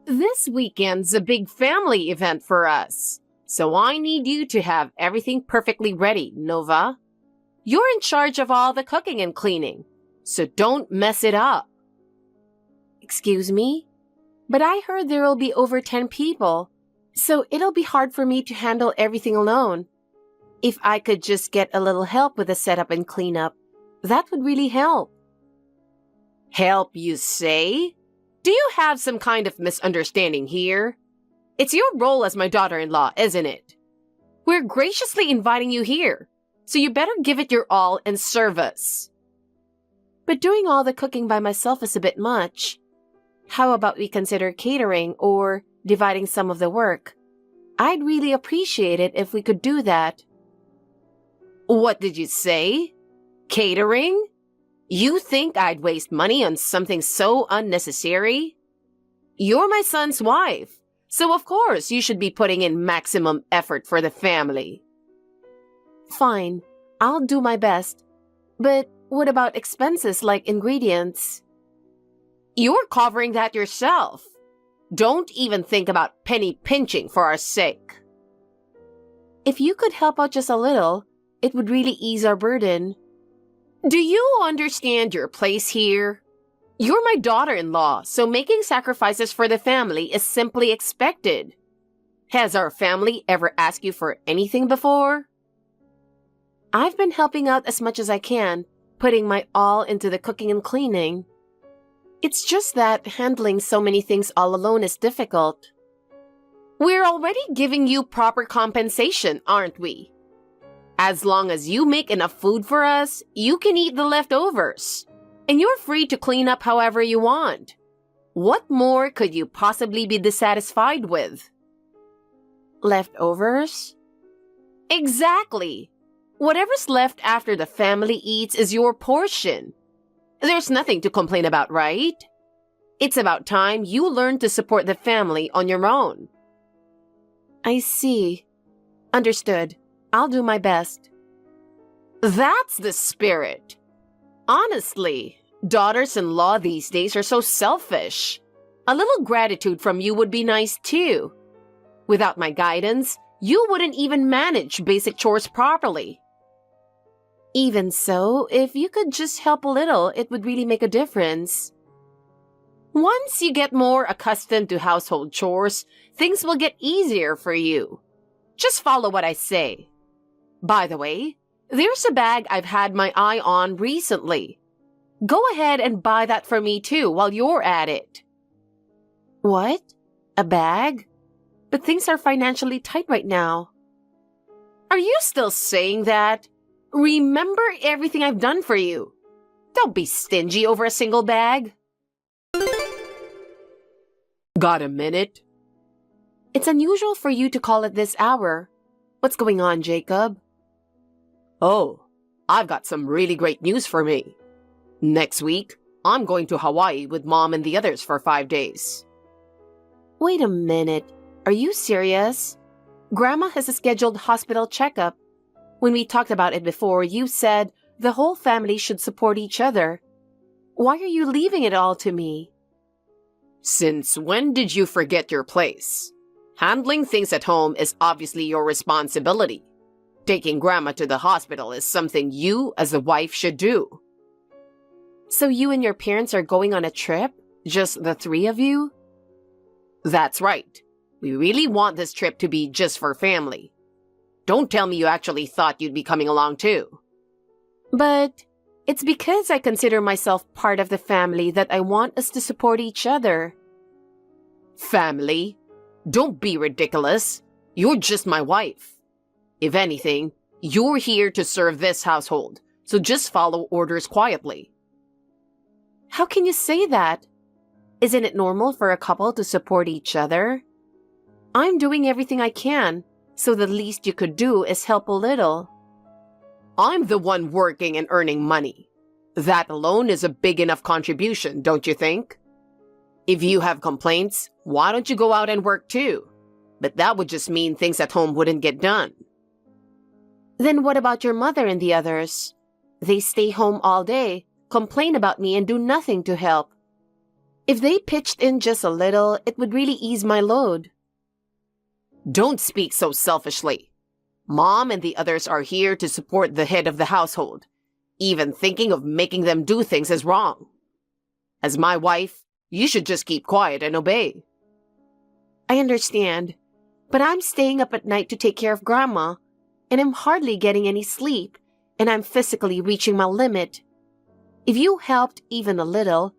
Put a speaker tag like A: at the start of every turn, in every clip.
A: This weekend's a big family event for us, so I need you to have everything perfectly ready, Nova. You're in charge of all the cooking and cleaning, so don't mess it up. Excuse me? But I heard there'll be over 10 people, so it'll be hard for me to handle everything alone. If I could just get a little help with the setup and cleanup, that would really help. Help, you say? Do you have some kind of misunderstanding here? It's your role as my daughter-in-law, isn't it? We're graciously inviting you here, so you better give it your all and serve us. But doing all the cooking by myself is a bit much. How about we consider catering or dividing some of the work? I'd really appreciate it if we could do that. What did you say? Catering? You think I'd waste money on something so unnecessary? You're my son's wife, so of course you should be putting in maximum effort for the family. Fine, I'll do my best. But what about expenses like ingredients? You're covering that yourself. Don't even think about penny pinching for our sake. If you could help out just a little, it would really ease our burden. Do you understand your place here? You're my daughter-in-law, so making sacrifices for the family is simply expected. Has our family ever asked you for anything before? I've been helping out as much as I can, putting my all into the cooking and cleaning. It's just that handling so many things all alone is difficult. We're already giving you proper compensation, aren't we? As long as you make enough food for us, you can eat the leftovers. And you're free to clean up however you want. What more could you possibly be dissatisfied with? Leftovers? Exactly. Whatever's left after the family eats is your portion. There's nothing to complain about, right? It's about time you learn to support the family on your own. I see. Understood. I'll do my best. That's the spirit. Honestly, daughters-in-law these days are so selfish. A little gratitude from you would be nice too. Without my guidance, you wouldn't even manage basic chores properly. Even so, if you could just help a little, it would really make a difference. Once you get more accustomed to household chores, things will get easier for you. Just follow what I say. By the way, there's a bag I've had my eye on recently. Go ahead and buy that for me too while you're at it. What? A bag? But things are financially tight right now. Are you still saying that? Remember everything I've done for you. Don't be stingy over a single bag. Got a minute? It's unusual for you to call at this hour. What's going on, Jacob? Oh, I've got some really great news for me. Next week, I'm going to Hawaii with Mom and the others for 5 days. Wait a minute. Are you serious? Grandma has a scheduled hospital checkup. When we talked about it before, you said the whole family should support each other. Why are you leaving it all to me? Since when did you forget your place? Handling things at home is obviously your responsibility. Taking Grandma to the hospital is something you, as a wife, should do. So you and your parents are going on a trip? Just the three of you? That's right. We really want this trip to be just for family. Don't tell me you actually thought you'd be coming along too. But it's because I consider myself part of the family that I want us to support each other. Family? Don't be ridiculous. You're just my wife. If anything, you're here to serve this household, so just follow orders quietly. How can you say that? Isn't it normal for a couple to support each other? I'm doing everything I can, so the least you could do is help a little. I'm the one working and earning money. That alone is a big enough contribution, don't you think? If you have complaints, why don't you go out and work too? But that would just mean things at home wouldn't get done. Then what about your mother and the others? They stay home all day, complain about me, and do nothing to help. If they pitched in just a little, it would really ease my load. Don't speak so selfishly. Mom and the others are here to support the head of the household. Even thinking of making them do things is wrong. As my wife, you should just keep quiet and obey. I understand, but I'm staying up at night to take care of Grandma, and I'm hardly getting any sleep, and I'm physically reaching my limit. If you helped even a little,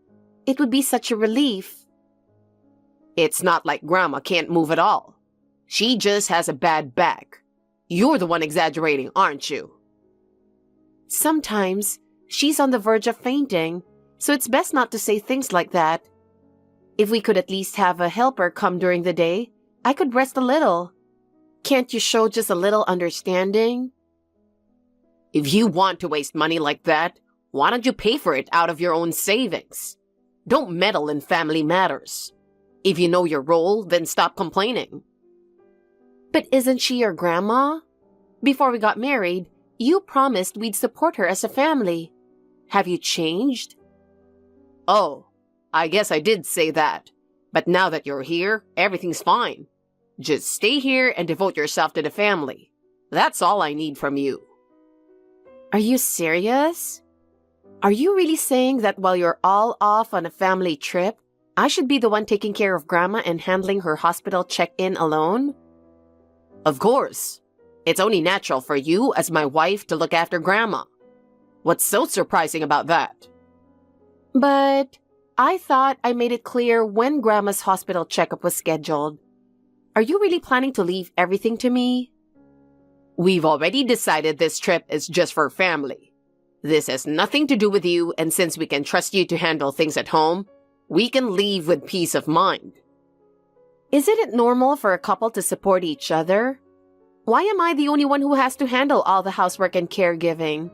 A: it would be such a relief. It's not like Grandma can't move at all. She just has a bad back. You're the one exaggerating, aren't you? Sometimes she's on the verge of fainting, so it's best not to say things like that. If we could at least have a helper come during the day, I could rest a little. Can't you show just a little understanding? If you want to waste money like that, why don't you pay for it out of your own savings? Don't meddle in family matters. If you know your role, then stop complaining. But isn't she your grandma? Before we got married, you promised we'd support her as a family. Have you changed? Oh, I guess I did say that. But now that you're here, everything's fine. Just stay here and devote yourself to the family. That's all I need from you. Are you serious? Are you really saying that while you're all off on a family trip, I should be the one taking care of Grandma and handling her hospital check-in alone? Of course. It's only natural for you as my wife to look after Grandma. What's so surprising about that? But I thought I made it clear when Grandma's hospital checkup was scheduled. Are you really planning to leave everything to me? We've already decided this trip is just for family. This has nothing to do with you, and since we can trust you to handle things at home, we can leave with peace of mind. Isn't it normal for a couple to support each other? Why am I the only one who has to handle all the housework and caregiving?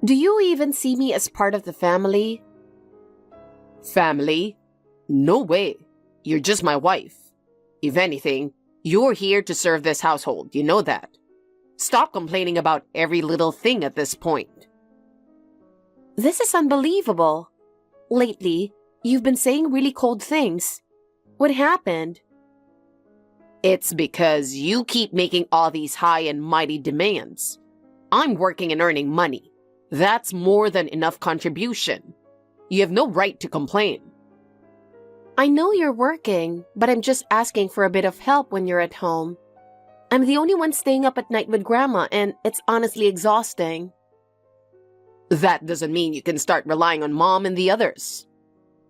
A: Do you even see me as part of the family? Family? No way. You're just my wife. If anything, you're here to serve this household, you know that. Stop complaining about every little thing at this point. This is unbelievable. Lately, you've been saying really cold things. What happened? It's because you keep making all these high and mighty demands. I'm working and earning money. That's more than enough contribution. You have no right to complain. I know you're working, but I'm just asking for a bit of help when you're at home. I'm the only one staying up at night with Grandma, and it's honestly exhausting. That doesn't mean you can start relying on Mom and the others.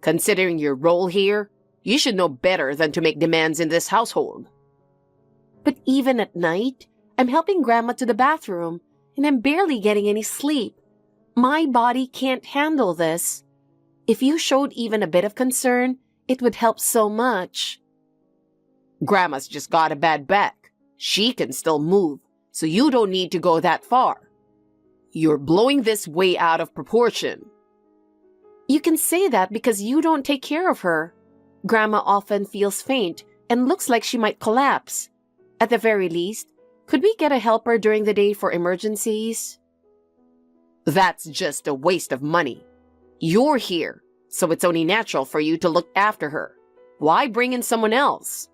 A: Considering your role here, you should know better than to make demands in this household. But even at night, I'm helping Grandma to the bathroom, and I'm barely getting any sleep. My body can't handle this. If you showed even a bit of concern, it would help so much. Grandma's just got a bad back. She can still move, so you don't need to go that far. You're blowing this way out of proportion. You can say that because you don't take care of her. Grandma often feels faint and looks like she might collapse. At the very least, could we get a helper during the day for emergencies? That's just a waste of money. You're here, so it's only natural for you to look after her. Why bring in someone else?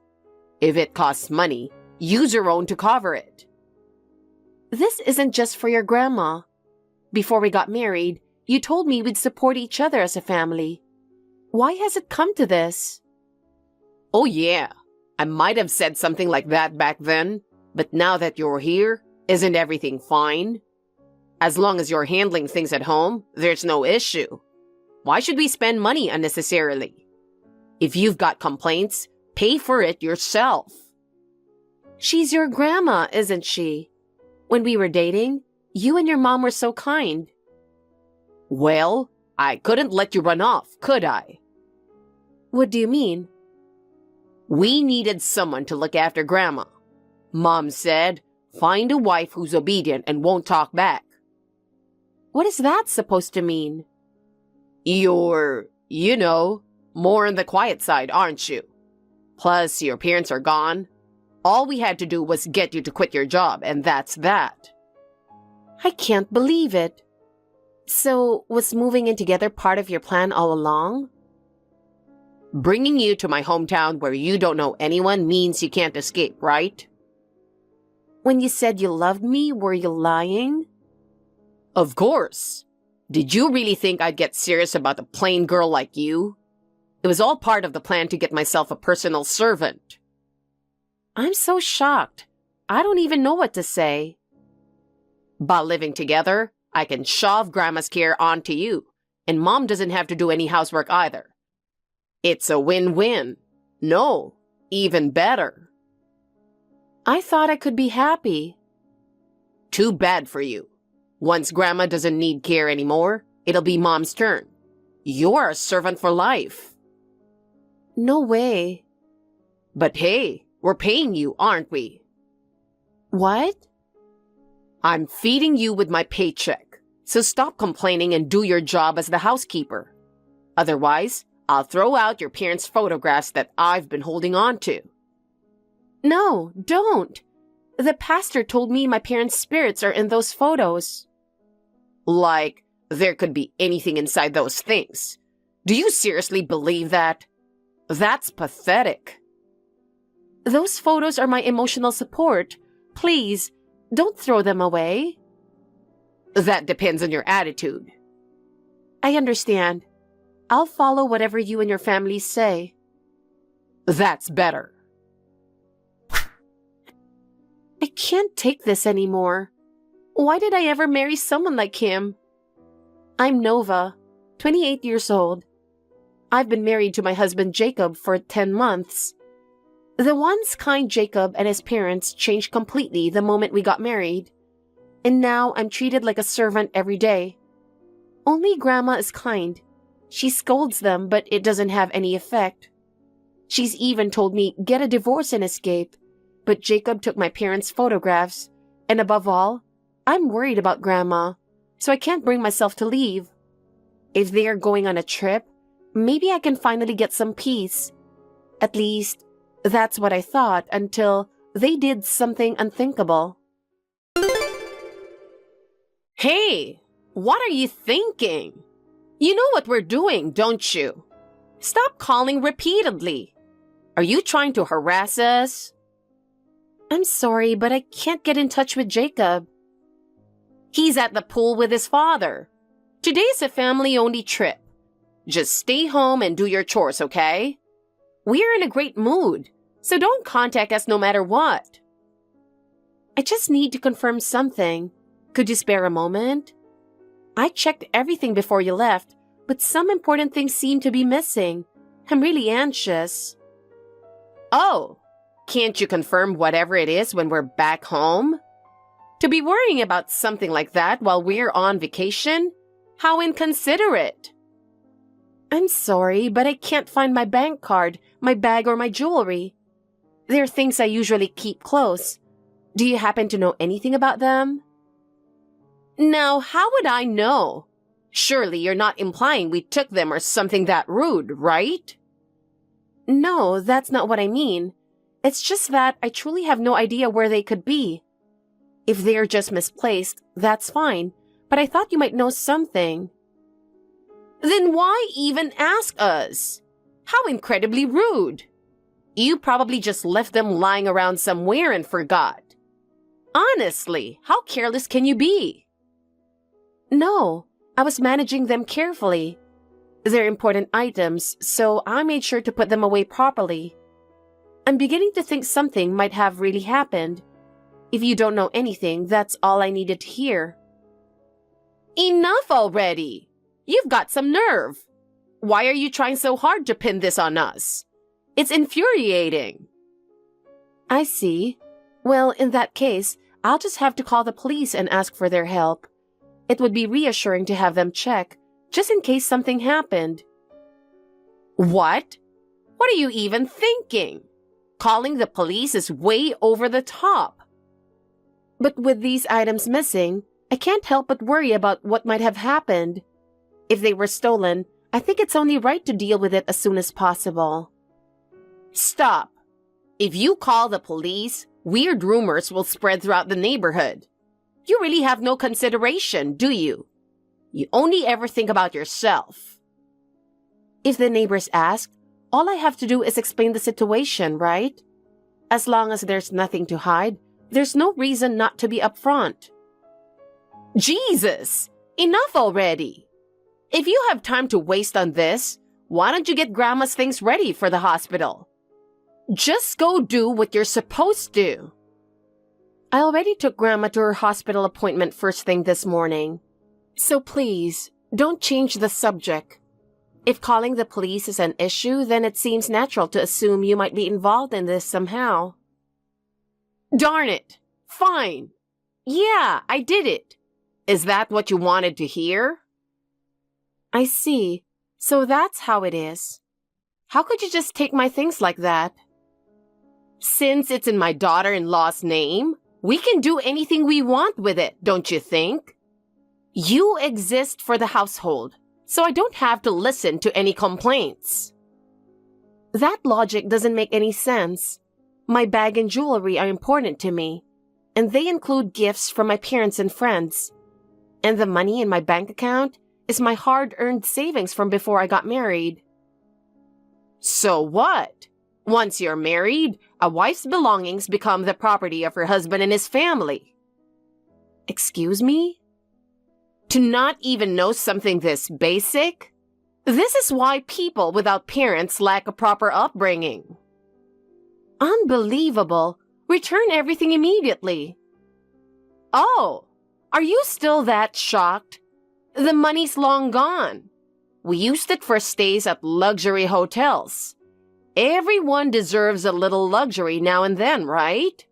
A: If it costs money, use your own to cover it. This isn't just for your grandma. Before we got married, you told me we'd support each other as a family. Why has it come to this? Oh yeah, I might have said something like that back then, but now that you're here, isn't everything fine? As long as you're handling things at home, there's no issue. Why should we spend money unnecessarily? If you've got complaints, pay for it yourself. She's your grandma, isn't she? When we were dating, you and your mom were so kind. Well, I couldn't let you run off, could I? What do you mean? We needed someone to look after Grandma. Mom said, find a wife who's obedient and won't talk back. What is that supposed to mean? You're, more on the quiet side, aren't you? Plus, your parents are gone. All we had to do was get you to quit your job, and that's that. I can't believe it. So, was moving in together part of your plan all along? Bringing you to my hometown where you don't know anyone means you can't escape, right?
B: When you said you loved me, were you lying?
A: Of course. Did you really think I'd get serious about a plain girl like you? It was all part of the plan to get myself a personal servant.
B: I'm so shocked. I don't even know what to say.
A: By living together, I can shove Grandma's care onto you, and Mom doesn't have to do any housework either. It's a win-win. No, even better.
B: I thought I could be happy.
A: Too bad for you. Once Grandma doesn't need care anymore, it'll be Mom's turn. You're a servant for life.
B: No way.
A: But hey, we're paying you, aren't we?
B: What?
A: I'm feeding you with my paycheck, so stop complaining and do your job as the housekeeper. Otherwise, I'll throw out your parents' photographs that I've been holding on to.
B: No, don't. The pastor told me my parents' spirits are in those photos.
A: Like, there could be anything inside those things. Do you seriously believe that? That's pathetic.
B: Those photos are my emotional support. Please, don't throw them away.
A: That depends on your attitude.
B: I understand. I'll follow whatever you and your family say.
A: That's better.
B: I can't take this anymore. Why did I ever marry someone like him? I'm Nova, 28 years old. I've been married to my husband Jacob for 10 months. The once kind Jacob and his parents changed completely the moment we got married, and now I'm treated like a servant every day. Only Grandma is kind. She scolds them, but it doesn't have any effect. She's even told me get a divorce and escape, but Jacob took my parents' photographs, and above all, I'm worried about Grandma, so I can't bring myself to leave. If they are going on a trip, maybe I can finally get some peace. At least, that's what I thought until they did something unthinkable.
A: Hey, what are you thinking? You know what we're doing, don't you? Stop calling repeatedly. Are you trying to harass us?
B: I'm sorry, but I can't get in touch with Jacob.
A: He's at the pool with his father. Today's a family-only trip. Just stay home and do your chores, okay? We're in a great mood, so don't contact us no matter what.
B: I just need to confirm something. Could you spare a moment? I checked everything before you left, but some important things seem to be missing. I'm really anxious.
A: Oh, can't you confirm whatever it is when we're back home? To be worrying about something like that while we're on vacation? How inconsiderate.
B: I'm sorry, but I can't find my bank card, my bag, or my jewelry. They're things I usually keep close. Do you happen to know anything about them?
A: Now, how would I know? Surely you're not implying we took them or something that rude, right?
B: No, that's not what I mean. It's just that I truly have no idea where they could be. If they're just misplaced, that's fine, but I thought you might know something.
A: Then why even ask us? How incredibly rude. You probably just left them lying around somewhere and forgot. Honestly, how careless can you be?
B: No, I was managing them carefully. They're important items, so I made sure to put them away properly. I'm beginning to think something might have really happened. If you don't know anything, that's all I needed to hear.
A: Enough already! You've got some nerve. Why are you trying so hard to pin this on us? It's infuriating.
B: I see. Well, in that case, I'll just have to call the police and ask for their help. It would be reassuring to have them check, just in case something happened.
A: What? What are you even thinking? Calling the police is way over the top.
B: But with these items missing, I can't help but worry about what might have happened. If they were stolen, I think it's only right to deal with it as soon as possible.
A: Stop. If you call the police, weird rumors will spread throughout the neighborhood. You really have no consideration, do you? You only ever think about yourself.
B: If the neighbors ask, All I have to do is explain the situation, right? As long as there's nothing to hide, there's no reason not to be upfront.
A: Jesus! Enough already! If you have time to waste on this, why don't you get Grandma's things ready for the hospital? Just go do what you're supposed to.
B: I already took Grandma to her hospital appointment first thing this morning. So please, don't change the subject. If calling the police is an issue, then it seems natural to assume you might be involved in this somehow.
A: Darn it! Fine. Yeah, I did it. Is that what you wanted to hear?
B: I see. So that's how it is. How could you just take my things like that?
A: Since it's in my daughter-in-law's name, we can do anything we want with it, don't you think? You exist for the household, so I don't have to listen to any complaints.
B: That logic doesn't make any sense. My bag and jewelry are important to me, and they include gifts from my parents and friends. And the money in my bank account is my hard-earned savings from before I got married.
A: So what? Once you're married, a wife's belongings become the property of her husband and his family.
B: Excuse me?
A: To not even know something this basic? This is why people without parents lack a proper upbringing.
B: Unbelievable. Return everything immediately.
A: Oh, are you still that shocked? The money's long gone. We used it for stays at luxury hotels. Everyone deserves a little luxury now and then, right?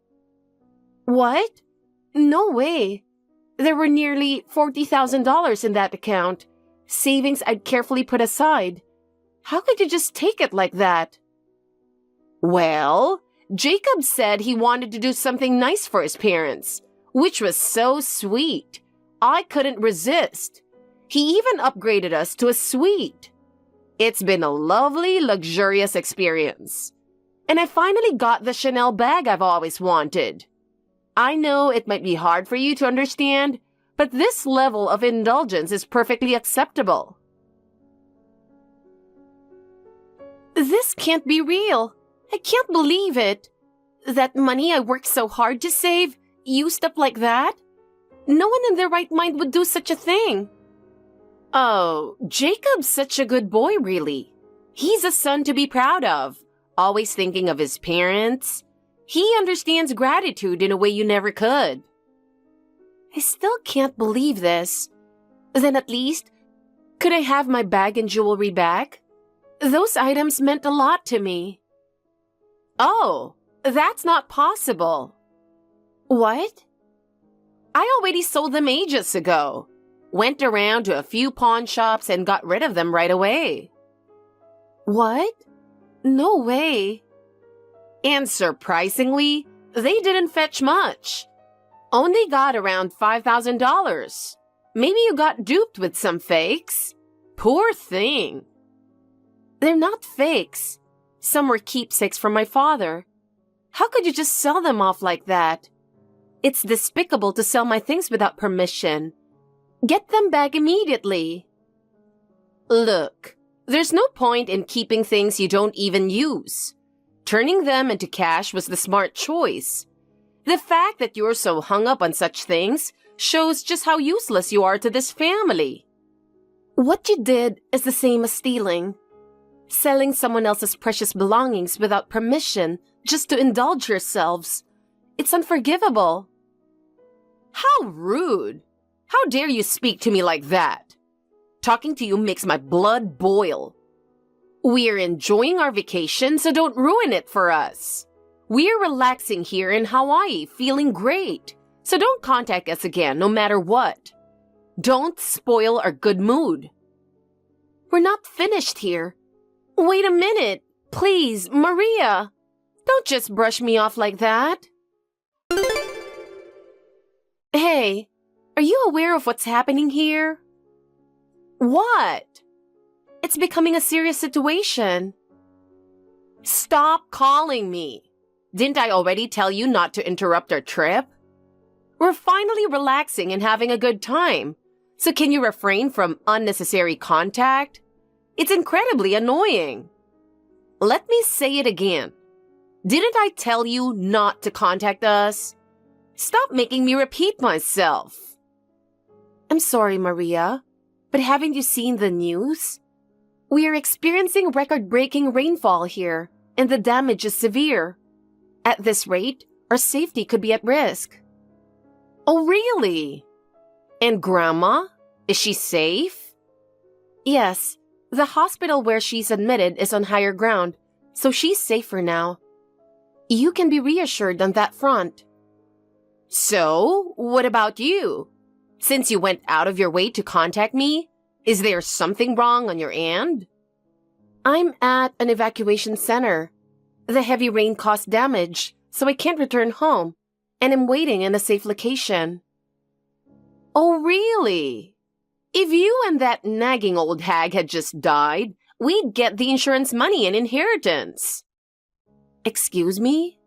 B: What? No way. There were nearly $40,000 in that account, savings I'd carefully put aside. How could you just take it like that?
A: Well, Jacob said he wanted to do something nice for his parents, which was so sweet. I couldn't resist. He even upgraded us to a suite. It's been a lovely, luxurious experience. And I finally got the Chanel bag I've always wanted. I know it might be hard for you to understand, but this level of indulgence is perfectly acceptable.
B: This can't be real. I can't believe it. That money I worked so hard to save, used up like that? No one in their right mind would do such a thing.
A: Oh, Jacob's such a good boy, really. He's a son to be proud of, always thinking of his parents. He understands gratitude in a way you never could.
B: I still can't believe this. Then at least, could I have my bag and jewelry back? Those items meant a lot to me.
A: Oh, that's not possible.
B: What?
A: I already sold them ages ago. Went around to a few pawn shops and got rid of them right away.
B: What? No way.
A: And surprisingly, they didn't fetch much. Only got around $5,000. Maybe you got duped with some fakes. Poor thing.
B: They're not fakes. Some were keepsakes from my father. How could you just sell them off like that? It's despicable to sell my things without permission. Get them back immediately.
A: Look, there's no point in keeping things you don't even use. Turning them into cash was the smart choice. The fact that you're so hung up on such things shows just how useless you are to this family.
B: What you did is the same as stealing. Selling someone else's precious belongings without permission just to indulge yourselves. It's unforgivable.
A: How rude! How dare you speak to me like that? Talking to you makes my blood boil. We're enjoying our vacation, so don't ruin it for us. We're relaxing here in Hawaii, feeling great. So don't contact us again, no matter what. Don't spoil our good mood.
B: We're not finished here. Wait a minute. Please, Maria. Don't just brush me off like that. Hey, are you aware of what's happening here?
A: What?
B: It's becoming a serious situation.
A: Stop calling me. Didn't I already tell you not to interrupt our trip? We're finally relaxing and having a good time. So can you refrain from unnecessary contact? It's incredibly annoying. Let me say it again. Didn't I tell you not to contact us? Stop making me repeat myself.
B: I'm sorry, Maria, but haven't you seen the news? We are experiencing record-breaking rainfall here, and the damage is severe. At this rate, our safety could be at risk.
A: Oh, really? And Grandma? Is she safe?
B: Yes, the hospital where she's admitted is on higher ground, so she's safe for now. You can be reassured on that front.
A: So, what about you? Since you went out of your way to contact me, is there something wrong on your end?
B: I'm at an evacuation center. The heavy rain caused damage, so I can't return home, and I'm waiting in a safe location.
A: Oh, really? If you and that nagging old hag had just died, we'd get the insurance money and inheritance.
B: Excuse me?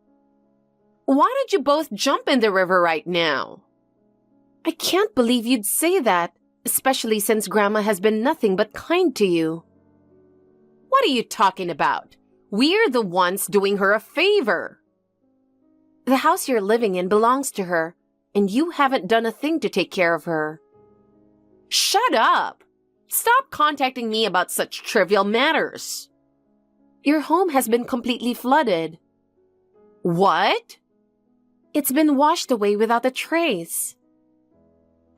A: Why don't you both jump in the river right now?
B: I can't believe you'd say that, especially since Grandma has been nothing but kind to you.
A: What are you talking about? We're the ones doing her a favor.
B: The house you're living in belongs to her, and you haven't done a thing to take care of her.
A: Shut up! Stop contacting me about such trivial matters.
B: Your home has been completely flooded.
A: What?
B: It's been washed away without a trace.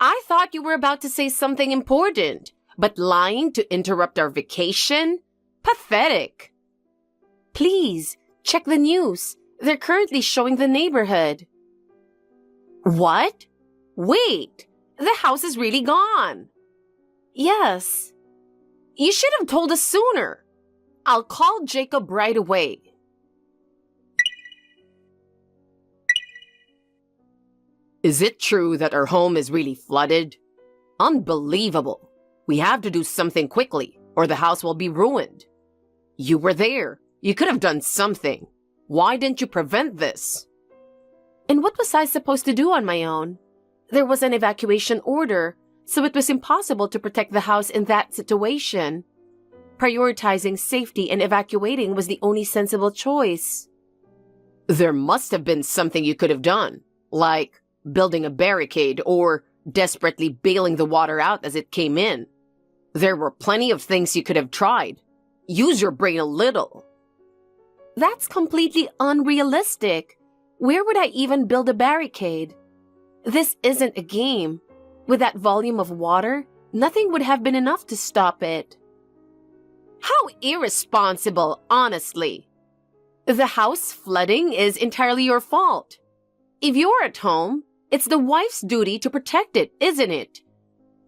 A: I thought you were about to say something important, but lying to interrupt our vacation? Pathetic.
B: Please, check the news. They're currently showing the neighborhood.
A: What? Wait, the house is really gone.
B: Yes.
A: You should have told us sooner. I'll call Jacob right away. Is it true that our home is really flooded? Unbelievable. We have to do something quickly, or the house will be ruined. You were there. You could have done something. Why didn't you prevent this?
B: And what was I supposed to do on my own? There was an evacuation order, so it was impossible to protect the house in that situation. Prioritizing safety and evacuating was the only sensible choice.
A: There must have been something you could have done, like building a barricade or desperately bailing the water out as it came in. There were plenty of things you could have tried. Use your brain a little.
B: That's completely unrealistic. Where would I even build a barricade? This isn't a game. With that volume of water, nothing would have been enough to stop it.
A: How irresponsible, honestly. The house flooding is entirely your fault. If you're at home, it's the wife's duty to protect it, isn't it?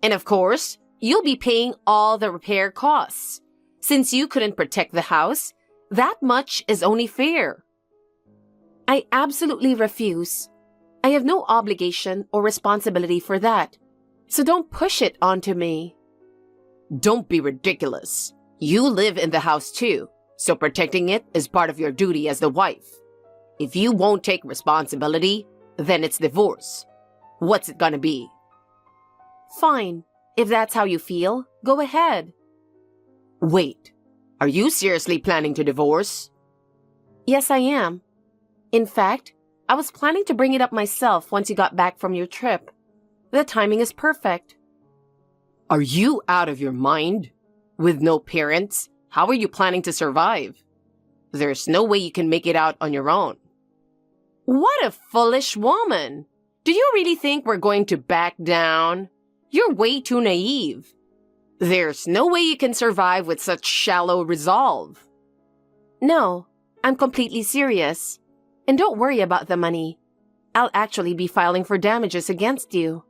A: And of course, you'll be paying all the repair costs. Since you couldn't protect the house, that much is only fair.
B: I absolutely refuse. I have no obligation or responsibility for that, so don't push it onto me.
A: Don't be ridiculous. You live in the house too, so protecting it is part of your duty as the wife. If you won't take responsibility, then it's divorce. What's it gonna be?
B: Fine. If that's how you feel, go ahead.
A: Wait, are you seriously planning to divorce?
B: Yes, I am. In fact, I was planning to bring it up myself once you got back from your trip. The timing is perfect.
A: Are you out of your mind? With no parents, how are you planning to survive? There's no way you can make it out on your own. What a foolish woman! Do you really think we're going to back down? You're way too naive. There's no way you can survive with such shallow resolve.
B: No, I'm completely serious. And don't worry about the money. I'll actually be filing for damages against you.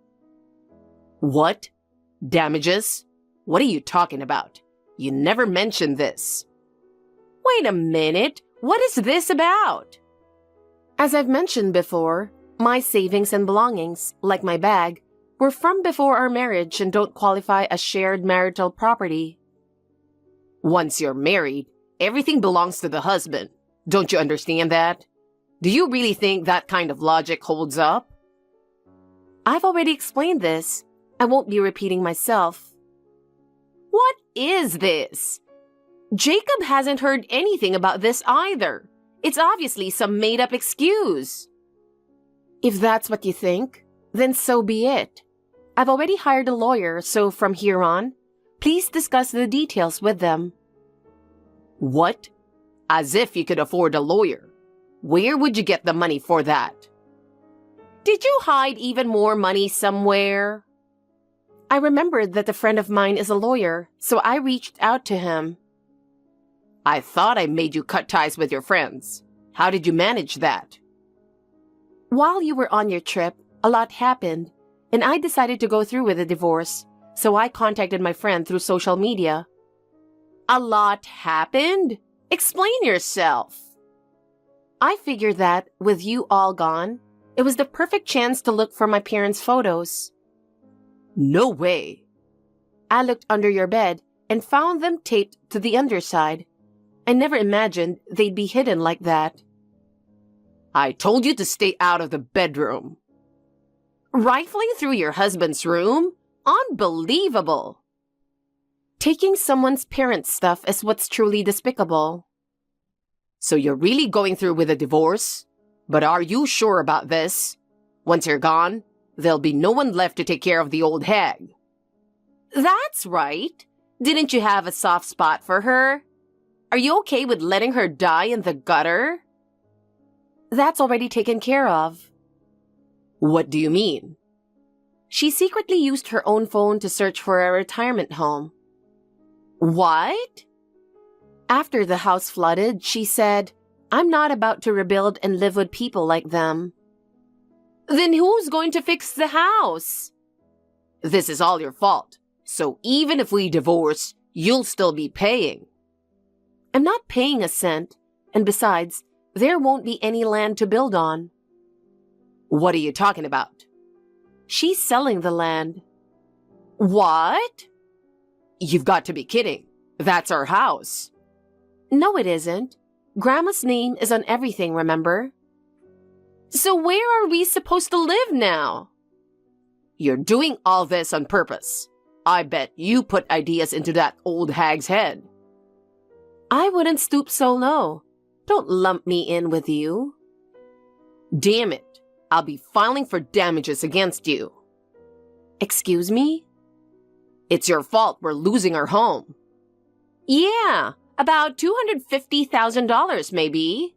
A: What? Damages? What are you talking about? You never mentioned this. Wait a minute. What is this about?
B: As I've mentioned before, my savings and belongings, like my bag, were from before our marriage and don't qualify as shared marital property.
A: Once you're married, everything belongs to the husband. Don't you understand that? Do you really think that kind of logic holds up?
B: I've already explained this. I won't be repeating myself.
A: What is this? Jacob hasn't heard anything about this either. It's obviously some made-up excuse.
B: If that's what you think, then so be it. I've already hired a lawyer, so from here on, please discuss the details with them.
A: What? As if you could afford a lawyer. Where would you get the money for that? Did you hide even more money somewhere?
B: I remembered that a friend of mine is a lawyer, so I reached out to him.
A: I thought I made you cut ties with your friends. How did you manage that?
B: While you were on your trip, a lot happened, and I decided to go through with the divorce, so I contacted my friend through social media.
A: A lot happened? Explain yourself.
B: I figured that, with you all gone, it was the perfect chance to look for my parents' photos.
A: No way.
B: I looked under your bed and found them taped to the underside. I never imagined they'd be hidden like that.
A: I told you to stay out of the bedroom. Rifling through your husband's room? Unbelievable.
B: Taking someone's parents' stuff is what's truly despicable.
A: So you're really going through with a divorce? But are you sure about this? Once you're gone, there'll be no one left to take care of the old hag. That's right. Didn't you have a soft spot for her? Are you okay with letting her die in the gutter?
B: That's already taken care of.
A: What do you mean?
B: She secretly used her own phone to search for a retirement home.
A: What?
B: After the house flooded, she said, "I'm not about to rebuild and live with people like them."
A: Then who's going to fix the house? This is all your fault. So even if we divorce, you'll still be paying.
B: I'm not paying a cent, and besides, there won't be any land to build on.
A: What are you talking about?
B: She's selling the land.
A: What? You've got to be kidding. That's our house.
B: No, it isn't. Grandma's name is on everything, remember?
A: So where are we supposed to live now? You're doing all this on purpose. I bet you put ideas into that old hag's head.
B: I wouldn't stoop so low. Don't lump me in with you.
A: Damn it. I'll be filing for damages against you.
B: Excuse me?
A: It's your fault we're losing our home. Yeah, about $250,000 maybe.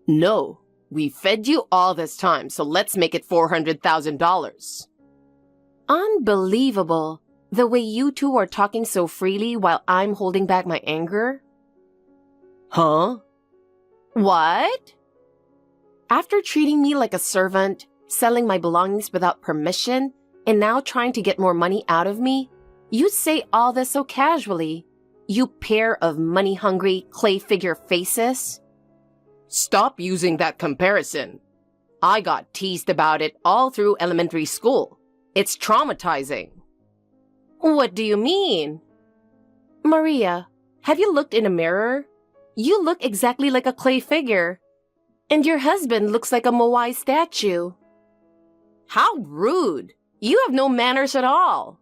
A: No, we fed you all this time, so let's make it $400,000.
B: Unbelievable. The way you two are talking so freely while I'm holding back my anger.
A: Huh?
B: What? After treating me like a servant, selling my belongings without permission, and now trying to get more money out of me, you say all this so casually. You pair of money-hungry, clay figure faces.
A: Stop using that comparison. I got teased about it all through elementary school. It's traumatizing.
B: What do you mean? Maria, have you looked in a mirror? You look exactly like a clay figure. And your husband looks like a Moai statue.
A: How rude! You have no manners at all.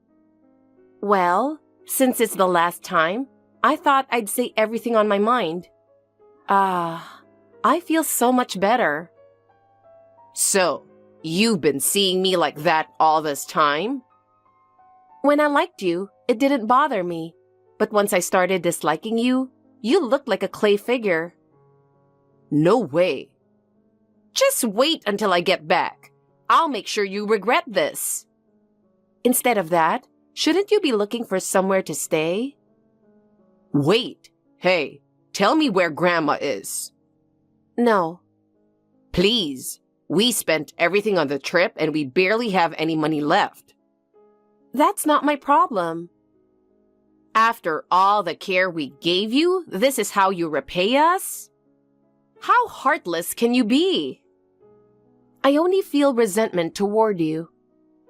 B: Well, since it's the last time, I thought I'd say everything on my mind. I feel so much better.
A: So, you've been seeing me like that all this time?
B: When I liked you, it didn't bother me. But once I started disliking you, you looked like a clay figure.
A: No way. Just wait until I get back. I'll make sure you regret this.
B: Instead of that, shouldn't you be looking for somewhere to stay?
A: Wait. Hey, tell me where Grandma is.
B: No.
A: Please. We spent everything on the trip and we barely have any money left.
B: That's not my problem.
A: After all the care we gave you, this is how you repay us? How heartless can you be?
B: I only feel resentment toward you.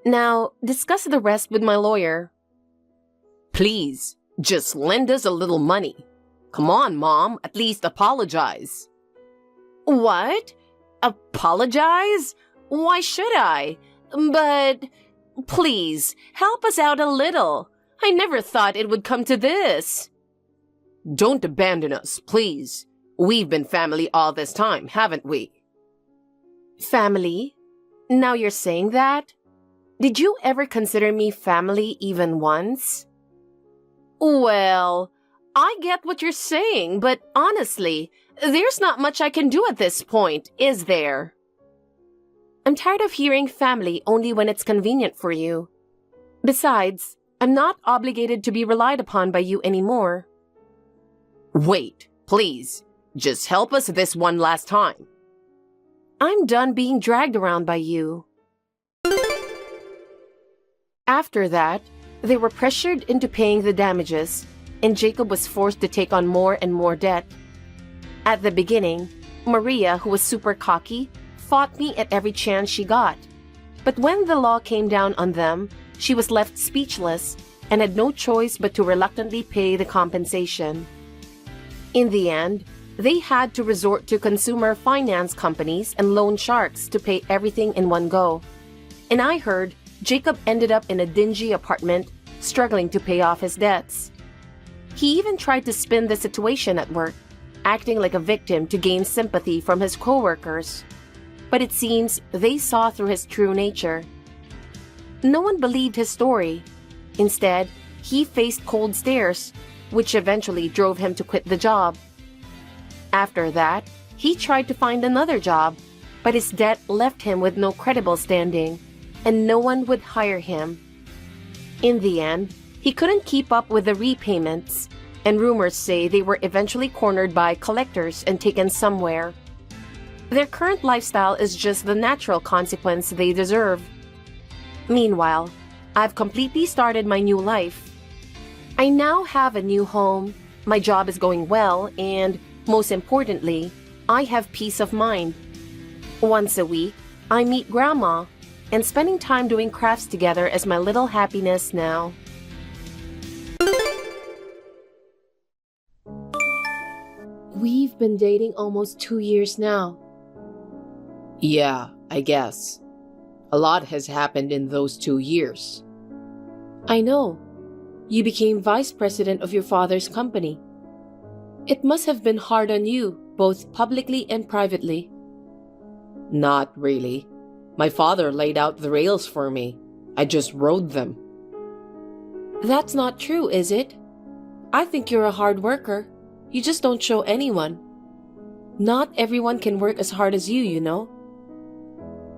B: Now, discuss the rest with my lawyer.
A: Please, just lend us a little money. Come on, Mom, at least apologize. What? Apologize? Why should I? But please, help us out a little. I never thought it would come to this. Don't abandon us, please. We've been family all this time, haven't we?
B: Family? Now you're saying that? Did you ever consider me family even once? Well, I get what you're saying, but honestly, there's not much I can do at this point, is there? I'm tired of hearing family only when it's convenient for you. Besides, I'm not obligated to be relied upon by you anymore.
A: Wait, please. Just help us this one last time.
B: I'm done being dragged around by you. After that, they were pressured into paying the damages, and Jacob was forced to take on more and more debt. At the beginning, Maria, who was super cocky, fought me at every chance she got. But when the law came down on them, she was left speechless and had no choice but to reluctantly pay the compensation. In the end, they had to resort to consumer finance companies and loan sharks to pay everything in one go. And I heard Jacob ended up in a dingy apartment, struggling to pay off his debts. He even tried to spin the situation at work, acting like a victim to gain sympathy from his coworkers. But it seems they saw through his true nature. No one believed his story. Instead, he faced cold stares, which eventually drove him to quit the job. After that, he tried to find another job, but his debt left him with no credible standing, and no one would hire him. In the end, he couldn't keep up with the repayments, and rumors say they were eventually cornered by collectors and taken somewhere. Their current lifestyle is just the natural consequence they deserve. Meanwhile, I've completely started my new life. I now have a new home, my job is going well, and, most importantly, I have peace of mind. Once a week, I meet Grandma, and spending time doing crafts together is my little happiness now. We've been dating almost 2 years now.
A: Yeah, I guess. A lot has happened in those 2 years.
B: I know. You became vice president of your father's company. It must have been hard on you, both publicly and privately.
A: Not really. My father laid out the rails for me. I just rode them.
B: That's not true, is it? I think you're a hard worker. You just don't show anyone. Not everyone can work as hard as you know.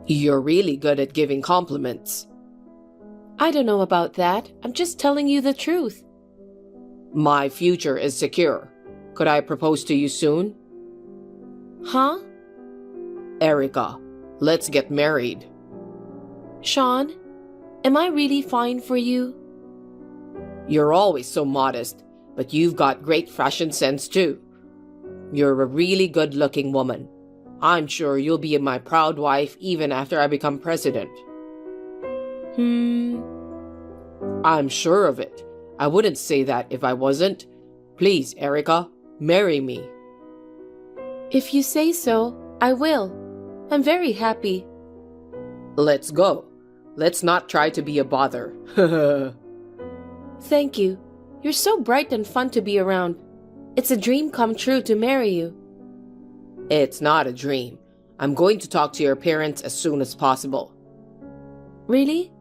A: You're really good at giving compliments.
B: I don't know about that. I'm just telling you the truth.
A: My future is secure. Could I propose to you soon?
B: Huh?
A: Erica, let's get married.
B: Sean, am I really fine for you?
A: You're always so modest, but you've got great fashion sense too. You're a really good-looking woman. I'm sure you'll be my proud wife even after I become president. I'm sure of it. I wouldn't say that if I wasn't. Please, Erica, marry me.
B: If you say so, I will. I'm very happy.
A: Let's go. Let's not try to be a bother.
B: Thank you. You're so bright and fun to be around. It's a dream come true to marry you.
A: It's not a dream. I'm going to talk to your parents as soon as possible.
B: Really?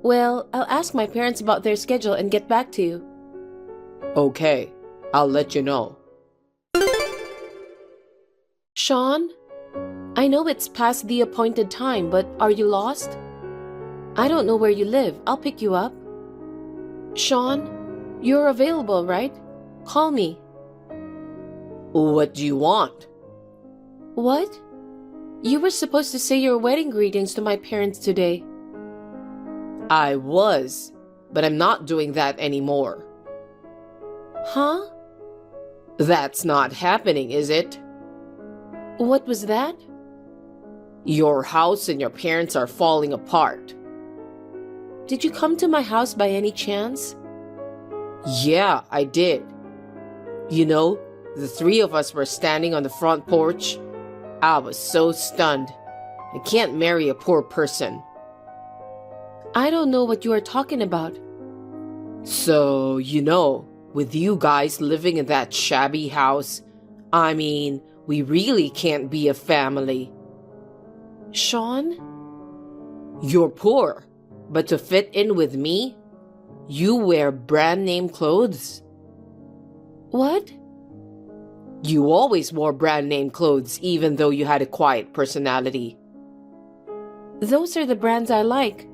B: Well, I'll ask my parents about their schedule and get back to you.
A: Okay, I'll let you know.
B: Sean? I know it's past the appointed time, but are you lost? I don't know where you live. I'll pick you up. Sean, you're available, right? Call me.
A: What do you want?
B: What? You were supposed to say your wedding greetings to my parents today.
A: I was, but I'm not doing that anymore.
B: Huh?
A: That's not happening, is it?
B: What was that?
A: Your house and your parents are falling apart.
B: Did you come to my house by any chance?
A: Yeah, I did. You know, the three of us were standing on the front porch. I was so stunned. I can't marry a poor person.
B: I don't know what you are talking about.
A: So, with you guys living in that shabby house, I mean, we really can't be a family.
B: Sean?
A: You're poor, but to fit in with me, you wear brand name clothes.
B: What?
A: You always wore brand name clothes even though you had a quiet personality.
B: Those are the brands I like.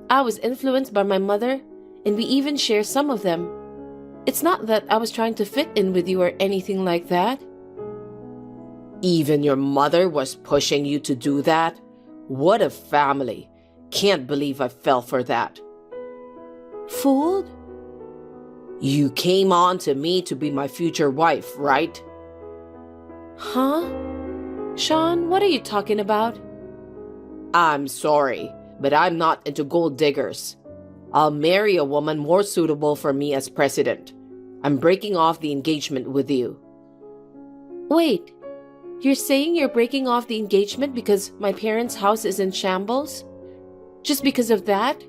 B: I was influenced by my mother, and we even share some of them. It's not that I was trying to fit in with you or anything like that.
A: Even your mother was pushing you to do that? What a family. Can't believe I fell for that.
B: Fooled?
A: You came on to me to be my future wife, right?
B: Huh? Sean, what are you talking about?
A: I'm sorry, but I'm not into gold diggers. I'll marry a woman more suitable for me as president. I'm breaking off the engagement with you.
B: Wait, you're saying you're breaking off the engagement because my parents' house is in shambles? Just because of that?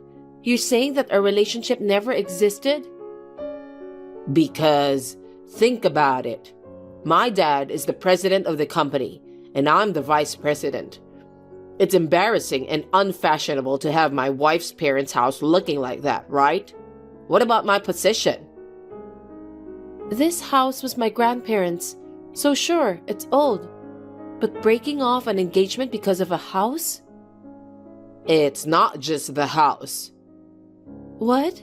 B: You're saying that our relationship never existed?
A: Because, think about it. My dad is the president of the company, and I'm the vice president. It's embarrassing and unfashionable to have my wife's parents' house looking like that, right? What about my position?
B: This house was my grandparents', so sure, it's old. But breaking off an engagement because of a house?
A: It's not just the house.
B: What?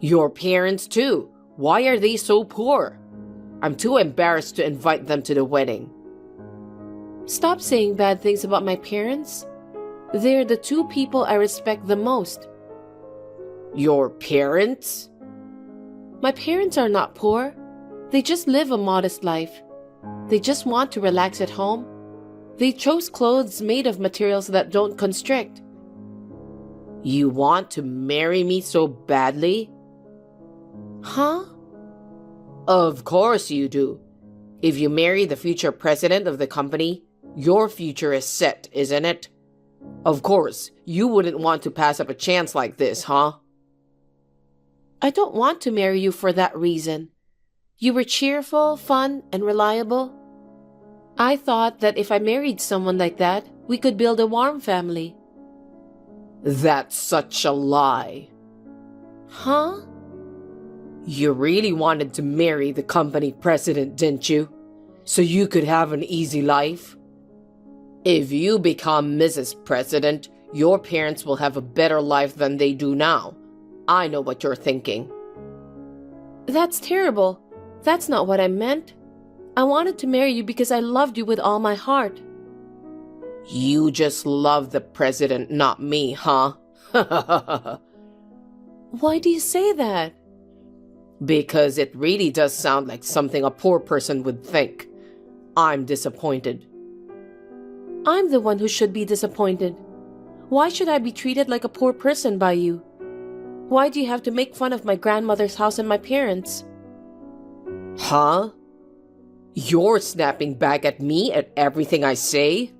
A: Your parents too. Why are they so poor? I'm too embarrassed to invite them to the wedding.
B: Stop saying bad things about my parents. They're the two people I respect the most.
A: Your parents?
B: My parents are not poor. They just live a modest life. They just want to relax at home. They chose clothes made of materials that don't constrict.
A: You want to marry me so badly?
B: Huh?
A: Of course you do. If you marry the future president of the company, your future is set, isn't it? Of course, you wouldn't want to pass up a chance like this, huh?
B: I don't want to marry you for that reason. You were cheerful, fun, and reliable. I thought that if I married someone like that, we could build a warm family.
A: That's such a lie.
B: Huh?
A: You really wanted to marry the company president, didn't you? So you could have an easy life? If you become Mrs. President, your parents will have a better life than they do now. I know what you're thinking.
B: That's terrible. That's not what I meant. I wanted to marry you because I loved you with all my heart.
A: You just love the president, not me, huh?
B: Why do you say that?
A: Because it really does sound like something a poor person would think. I'm disappointed.
B: I'm the one who should be disappointed. Why should I be treated like a poor person by you? Why do you have to make fun of my grandmother's house and my parents?
A: Huh? You're snapping back at me at everything I say?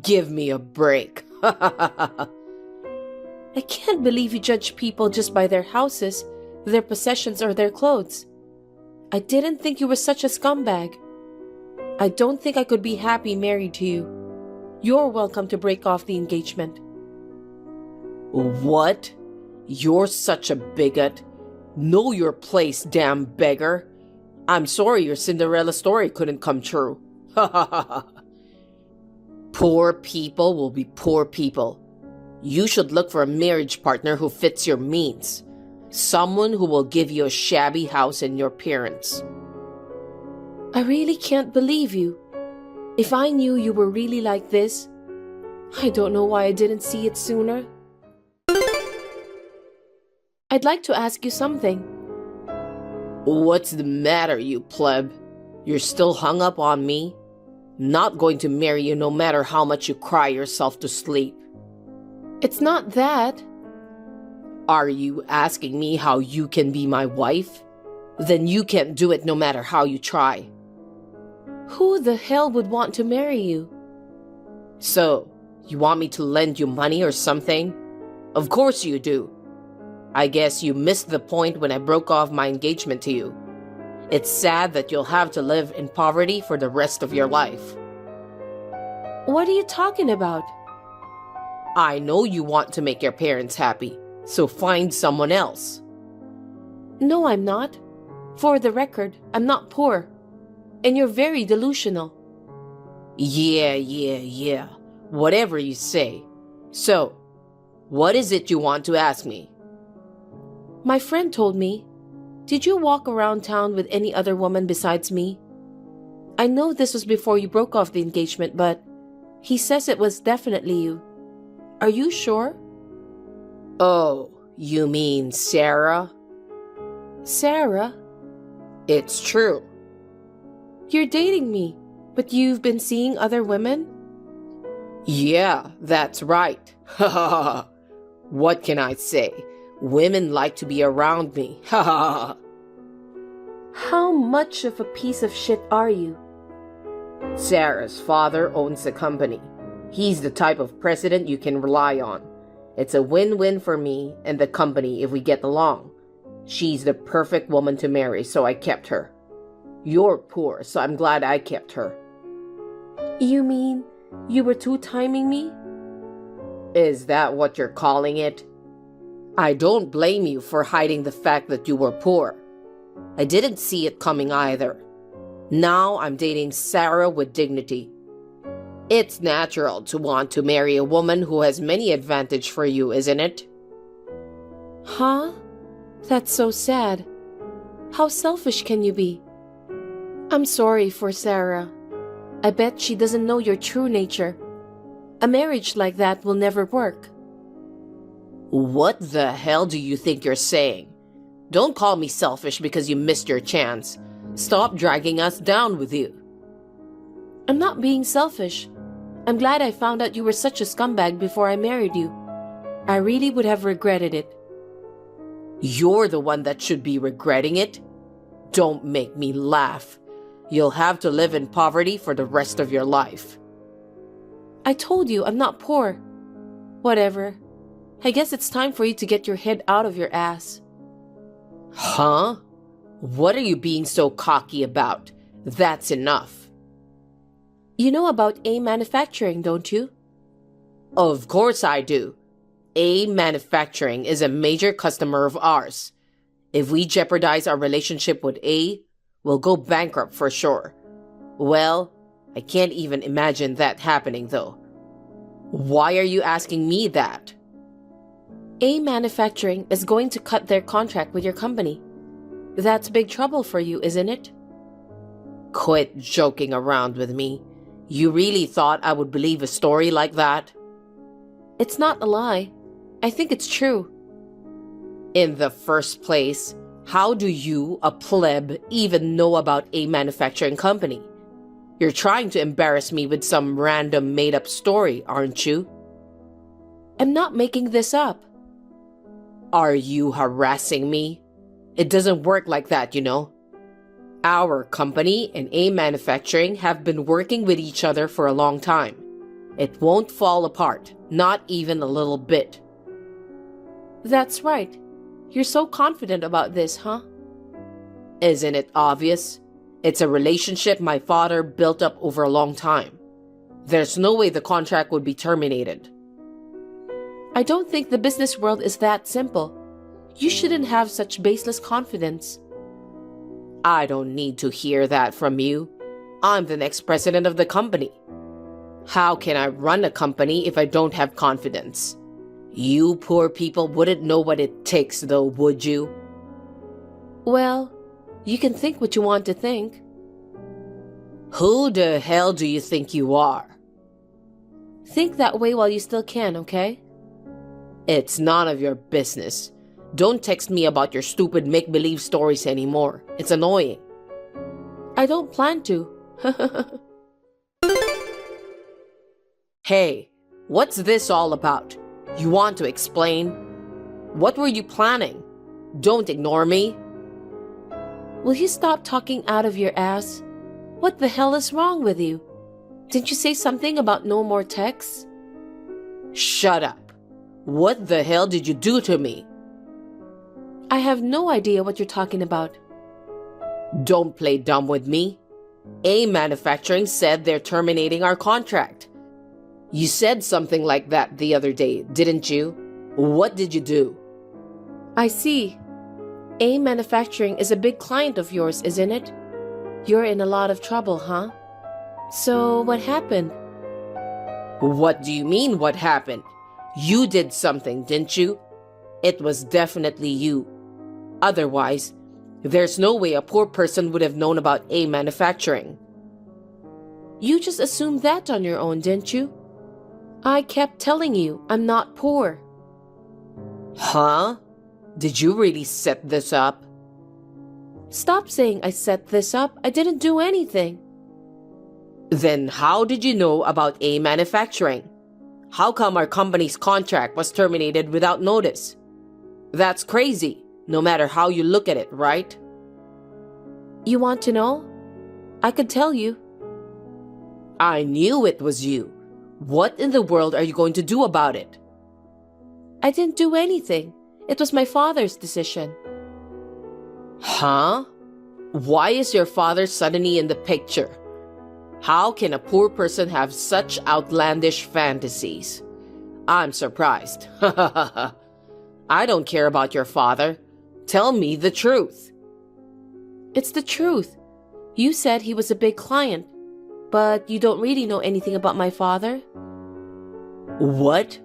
A: Give me a break.
B: I can't believe you judge people just by their houses, their possessions, or their clothes. I didn't think you were such a scumbag. I don't think I could be happy married to you. You're welcome to break off the engagement.
A: What? You're such a bigot. Know your place, damn beggar. I'm sorry your Cinderella story couldn't come true. Poor people will be poor people. You should look for a marriage partner who fits your means. Someone who will give you a shabby house and your parents.
B: I really can't believe you. If I knew you were really like this, I don't know why I didn't see it sooner. I'd like to ask you something.
A: What's the matter, you pleb? You're still hung up on me? Not going to marry you no matter how much you cry yourself to sleep.
B: It's not that.
A: Are you asking me how you can be my wife? Then you can't do it no matter how you try.
B: Who the hell would want to marry you?
A: So, you want me to lend you money or something? Of course you do. I guess you missed the point when I broke off my engagement to you. It's sad that you'll have to live in poverty for the rest of your life.
B: What are you talking about?
A: I know you want to make your parents happy, so find someone else.
B: No, I'm not. For the record, I'm not poor. And you're very delusional.
A: Yeah. Whatever you say. So, what is it you want to ask me?
B: My friend told me, did you walk around town with any other woman besides me? I know this was before you broke off the engagement, but he says it was definitely you. Are you sure?
A: Oh, you mean Sarah?
B: Sarah?
A: It's true.
B: You're dating me, but you've been seeing other women?
A: Yeah, that's right. Ha ha ha. What can I say? Women like to be around me. Ha ha ha.
B: How much of a piece of shit are you?
A: Sarah's father owns a company. He's the type of president you can rely on. It's a win-win for me and the company if we get along. She's the perfect woman to marry, so I kept her. You're poor, so I'm glad I kept her.
B: You mean you were two-timing me?
A: Is that what you're calling it? I don't blame you for hiding the fact that you were poor. I didn't see it coming either. Now I'm dating Sarah with dignity. It's natural to want to marry a woman who has many advantages for you, isn't it?
B: Huh? That's so sad. How selfish can you be? I'm sorry for Sarah. I bet she doesn't know your true nature. A marriage like that will never work.
A: What the hell do you think you're saying? Don't call me selfish because you missed your chance. Stop dragging us down with you.
B: I'm not being selfish. I'm glad I found out you were such a scumbag before I married you. I really would have regretted it.
A: You're the one that should be regretting it. Don't make me laugh. You'll have to live in poverty for the rest of your life.
B: I told you I'm not poor. Whatever. I guess it's time for you to get your head out of your ass.
A: Huh? What are you being so cocky about? That's enough.
B: You know about A Manufacturing, don't you?
A: Of course I do. A Manufacturing is a major customer of ours. If we jeopardize our relationship with A, we'll go bankrupt for sure. Well, I can't even imagine that happening though. Why are you asking me that?
B: A Manufacturing is going to cut their contract with your company. That's big trouble for you, isn't it?
A: Quit joking around with me. You really thought I would believe a story like that?
B: It's not a lie. I think it's true.
A: In the first place, how do you, a pleb, even know about A Manufacturing company? You're trying to embarrass me with some random made-up story, aren't you?
B: I'm not making this up.
A: Are you harassing me? It doesn't work like that, you know. Our company and A Manufacturing have been working with each other for a long time. It won't fall apart, not even a little bit.
B: That's right. You're so confident about this, huh?
A: Isn't it obvious? It's a relationship my father built up over a long time. There's no way the contract would be terminated.
B: I don't think the business world is that simple. You shouldn't have such baseless confidence.
A: I don't need to hear that from you. I'm the next president of the company. How can I run a company if I don't have confidence? You poor people wouldn't know what it takes though, would you?
B: Well, you can think what you want to think.
A: Who the hell do you think you are?
B: Think that way while you still can, okay?
A: It's none of your business. Don't text me about your stupid make-believe stories anymore. It's annoying.
B: I don't plan to.
A: Hey, what's this all about? You want to explain? What were you planning? Don't ignore me.
B: Will you stop talking out of your ass? What the hell is wrong with you? Didn't you say something about no more texts?
A: Shut up. What the hell did you do to me?
B: I have no idea what you're talking about.
A: Don't play dumb with me. A Manufacturing said they're terminating our contract. You said something like that the other day, didn't you? What did you do?
B: I see. A Manufacturing is a big client of yours, isn't it? You're in a lot of trouble, huh? So, what happened?
A: What do you mean, what happened? You did something, didn't you? It was definitely you. Otherwise, there's no way a poor person would have known about A Manufacturing.
B: You just assumed that on your own, didn't you? I kept telling you I'm not poor.
A: Huh? Did you really set this up?
B: Stop saying I set this up. I didn't do anything.
A: Then how did you know about A Manufacturing? How come our company's contract was terminated without notice? That's crazy, no matter how you look at it, right?
B: You want to know? I could tell you.
A: I knew it was you. What in the world are you going to do about it?
B: I didn't do anything. It was my father's decision.
A: Huh? Why is your father suddenly in the picture? How can a poor person have such outlandish fantasies? I'm surprised. I don't care about your father. Tell me the truth.
B: It's the truth. You said he was a big client, but you don't really know anything about my father?
A: What?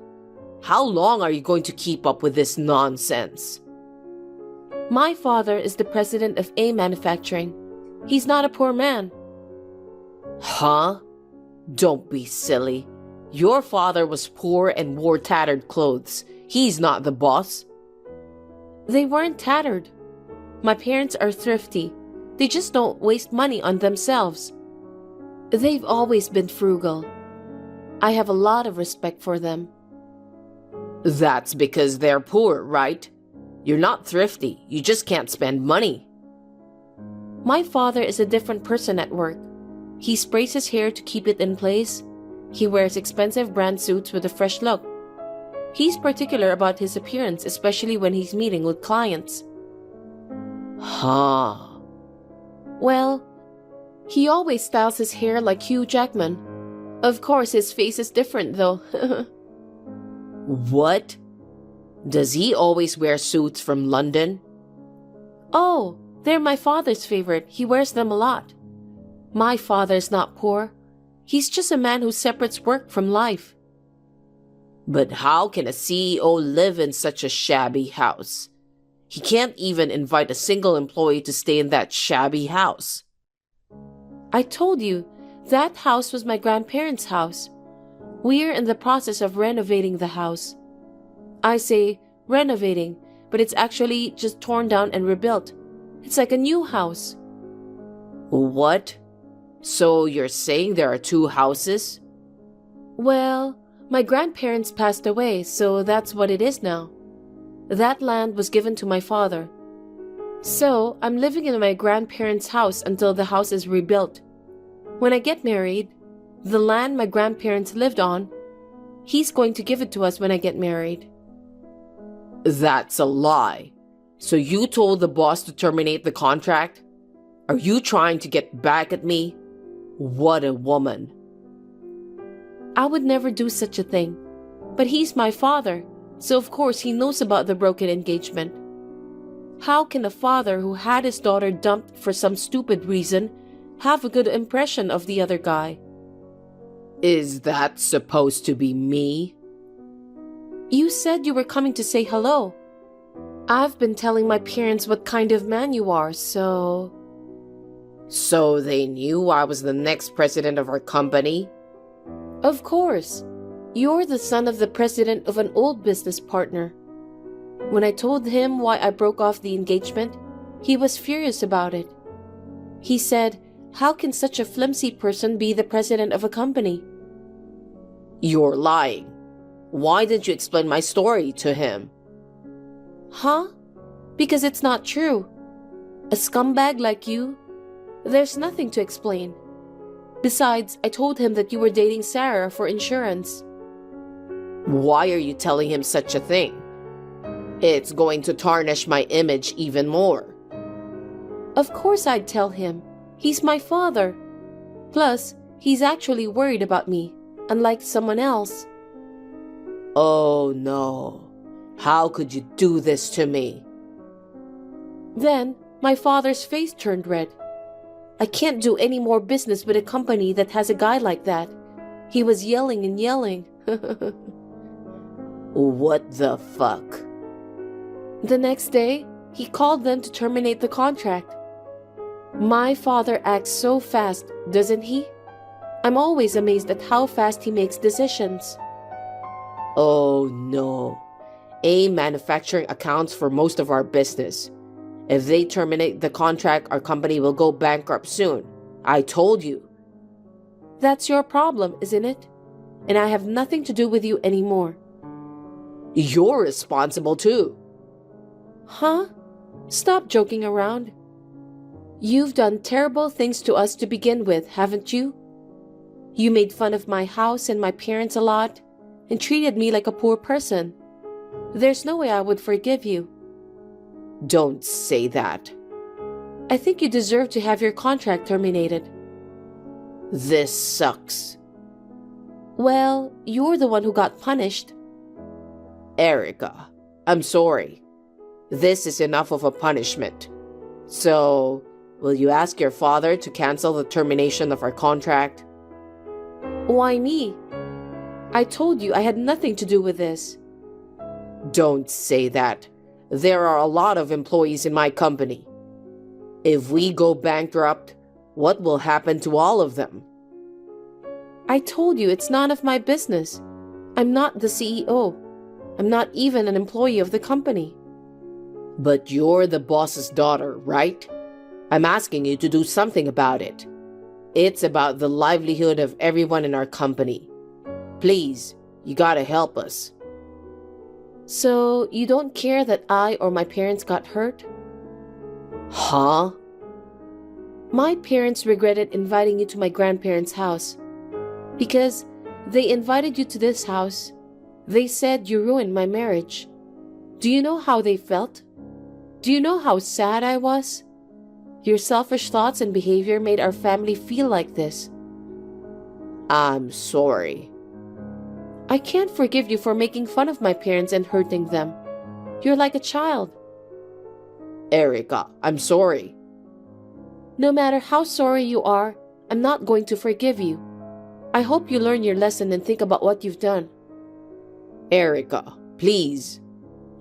A: How long are you going to keep up with this nonsense?
B: My father is the president of A Manufacturing. He's not a poor man.
A: Huh? Don't be silly. Your father was poor and wore tattered clothes. He's not the boss.
B: They weren't tattered. My parents are thrifty. They just don't waste money on themselves. They've always been frugal. I have a lot of respect for them.
A: That's because they're poor, right? You're not thrifty. You just can't spend money.
B: My father is a different person at work. He sprays his hair to keep it in place. He wears expensive brand suits with a fresh look. He's particular about his appearance, especially when he's meeting with clients.
A: Huh.
B: Well, he always styles his hair like Hugh Jackman. Of course, his face is different though.
A: What? Does he always wear suits from London?
B: Oh, they're my father's favorite. He wears them a lot. My father's not poor. He's just a man who separates work from life.
A: But how can a CEO live in such a shabby house? He can't even invite a single employee to stay in that shabby house.
B: I told you, that house was my grandparents' house. We're in the process of renovating the house. I say renovating, but it's actually just torn down and rebuilt. It's like a new house.
A: What? So you're saying there are two houses?
B: Well, my grandparents passed away, so that's what it is now. That land was given to my father. So I'm living in my grandparents' house until the house is rebuilt. When I get married, the land my grandparents lived on, he's going to give it to us when I get married.
A: That's a lie. So you told the boss to terminate the contract? Are you trying to get back at me? What a woman.
B: I would never do such a thing. But he's my father, so of course he knows about the broken engagement. How can a father who had his daughter dumped for some stupid reason have a good impression of the other guy?
A: Is that supposed to be me?
B: You said you were coming to say hello. I've been telling my parents what kind of man you are, so...
A: So they knew I was the next president of our company?
B: Of course. You're the son of the president of an old business partner. When I told him why I broke off the engagement, he was furious about it. He said, how can such a flimsy person be the president of a company?
A: You're lying. Why didn't you explain my story to him?
B: Huh? Because it's not true. A scumbag like you? There's nothing to explain. Besides, I told him that you were dating Sarah for insurance.
A: Why are you telling him such a thing? It's going to tarnish my image even more.
B: Of course I'd tell him. He's my father. Plus, he's actually worried about me, unlike someone else.
A: Oh no. How could you do this to me?
B: Then, my father's face turned red. I can't do any more business with a company that has a guy like that. He was yelling and yelling.
A: What the fuck?
B: The next day, he called them to terminate the contract. My father acts so fast, doesn't he? I'm always amazed at how fast he makes decisions.
A: Oh no. AIM Manufacturing accounts for most of our business. If they terminate the contract, our company will go bankrupt soon. I told you.
B: That's your problem, isn't it? And I have nothing to do with you anymore.
A: You're responsible too.
B: Huh? Stop joking around. You've done terrible things to us to begin with, haven't you? You made fun of my house and my parents a lot and treated me like a poor person. There's no way I would forgive you.
A: Don't say that.
B: I think you deserve to have your contract terminated.
A: This sucks.
B: Well, you're the one who got punished.
A: Erica, I'm sorry. This is enough of a punishment. So, will you ask your father to cancel the termination of our contract?
B: Why me? I told you I had nothing to do with this.
A: Don't say that. There are a lot of employees in my company. If we go bankrupt, what will happen to all of them?
B: I told you it's none of my business. I'm not the CEO. I'm not even an employee of the company.
A: But you're the boss's daughter, right? I'm asking you to do something about it. It's about the livelihood of everyone in our company. Please, you gotta help us.
B: So, you don't care that I or my parents got hurt?
A: Huh?
B: My parents regretted inviting you to my grandparents' house. Because they invited you to this house, they said you ruined my marriage. Do you know how they felt? Do you know how sad I was? Your selfish thoughts and behavior made our family feel like this.
A: I'm sorry.
B: I can't forgive you for making fun of my parents and hurting them. You're like a child.
A: Erica, I'm sorry.
B: No matter how sorry you are, I'm not going to forgive you. I hope you learn your lesson and think about what you've done.
A: Erica, please.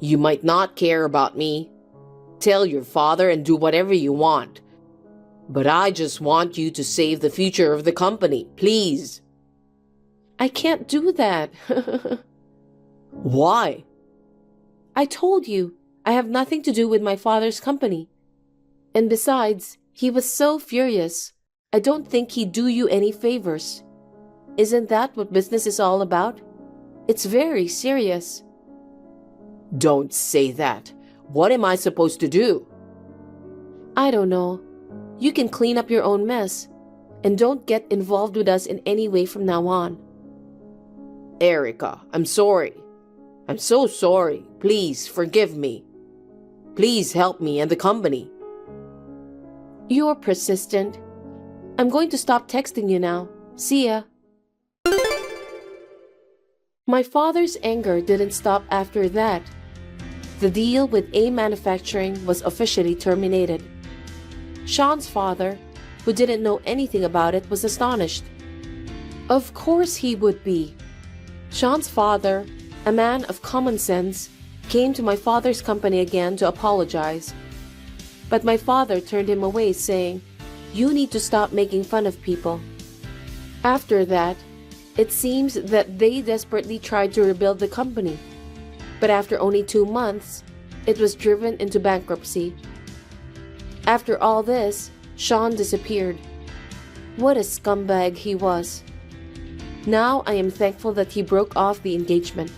A: You might not care about me. Tell your father and do whatever you want. But I just want you to save the future of the company, please.
B: I can't do that.
A: Why?
B: I told you, I have nothing to do with my father's company. And besides, he was so furious. I don't think he'd do you any favors. Isn't that what business is all about? It's very serious.
A: Don't say that. What am I supposed to do?
B: I don't know. You can clean up your own mess. And don't get involved with us in any way from now on.
A: Erica, I'm sorry. I'm so sorry. Please forgive me. Please help me and the company.
B: You're persistent. I'm going to stop texting you now. See ya. My father's anger didn't stop after that. The deal with AIM Manufacturing was officially terminated. Sean's father, who didn't know anything about it, was astonished. Of course he would be. Sean's father, a man of common sense, came to my father's company again to apologize. But my father turned him away, saying, "You need to stop making fun of people." After that, it seems that they desperately tried to rebuild the company. But after only 2 months, it was driven into bankruptcy. After all this, Sean disappeared. What a scumbag he was. Now I am thankful that he broke off the engagement.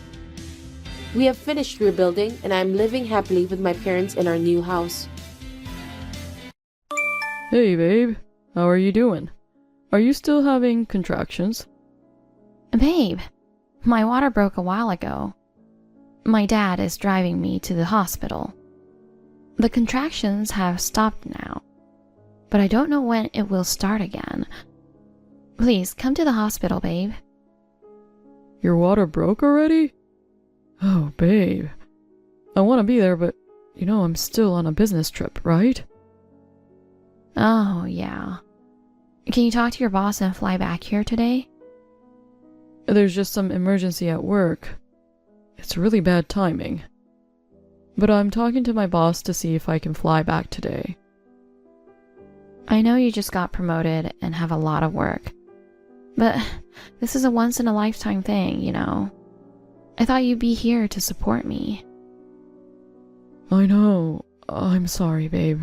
B: We have finished rebuilding and I am living happily with my parents in our new house.
C: Hey babe, how are you doing? Are you still having contractions?
D: Babe, my water broke a while ago. My dad is driving me to the hospital. The contractions have stopped now, but I don't know when it will start again. Please come to the hospital, babe.
C: Your water broke already? Oh, babe. I want to be there, but you know I'm still on a business trip, right?
D: Oh, yeah. Can you talk to your boss and fly back here today?
C: There's just some emergency at work. It's really bad timing. But I'm talking to my boss to see if I can fly back today.
D: I know you just got promoted and have a lot of work, but this is a once-in-a-lifetime thing, you know. I thought you'd be here to support me.
C: I know. I'm sorry, babe.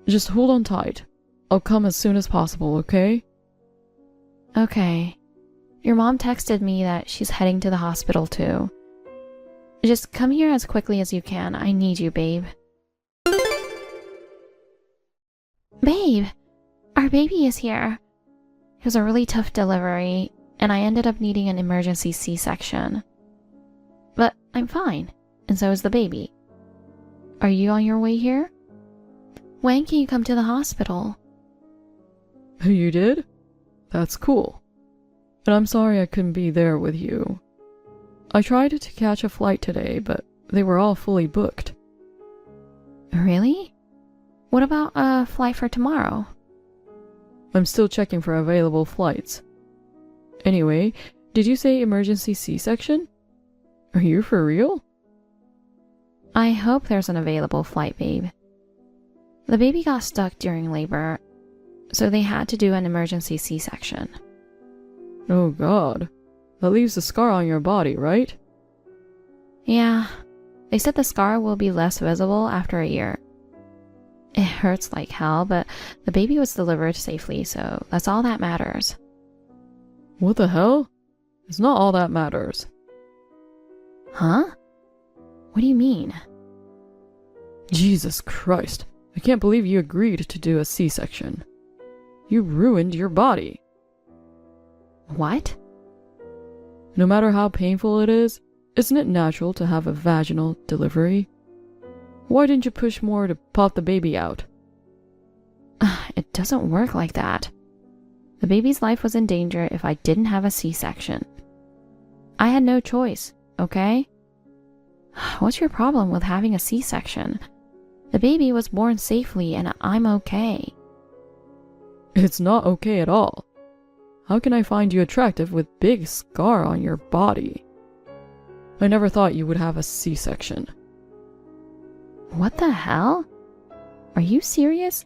C: Just hold on tight. I'll come as soon as possible, okay?
D: Okay. Your mom texted me that she's heading to the hospital too. Just come here as quickly as you can. I need you, babe. Babe, our baby is here. It was a really tough delivery, and I ended up needing an emergency C-section. But I'm fine, and so is the baby. Are you on your way here? When can you come to the hospital?
C: You did? That's cool. And I'm sorry I couldn't be there with you. I tried to catch a flight today, but they were all fully booked.
D: Really? What about a flight for tomorrow?
C: I'm still checking for available flights. Anyway, did you say emergency C-section? Are you for real?
D: I hope there's an available flight, babe. The baby got stuck during labor, so they had to do an emergency C-section.
C: Oh God. That leaves a scar on your body, right?
D: Yeah, they said the scar will be less visible after a year. It hurts like hell, but the baby was delivered safely, so that's all that matters.
C: What the hell? It's not all that matters.
D: Huh? What do you mean?
C: Jesus Christ. I can't believe you agreed to do a C-section. You ruined your body.
D: What?
C: No matter how painful it is, isn't it natural to have a vaginal delivery? Why didn't you push more to pop the baby out?
D: It doesn't work like that. The baby's life was in danger if I didn't have a C-section. I had no choice, okay? What's your problem with having a C-section? The baby was born safely and I'm okay.
C: It's not okay at all. How can I find you attractive with big scar on your body? I never thought you would have a C-section.
D: What the hell? Are you serious?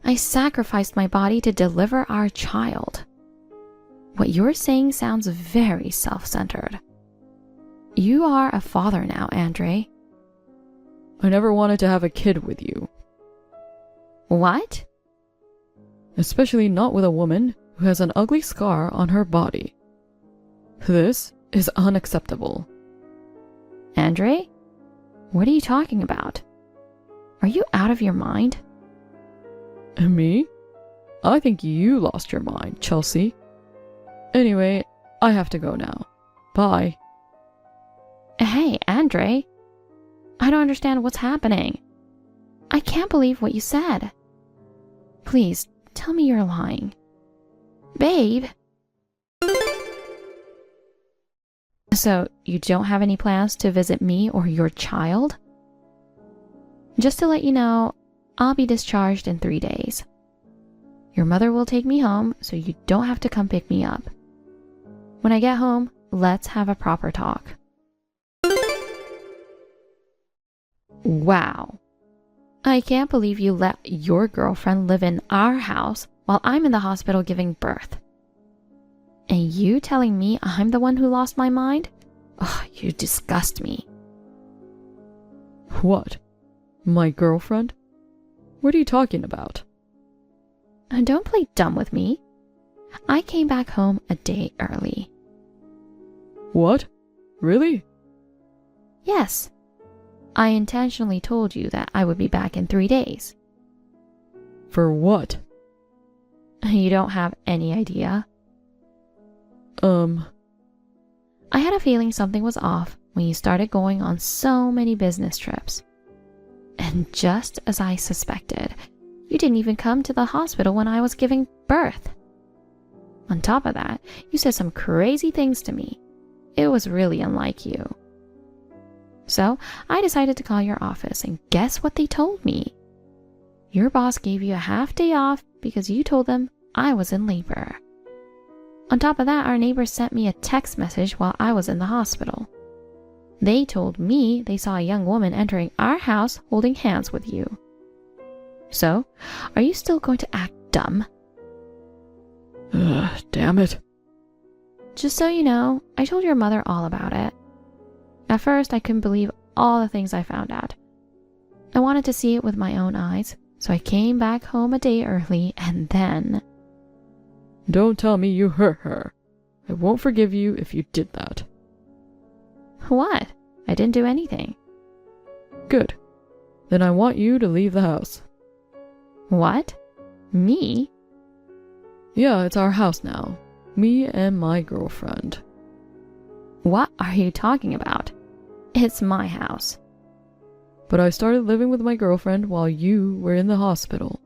D: I sacrificed my body to deliver our child. What you're saying sounds very self-centered. You are a father now, Andre.
C: I never wanted to have a kid with you.
D: What?
C: Especially not with a woman who has an ugly scar on her body. This is unacceptable.
D: Andre? What are you talking about? Are you out of your mind?
C: And me? I think you lost your mind, Chelsea. Anyway, I have to go now. Bye.
D: Hey, Andre. I don't understand what's happening. I can't believe what you said. Please, tell me you're lying. Babe. So, you don't have any plans to visit me or your child? Just to let you know, I'll be discharged in 3 days. Your mother will take me home, so you don't have to come pick me up. When I get home, let's have a proper talk. Wow. I can't believe you let your girlfriend live in our house while I'm in the hospital giving birth. And you telling me I'm the one who lost my mind? Oh, you disgust me.
C: What? My girlfriend? What are you talking about?
D: Don't play dumb with me. I came back home a day early.
C: What? Really?
D: Yes. I intentionally told you that I would be back in 3 days.
C: For what?
D: You don't have any idea?
C: I
D: I had a feeling something was off when you started going on so many business trips. And just as I suspected, you didn't even come to the hospital when I was giving birth. On top of that, you said some crazy things to me. It was really unlike you. So I decided to call your office, and guess what they told me? Your boss gave you a half day off because you told them I was in labor. On top of that, our neighbors sent me a text message while I was in the hospital. They told me they saw a young woman entering our house holding hands with you. So, are you still going to act dumb?
C: Damn it.
D: Just so you know, I told your mother all about it. At first, I couldn't believe all the things I found out. I wanted to see it with my own eyes, so I came back home a day early, and then...
C: Don't tell me you hurt her. I won't forgive you if you did that.
D: What? I didn't do anything.
C: Good. Then I want you to leave the house.
D: What? Me?
C: Yeah, it's our house now. Me and my girlfriend.
D: What are you talking about? It's my house.
C: But I started living with my girlfriend while you were in the hospital.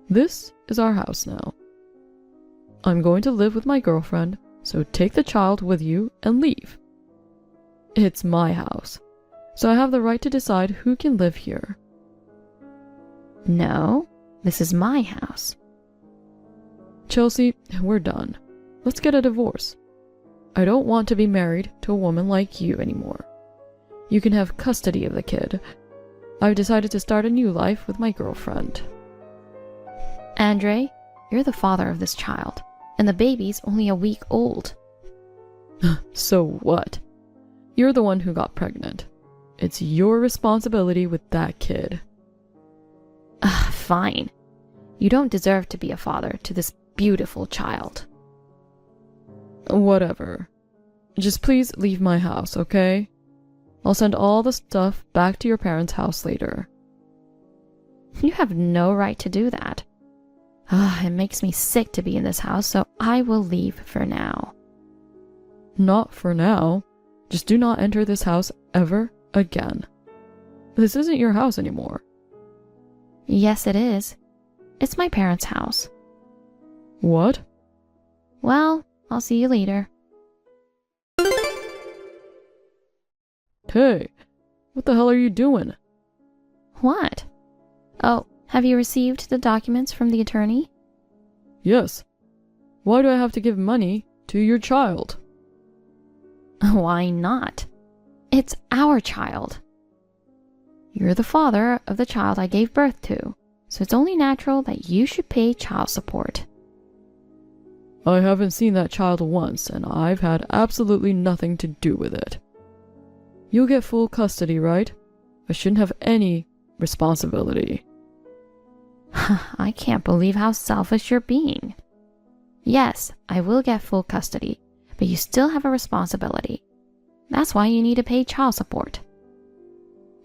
C: This is our house now. I'm going to live with my girlfriend, so take the child with you and leave. It's my house, so I have the right to decide who can live here.
D: No, this is my house.
C: Chelsea, we're done. Let's get a divorce. I don't want to be married to a woman like you anymore. You can have custody of the kid. I've decided to start a new life with my girlfriend.
D: Andre, you're the father of this child, and the baby's only a week old.
C: So what? You're the one who got pregnant. It's your responsibility with that kid.
D: Fine. You don't deserve to be a father to this beautiful child.
C: Whatever. Just please leave my house, okay? I'll send all the stuff back to your parents' house later.
D: You have no right to do that. It makes me sick to be in this house, so I will leave for now.
C: Not for now. Just do not enter this house ever again. This isn't your house anymore.
D: Yes, it is. It's my parents' house.
C: What?
D: Well, I'll see you later.
C: Hey, what the hell are you doing?
D: What? Oh, have you received the documents from the attorney?
C: Yes. Why do I have to give money to your child?
D: Why not? It's our child. You're the father of the child I gave birth to, so it's only natural that you should pay child support.
C: I haven't seen that child once, and I've had absolutely nothing to do with it. You'll get full custody, right? I shouldn't have any responsibility.
D: I can't believe how selfish you're being. Yes, I will get full custody, but you still have a responsibility. That's why you need to pay child support.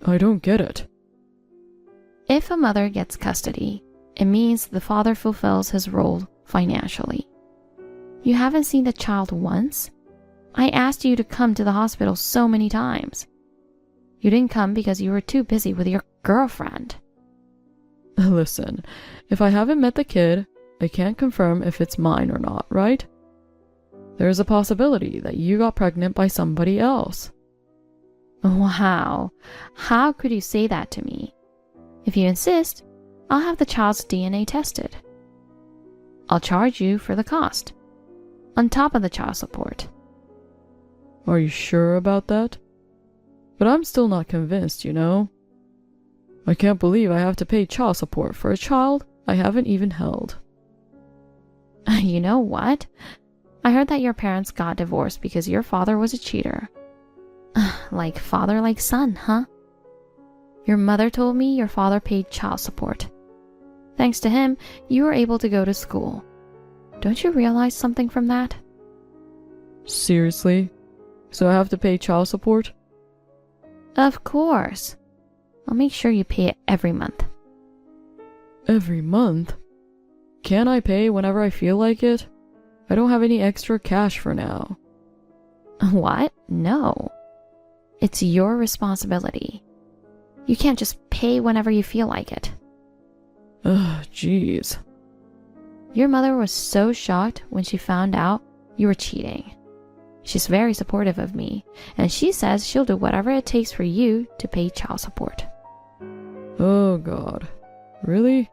C: I don't get it.
D: If a mother gets custody, it means the father fulfills his role financially. You haven't seen the child once? I asked you to come to the hospital so many times. You didn't come because you were too busy with your girlfriend.
C: Listen, if I haven't met the kid, I can't confirm if it's mine or not, right? There's a possibility that you got pregnant by somebody else.
D: Wow, how could you say that to me? If you insist, I'll have the child's DNA tested. I'll charge you for the cost, on top of the child support.
C: Are you sure about that? But I'm still not convinced, you know? I can't believe I have to pay child support for a child I haven't even held.
D: You know what? I heard that your parents got divorced because your father was a cheater. Like father, like son, huh? Your mother told me your father paid child support. Thanks to him, you were able to go to school. Don't you realize something from that?
C: Seriously? So I have to pay child support?
D: Of course. I'll make sure you pay it every month.
C: Every month? Can I pay whenever I feel like it? I don't have any extra cash for now.
D: What? No. It's your responsibility. You can't just pay whenever you feel like it.
C: Ugh, jeez.
D: Your mother was so shocked when she found out you were cheating. She's very supportive of me, and she says she'll do whatever it takes for you to pay child support.
C: Oh God. Really?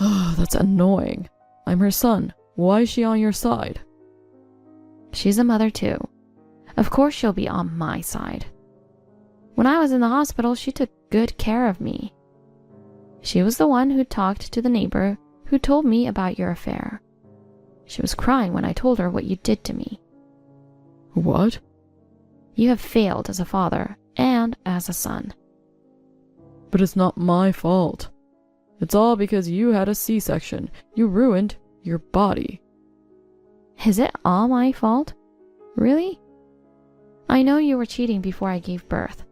C: Oh, that's annoying. I'm her son. Why is she on your side?
D: She's a mother too. Of course she'll be on my side. When I was in the hospital, she took good care of me. She was the one who talked to the neighbor who told me about your affair. She was crying when I told her what you did to me.
C: What?
D: You have failed as a father and as a son.
C: But it's not my fault. It's all because you had a C-section. You ruined your body.
D: Is it all my fault? Really? I know you were cheating before I gave birth.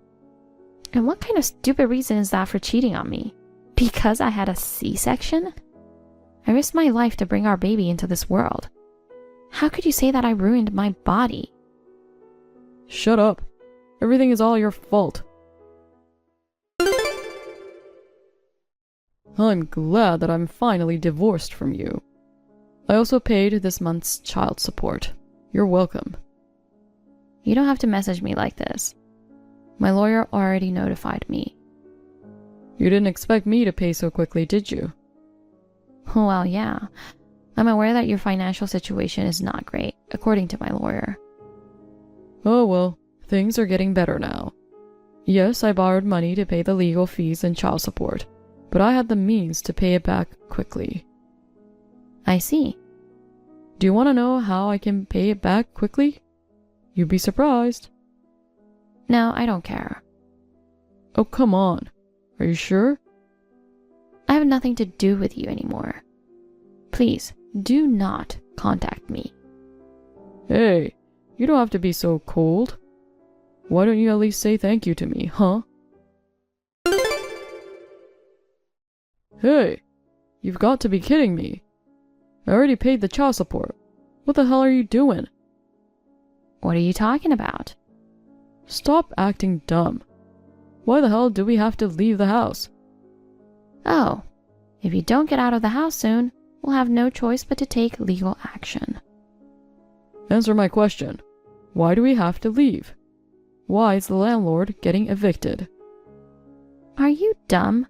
D: And what kind of stupid reason is that for cheating on me? Because I had a C-section? I risked my life to bring our baby into this world. How could you say that I ruined my body?
C: Shut up. Everything is all your fault. I'm glad that I'm finally divorced from you. I also paid this month's child support. You're welcome.
D: You don't have to message me like this. My lawyer already notified me.
C: You didn't expect me to pay so quickly, did you?
D: Well, yeah. I'm aware that your financial situation is not great, according to my lawyer.
C: Oh well, things are getting better now. Yes, I borrowed money to pay the legal fees and child support, but I had the means to pay it back quickly.
D: I see.
C: Do you want to know how I can pay it back quickly? You'd be surprised.
D: No, I don't care.
C: Oh, come on. Are you sure?
D: I have nothing to do with you anymore. Please, do not contact me.
C: Hey, you don't have to be so cold. Why don't you at least say thank you to me, huh? Hey, you've got to be kidding me. I already paid the child support. What the hell are you doing?
D: What are you talking about?
C: Stop acting dumb. Why the hell do we have to leave the house?
D: Oh, if you don't get out of the house soon, we'll have no choice but to take legal action.
C: Answer my question. Why do we have to leave? Why is the landlord getting evicted?
D: Are you dumb?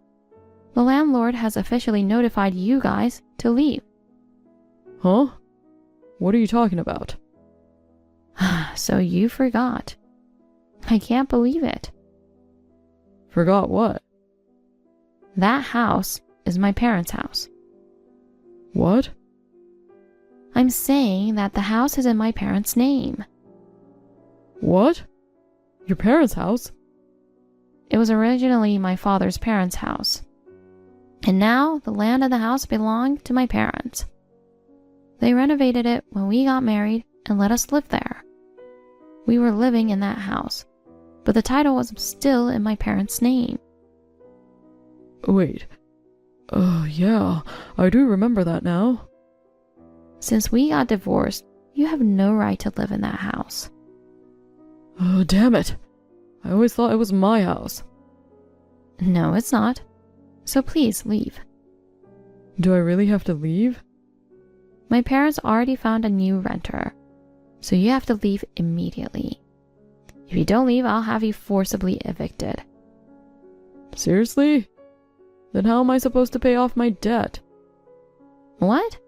D: The landlord has officially notified you guys to leave.
C: Huh? What are you talking about?
D: So you forgot. I can't believe it.
C: Forgot what?
D: That house is my parents' house.
C: What?
D: I'm saying that the house is in my parents' name.
C: What? Your parents' house?
D: It was originally my father's parents' house. And now the land and the house belong to my parents. They renovated it when we got married and let us live there. We were living in that house, but the title was still in my parents' name.
C: Wait. Oh, yeah, I do remember that now.
D: Since we got divorced, you have no right to live in that house.
C: Oh, damn it. I always thought it was my house.
D: No, it's not. So please leave.
C: Do I really have to leave?
D: My parents already found a new renter, so you have to leave immediately. If you don't leave, I'll have you forcibly evicted.
C: Seriously? Then how am I supposed to pay off my debt?
D: What?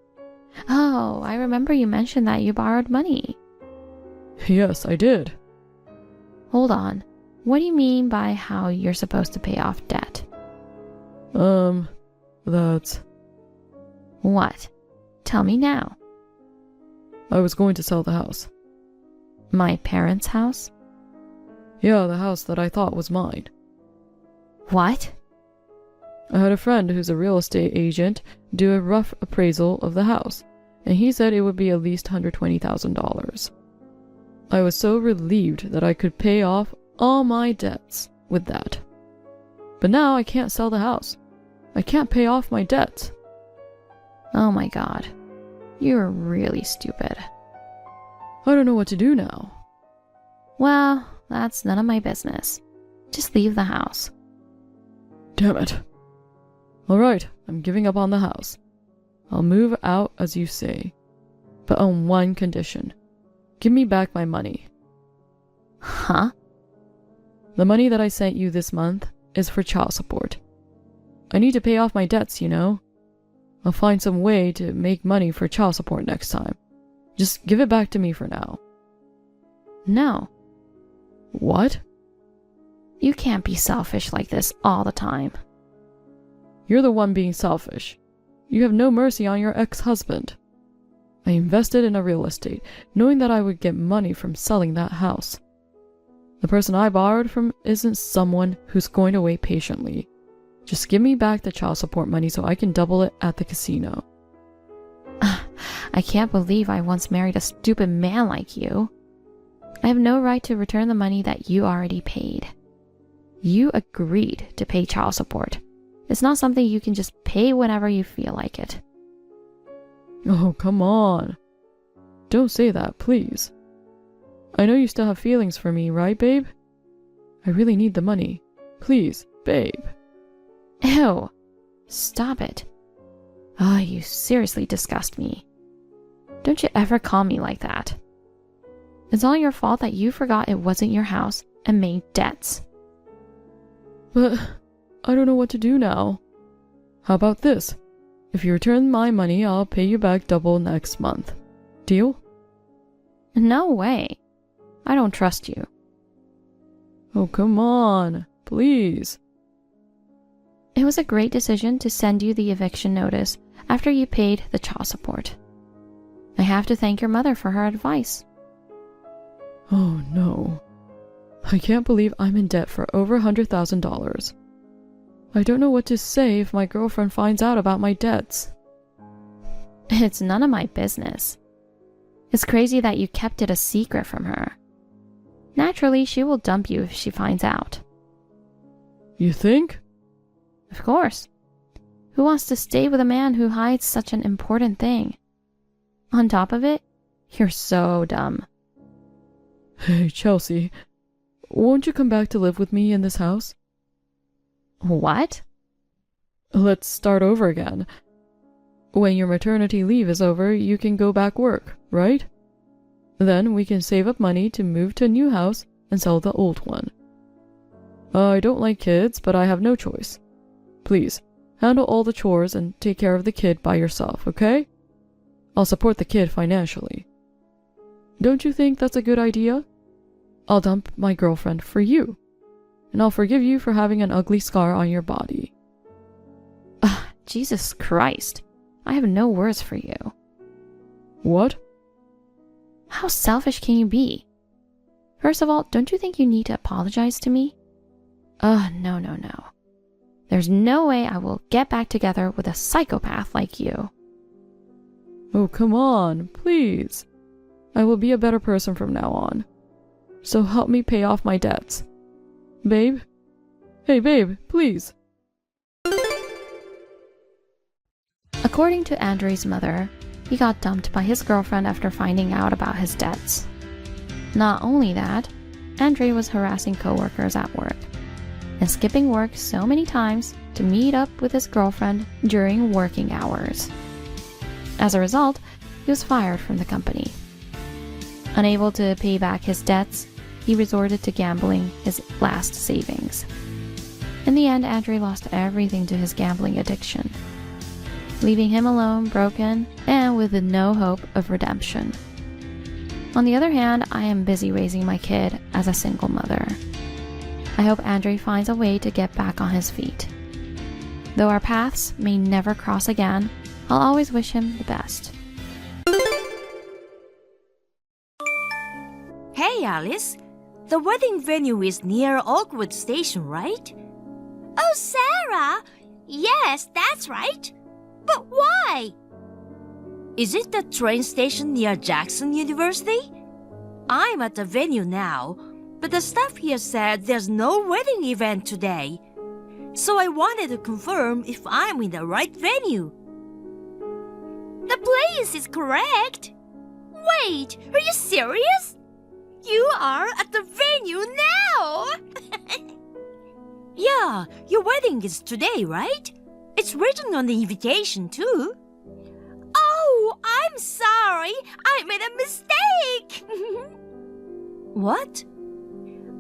D: Oh, I remember you mentioned that you borrowed money.
C: Yes, I did.
D: Hold on. What do you mean by how you're supposed to pay off debt?
C: That's...
D: What? Tell me now.
C: I was going to sell the house.
D: My parents' house?
C: Yeah, the house that I thought was mine.
D: What?
C: I had a friend who's a real estate agent do a rough appraisal of the house, and he said it would be at least $120,000. I was so relieved that I could pay off all my debts with that. But now I can't sell the house. I can't pay off my debts.
D: Oh my god. You're really stupid.
C: I don't know what to do now.
D: Well, that's none of my business. Just leave the house.
C: Damn it. Alright, I'm giving up on the house. I'll move out as you say. But on one condition. Give me back my money.
D: Huh?
C: The money that I sent you this month is for child support. I need to pay off my debts, you know. I'll find some way to make money for child support next time. Just give it back to me for now.
D: No.
C: What?
D: You can't be selfish like this all the time.
C: You're the one being selfish. You have no mercy on your ex-husband. I invested in a real estate, knowing that I would get money from selling that house. The person I borrowed from isn't someone who's going to wait patiently. Just give me back the child support money so I can double it at the casino.
D: I can't believe I once married a stupid man like you. I have no right to return the money that you already paid. You agreed to pay child support. It's not something you can just pay whenever you feel like it.
C: Oh, come on. Don't say that, please. I know you still have feelings for me, right, babe? I really need the money. Please, babe.
D: Ew. Stop it. Oh, you seriously disgust me. Don't you ever call me like that. It's all your fault that you forgot it wasn't your house and made debts.
C: But I don't know what to do now. How about this? If you return my money, I'll pay you back double next month. Deal?
D: No way. I don't trust you.
C: Oh, come on. Please.
D: It was a great decision to send you the eviction notice after you paid the child support. I have to thank your mother for her advice.
C: Oh, no. I can't believe I'm in debt for over $100,000. I don't know what to say if my girlfriend finds out about my debts.
D: It's none of my business. It's crazy that you kept it a secret from her. Naturally, she will dump you if she finds out.
C: You think?
D: Of course. Who wants to stay with a man who hides such an important thing? On top of it, you're so dumb.
C: Hey, Chelsea, won't you come back to live with me in this house?
D: What?
C: Let's start over again. When your maternity leave is over, you can go back work, right? Then we can save up money to move to a new house and sell the old one. I don't like kids, but I have no choice. Please, handle all the chores and take care of the kid by yourself, okay? I'll support the kid financially. Don't you think that's a good idea? I'll dump my girlfriend for you, and I'll forgive you for having an ugly scar on your body.
D: Jesus Christ. I have no words for you.
C: What?
D: How selfish can you be? First of all, don't you think you need to apologize to me? No. There's no way I will get back together with a psychopath like you.
C: Oh, come on, please. I will be a better person from now on. So help me pay off my debts. Babe? Hey, babe, please.
D: According to Andrei's mother, he got dumped by his girlfriend after finding out about his debts. Not only that, Andrei was harassing coworkers at work and skipping work so many times to meet up with his girlfriend during working hours. As a result, he was fired from the company. Unable to pay back his debts, he resorted to gambling his last savings. In the end, Andrei lost everything to his gambling addiction, leaving him alone, broken, and with no hope of redemption. On the other hand, I am busy raising my kid as a single mother. I hope Andrei finds a way to get back on his feet. Though our paths may never cross again, I'll always wish him the best.
E: Hey, Alice. The wedding venue is near Oakwood Station, right?
F: Oh, Sarah! Yes, that's right. But why?
E: Is it the train station near Jackson University? I'm at the venue now, but the staff here said there's no wedding event today. So I wanted to confirm if I'm in the right venue.
F: The place is correct. Wait, are you serious?
E: You are at the venue now! Yeah, your wedding is today, right? It's written on the invitation, too. Oh, I'm sorry. I made a mistake. What?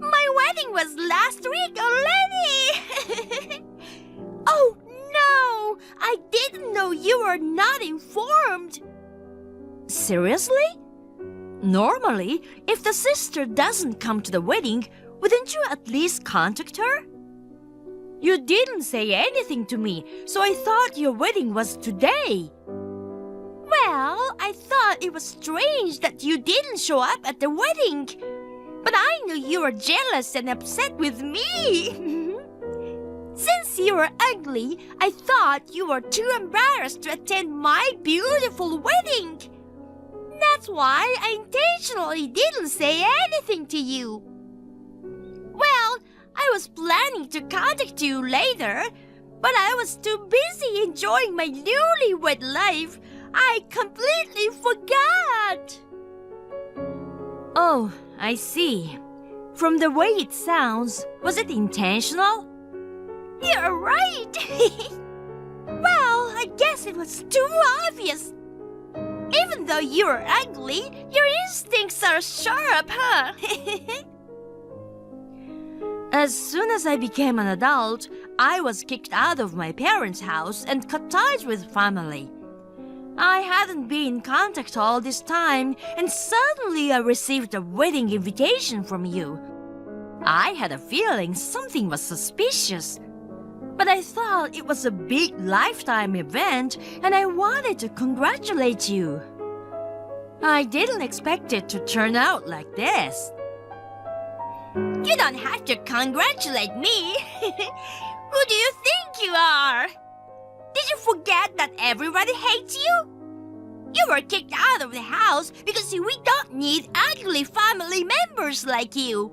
E: My wedding was last week already. Oh, no. I didn't know you were not informed. Seriously? Normally, if the sister doesn't come to the wedding, wouldn't you at least contact her? You didn't say anything to me, so I thought your wedding was today. Well, I thought it was strange that you didn't show up at the wedding. But I knew you were jealous and upset with me. Since you were ugly, I thought you were too embarrassed to attend my beautiful wedding. That's why I intentionally didn't say anything to you. Well, I was planning to contact you later, but I was too busy enjoying my newlywed life. I completely forgot. Oh, I see. From the way it sounds, was it intentional? You're right. Well, I guess it was too obvious. Even though you're ugly, your instincts are sharp, huh? As soon as I became an adult, I was kicked out of my parents' house and cut ties with family. I hadn't been in contact all this time, and suddenly I received a wedding invitation from you. I had a feeling something was suspicious, but I thought it was a big lifetime event, and I wanted to congratulate you. I didn't expect it to turn out like this. You don't have to congratulate me. Who do you think you are? Did you forget that everybody hates you? You were kicked out of the house because we don't need ugly family members like you.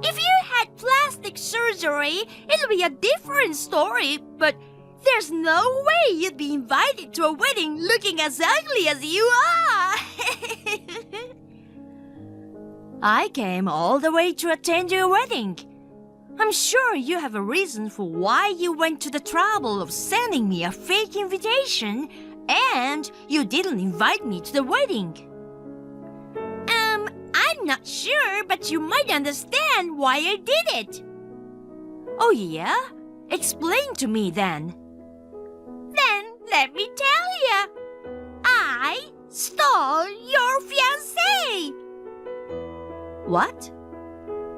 E: If you had plastic surgery, it'll be a different story, but there's no way you'd be invited to a wedding looking as ugly as you are. I came all the way to attend your wedding. I'm sure you have a reason for why you went to the trouble of sending me a fake invitation, and you didn't invite me to the wedding. I'm not sure, but you might understand why I did it. Oh yeah? Explain to me then. Then let me tell you. I stole your fiancé. What?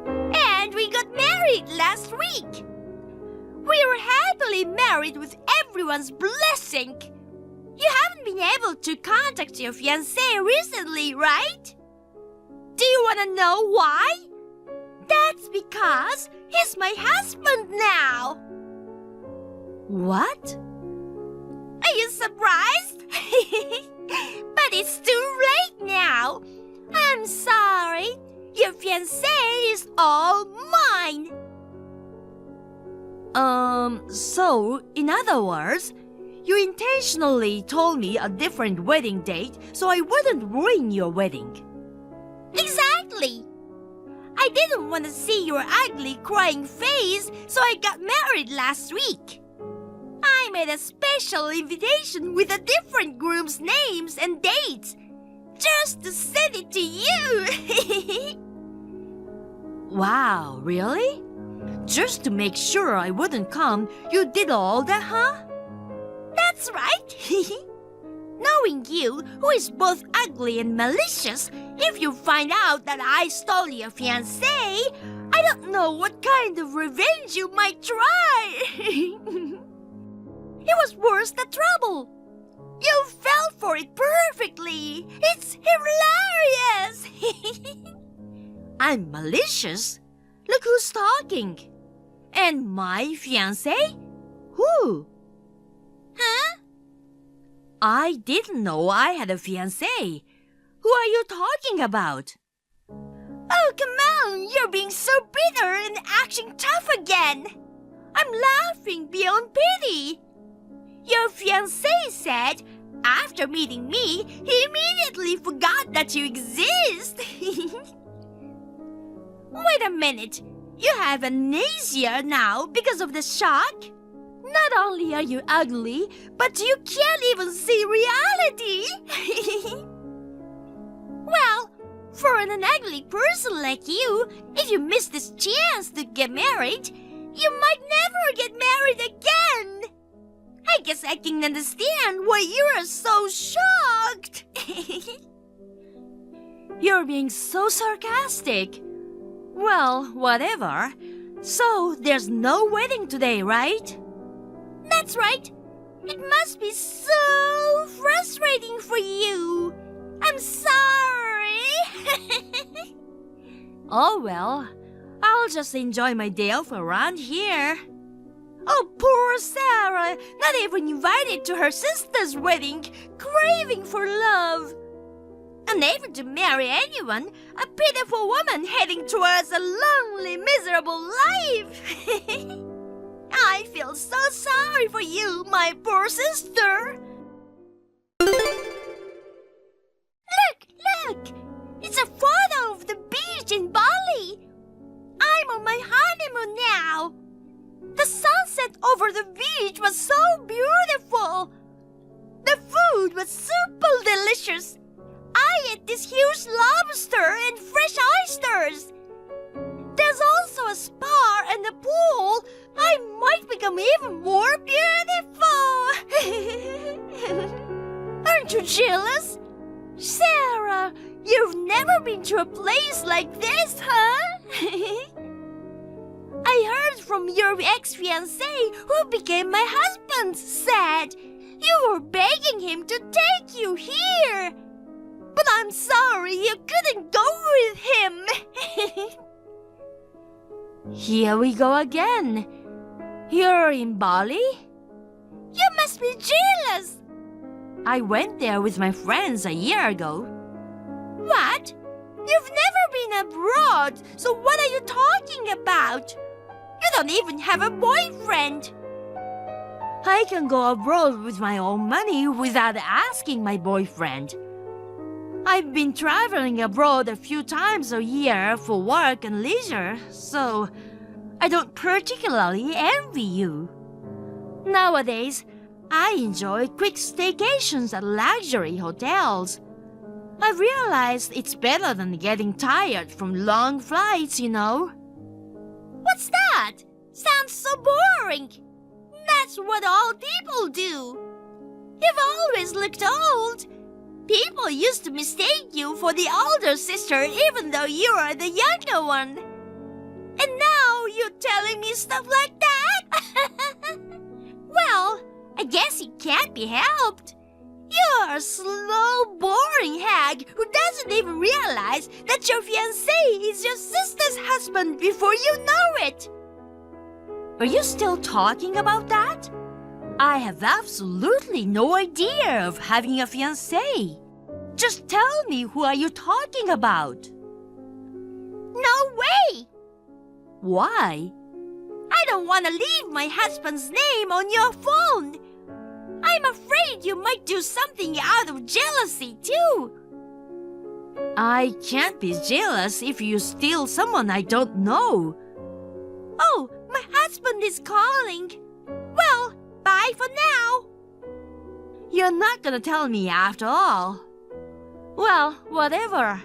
E: And we got married last week. We were happily married with everyone's blessing. You haven't been able to contact your fiancé recently, right? Do you want to know why? That's because he's my husband now. What? Are you surprised? But it's too late now. I'm sorry. Your fiancé is all mine. So, in other words, you intentionally told me a different wedding date so I wouldn't ruin your wedding. Exactly. I didn't want to see your ugly crying face, so I got married last week. I made a special invitation with the different groom's names and dates, just to send it to you. Wow, really? Just to make sure I wouldn't come, you did all that, huh? That's right. Knowing you, who is both ugly and malicious, if you find out that I stole your fiancé, I don't know what kind of revenge you might try. It was worse than trouble. You fell for it perfectly. It's hilarious. I'm malicious? Look who's talking. And my fiancé? Who? Huh? I didn't know I had a fiancé. Who are you talking about? Oh, come on! You're being so bitter and acting tough again. I'm laughing beyond pity. Your fiancé said, after meeting me, he immediately forgot that you exist. Wait a minute. You have amnesia now because of the shock? Not only are you ugly, but you can't even see reality. Well, for an ugly person like you, if you miss this chance to get married, you might never get married again. I guess I can understand why you are so shocked. You're being so sarcastic. Well, whatever. So, there's no wedding today, right?
F: That's right. It must be so frustrating for you. I'm sorry.
E: Oh well, I'll just enjoy my day off around here. Oh, poor Sarah, not even invited to her sister's wedding, craving for love. Unable to marry anyone, a pitiful woman heading towards a lonely, miserable life. I feel so sorry for you, my poor sister.
F: Look! It's a photo of the beach in Bali. I'm on my honeymoon now. The sunset over the beach was so beautiful. The food was super delicious. I ate this huge lobster and fresh oysters. There's also a spa and a pool. I might become even more beautiful. Aren't you jealous? Sarah, you've never been to a place like this, huh? I heard from your ex-fiancé, who became my husband, said you were begging him to take you here. But I'm sorry you couldn't go with him.
E: Here we go again. You're in Bali?
F: You must be jealous.
E: I went there with my friends a year ago.
F: What? You've never been abroad, so what are you talking about? You don't even have a boyfriend.
E: I can go abroad with my own money without asking my boyfriend. I've been traveling abroad a few times a year for work and leisure, so I don't particularly envy you. Nowadays, I enjoy quick staycations at luxury hotels. I realized it's better than getting tired from long flights, you know.
F: What's that? Sounds so boring. That's what old people do. You've always looked old. People used to mistake you for the older sister even though you are the younger one. And now you're telling me stuff like that? Well, I guess it can't be helped. You're a slow, boring hag who doesn't even realize that your fiancé is your sister's husband before you know it.
E: Are you still talking about that? I have absolutely no idea of having a fiancé. Just tell me, who are you talking about?
F: No way!
E: Why?
F: I don't want to leave my husband's name on your phone. I'm afraid you might do something out of jealousy, too.
E: I can't be jealous if you steal someone I don't know.
F: Oh, my husband is calling. Well, bye for now.
E: You're not gonna tell me after all. Well, whatever.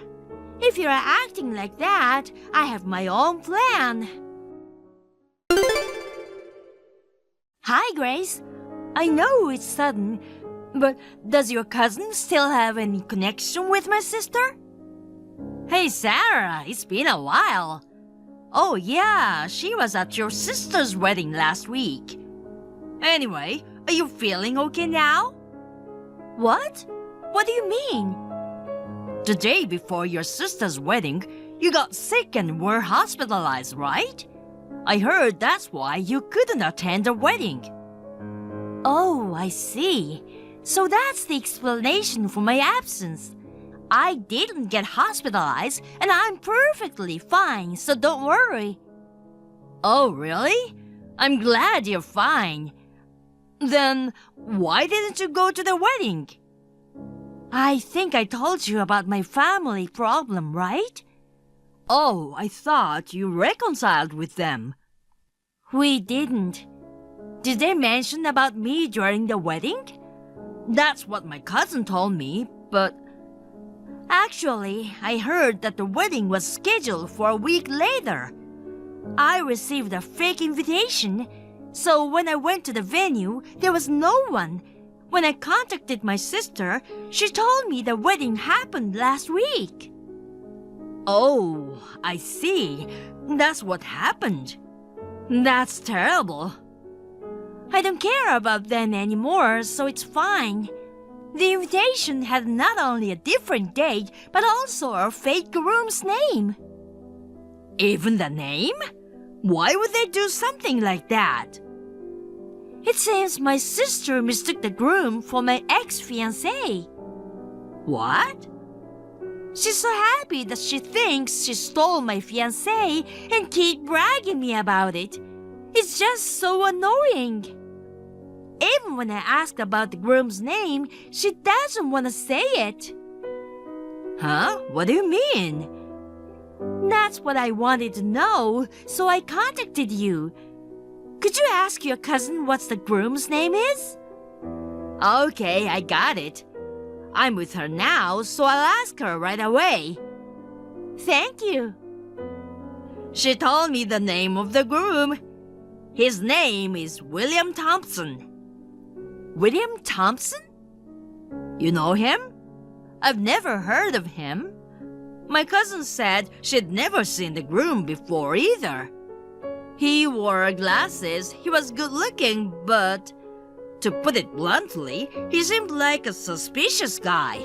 E: If you're acting like that, I have my own plan. Hi, Grace. I know it's sudden, but does your cousin still have any connection with my sister? Hey, Sarah, it's been a while. Oh, yeah, she was at your sister's wedding last week. Anyway, are you feeling okay now? What? What do you mean? The day before your sister's wedding, you got sick and were hospitalized, right? I heard that's why you couldn't attend the wedding. Oh, I see. So that's the explanation for my absence. I didn't get hospitalized and I'm perfectly fine, so don't worry. Oh, really? I'm glad you're fine. Then why didn't you go to the wedding? I think I told you about my family problem, right? Oh, I thought you reconciled with them.
F: We didn't. Did they mention about me during the wedding?
E: That's what my cousin told me, but
F: Actually, I heard that the wedding was scheduled for a week later. I received a fake invitation, so when I went to the venue, there was no one. When I contacted my sister, she told me the wedding happened last week.
E: oh, I see. That's what happened. That's terrible.
F: I don't care about them anymore, so it's fine. The invitation had not only a different date, but also a fake groom's name.
E: Even the name? Why would they do something like that?
F: It seems my sister mistook the groom for my ex-fiancé.
E: What?
F: She's so happy that she thinks she stole my fiancé and keep bragging me about it. It's just so annoying. Even when I ask about the groom's name, she doesn't want to say it.
E: Huh? What do you mean?
F: That's what I wanted to know, so I contacted you. Could you ask your cousin what the groom's name is?
E: Okay, I got it. I'm with her now, so I'll ask her right away.
F: Thank you.
E: She told me the name of the groom. His name is William Thompson.
F: William Thompson?
E: You know him? I've never heard of him. My cousin said she'd never seen the groom before either. He wore glasses, he was good looking, but to put it bluntly, he seemed like a suspicious guy.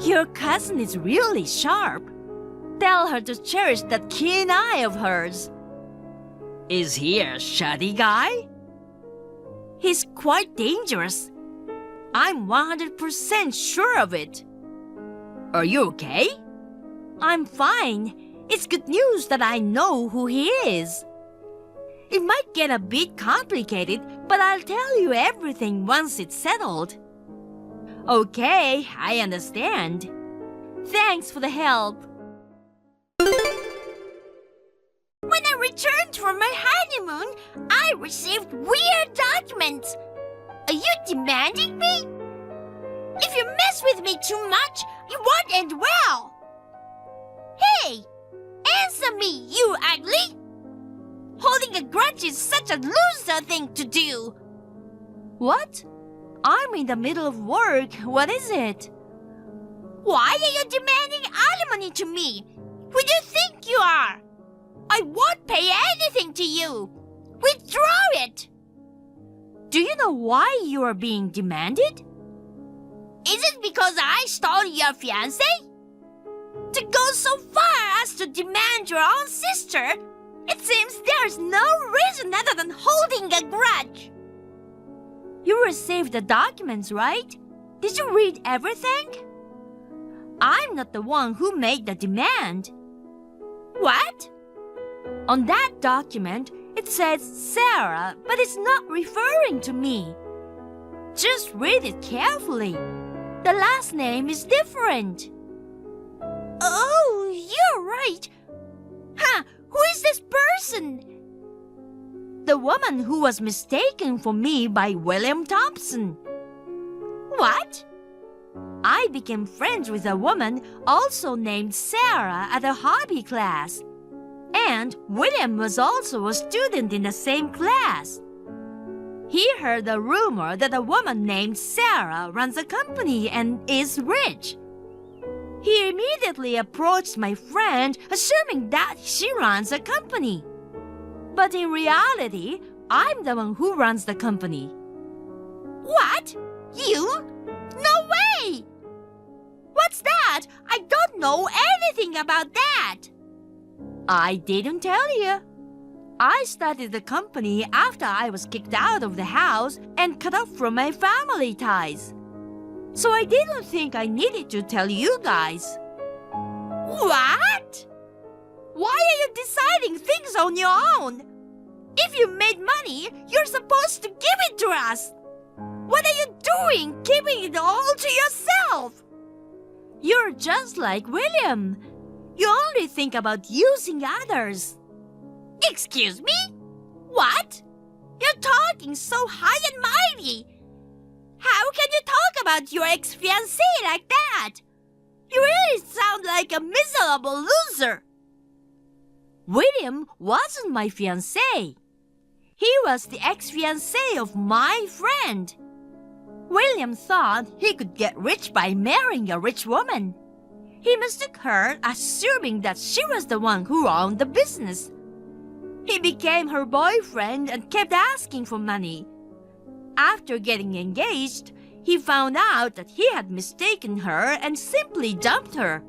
F: Your cousin is really sharp. Tell her to cherish that keen eye of hers.
E: Is he a shady guy?
F: He's quite dangerous. I'm 100% sure of it.
E: Are you okay?
F: I'm fine. It's good news that I know who he is. It might get a bit complicated, but I'll tell you everything once it's settled.
E: Okay, I understand.
F: Thanks for the help. When I returned from my honeymoon, I received weird documents. Are you demanding me? If you mess with me too much, you won't end well. Hey, answer me, you ugly! Holding a grudge is such a loser thing to do. What? I'm in the middle of work. What is it? Why are you demanding alimony to me? Who do you think you are? I won't pay anything to you. Withdraw it. Do you know why you are being demanded? Is it because I stole your fiancé? To go so far as to demand your own sister? It seems there's no reason other than holding a grudge. You received the documents, right? Did you read everything? I'm not the one who made the demand. What? On that document, it says Sarah, but it's not referring to me. Just read it carefully. The last name is different. Oh, you're right. Huh, who is this person? The woman who was mistaken for me by William Thompson. What? I became friends with a woman also named Sarah at a hobby class. And William was also a student in the same class. He heard a rumor that a woman named Sarah runs a company and is rich. He immediately approached my friend, assuming that she runs a company. But in reality, I'm the one who runs the company. What? You? No way! What's that? I don't know anything about that. I didn't tell you. I started the company after I was kicked out of the house and cut off from my family ties. So I didn't think I needed to tell you guys. What? Why are you deciding things on your own? If you made money, you're supposed to give it to us. What are you doing, keeping it all to yourself? You're just like William.
E: You only think about using others.
F: Excuse me? What? You're talking so high and mighty. How can you talk about your ex-fiancé like that? You really sound like a miserable loser.
E: William wasn't my fiancé. He was the ex-fiancé of my friend. William thought he could get rich by marrying a rich woman. He mistook her, assuming that she was the one who owned the business. He became her boyfriend and kept asking for money. After getting engaged, he found out that he had mistaken her and simply dumped her.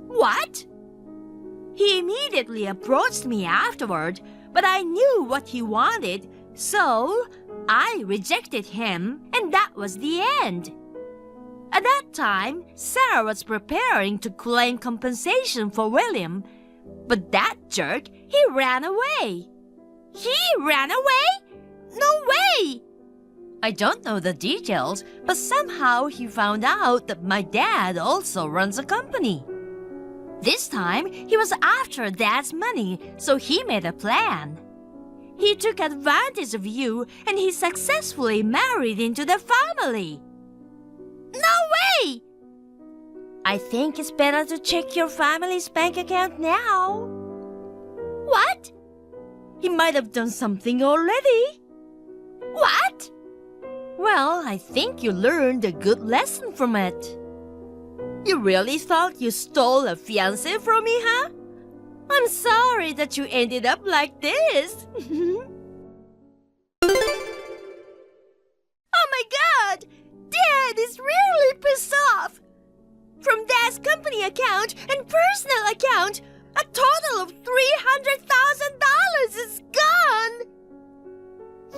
F: What?
E: He immediately approached me afterward, but I knew what he wanted, so I rejected him, and that was the end. At that time, Sarah was preparing to claim compensation for William, but that jerk, he ran away.
F: He ran away? No way!
E: I don't know the details, but somehow he found out that my dad also runs a company. This time, he was after Dad's money, so he made a plan. He took advantage of you, and he successfully married into the family.
F: No way!
E: I think it's better to check your family's bank account now.
F: What?
E: He might have done something already.
F: What?
E: Well, I think you learned a good lesson from it. You really thought you stole a fiancé from me, huh? I'm sorry that you ended up like this.
F: Oh my God! Dad is really pissed off! From Dad's company account and personal account, a total of $300,000 is gone!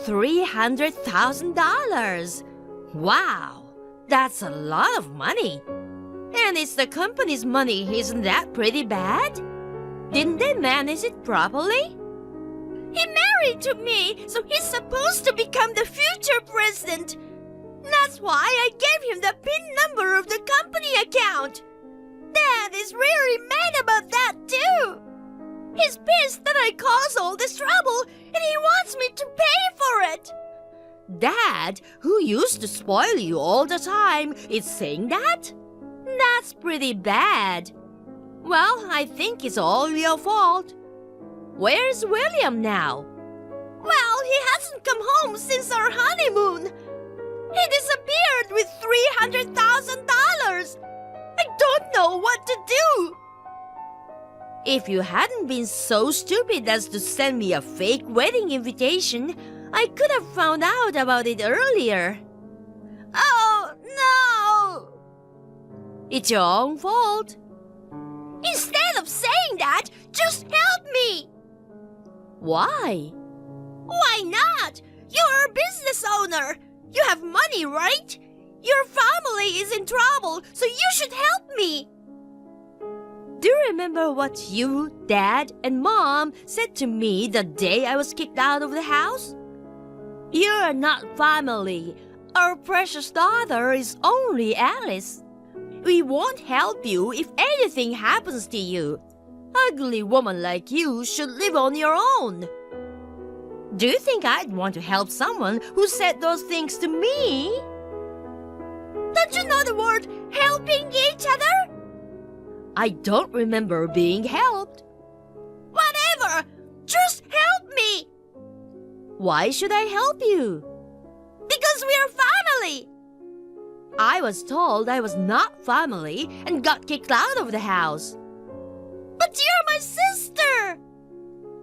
E: $300,000. Wow, that's a lot of money. And it's the company's money, isn't that pretty bad? Didn't they manage it properly?
F: He married to me, so he's supposed to become the future president. That's why I gave him the PIN number of the company account. Dad is really mad about that too. He's pissed that I caused all this trouble, and he wants me to pay for it.
E: Dad, who used to spoil you all the time, is saying that? That's pretty bad. Well, I think it's all your fault. Where's William now?
F: Well, he hasn't come home since our honeymoon. He disappeared with $300,000. I don't know what to do.
E: If you hadn't been so stupid as to send me a fake wedding invitation, I could have found out about it earlier.
F: Oh, no!
E: It's your own fault.
F: Instead of saying that, just help me!
E: Why?
F: Why not? You're a business owner. You have money, right? Your family is in trouble, so you should help me.
E: Do you remember what you, Dad, and Mom said to me the day I was kicked out of the house? You're not family. Our precious daughter is only Alice. We won't help you if anything happens to you. Ugly woman like you should live on your own. Do you think I'd want to help someone who said those things to me?
F: Don't you know the word helping each other?
E: I don't remember being helped.
F: Whatever! Just help me!
E: Why should I help you?
F: Because we're family!
E: I was told I was not family and got kicked out of the house.
F: But you're my sister!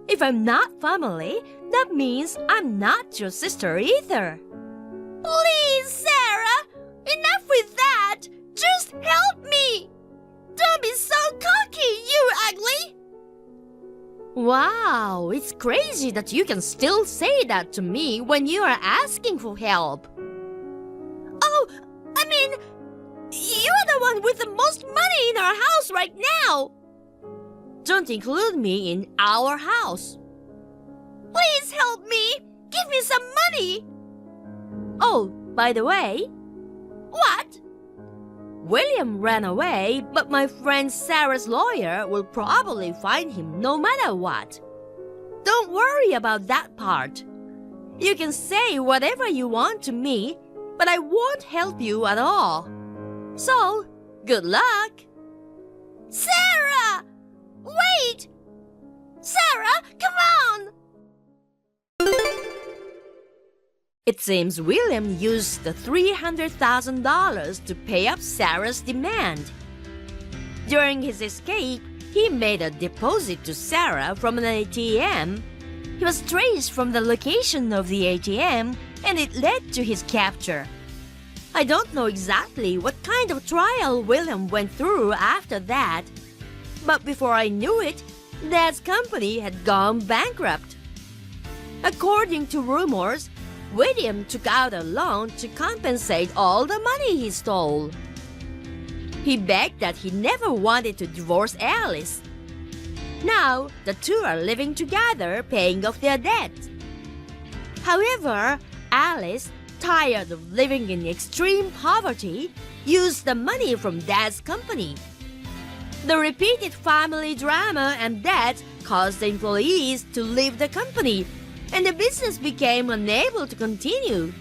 E: If I'm not family, that means I'm not your sister either.
F: Please, Sarah! Enough with that! Just help me! Don't be so cocky, you ugly!
E: Wow, it's crazy that you can still say that to me when you are asking for help.
F: Oh, I mean, you're the one with the most money in our house right now!
E: Don't include me in our house.
F: Please help me! Give me some money!
E: Oh, by the way,
F: What?
E: William ran away, but my friend Sarah's lawyer will probably find him no matter what. Don't worry about that part. You can say whatever you want to me, but I won't help you at all. So, good luck.
F: Sarah! Wait! Sarah, come on!
E: It seems William used the $300,000 to pay up Sarah's demand. During his escape, he made a deposit to Sarah from an ATM. He was traced from the location of the ATM, and it led to his capture. I don't know exactly what kind of trial William went through after that, but before I knew it, Dad's company had gone bankrupt. According to rumors, William took out a loan to compensate all the money he stole. He begged that he never wanted to divorce Alice. Now, the two are living together, paying off their debt. However, Alice, tired of living in extreme poverty, used the money from Dad's company. The repeated family drama and debt caused the employees to leave the company, and the business became unable to continue.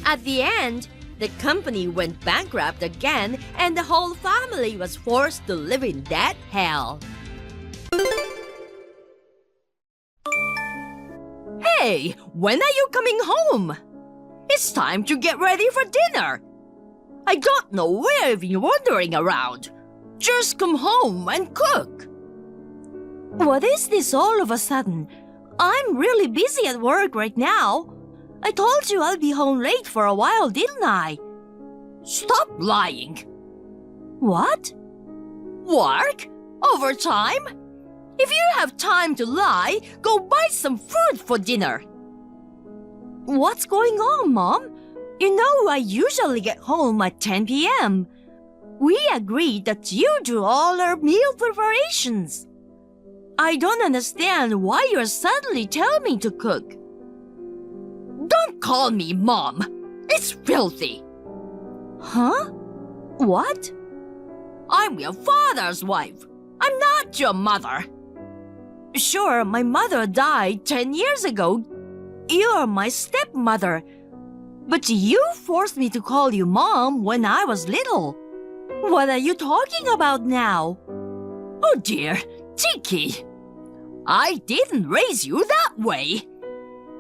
E: At the end, the company went bankrupt again, and the whole family was forced to live in that hell. Hey, when are you coming home? It's time to get ready for dinner. I don't know where you've been wandering around. Just come home and cook. What is this all of a sudden? I'm really busy at work right now. I told you I'll be home late for a while, didn't I? Stop lying. What? Work? Overtime? If you have time to lie, go buy some food for dinner. What's going on, Mom? You know I usually get home at 10 p.m. We agreed that you do all our meal preparations. I don't understand why you're suddenly telling me to cook. Don't call me Mom. It's filthy. Huh? What? I'm your father's wife. I'm not your mother. Sure, my mother died 10 years ago. You're my stepmother. But you forced me to call you Mom when I was little. What are you talking about now? Oh dear, Tiki. I didn't raise you that way.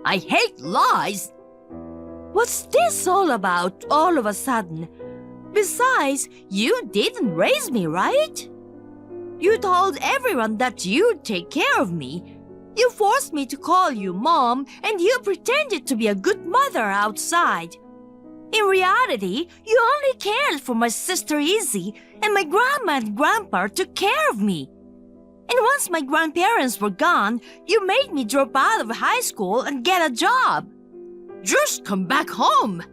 E: I hate lies. What's this all about all of a sudden? Besides, you didn't raise me, right? You told everyone that you'd take care of me. You forced me to call you Mom, and you pretended to be a good mother outside. In reality, you only cared for my sister Izzy, and my grandma and grandpa took care of me. And once my grandparents were gone, you made me drop out of high school and get a job. Just come back home.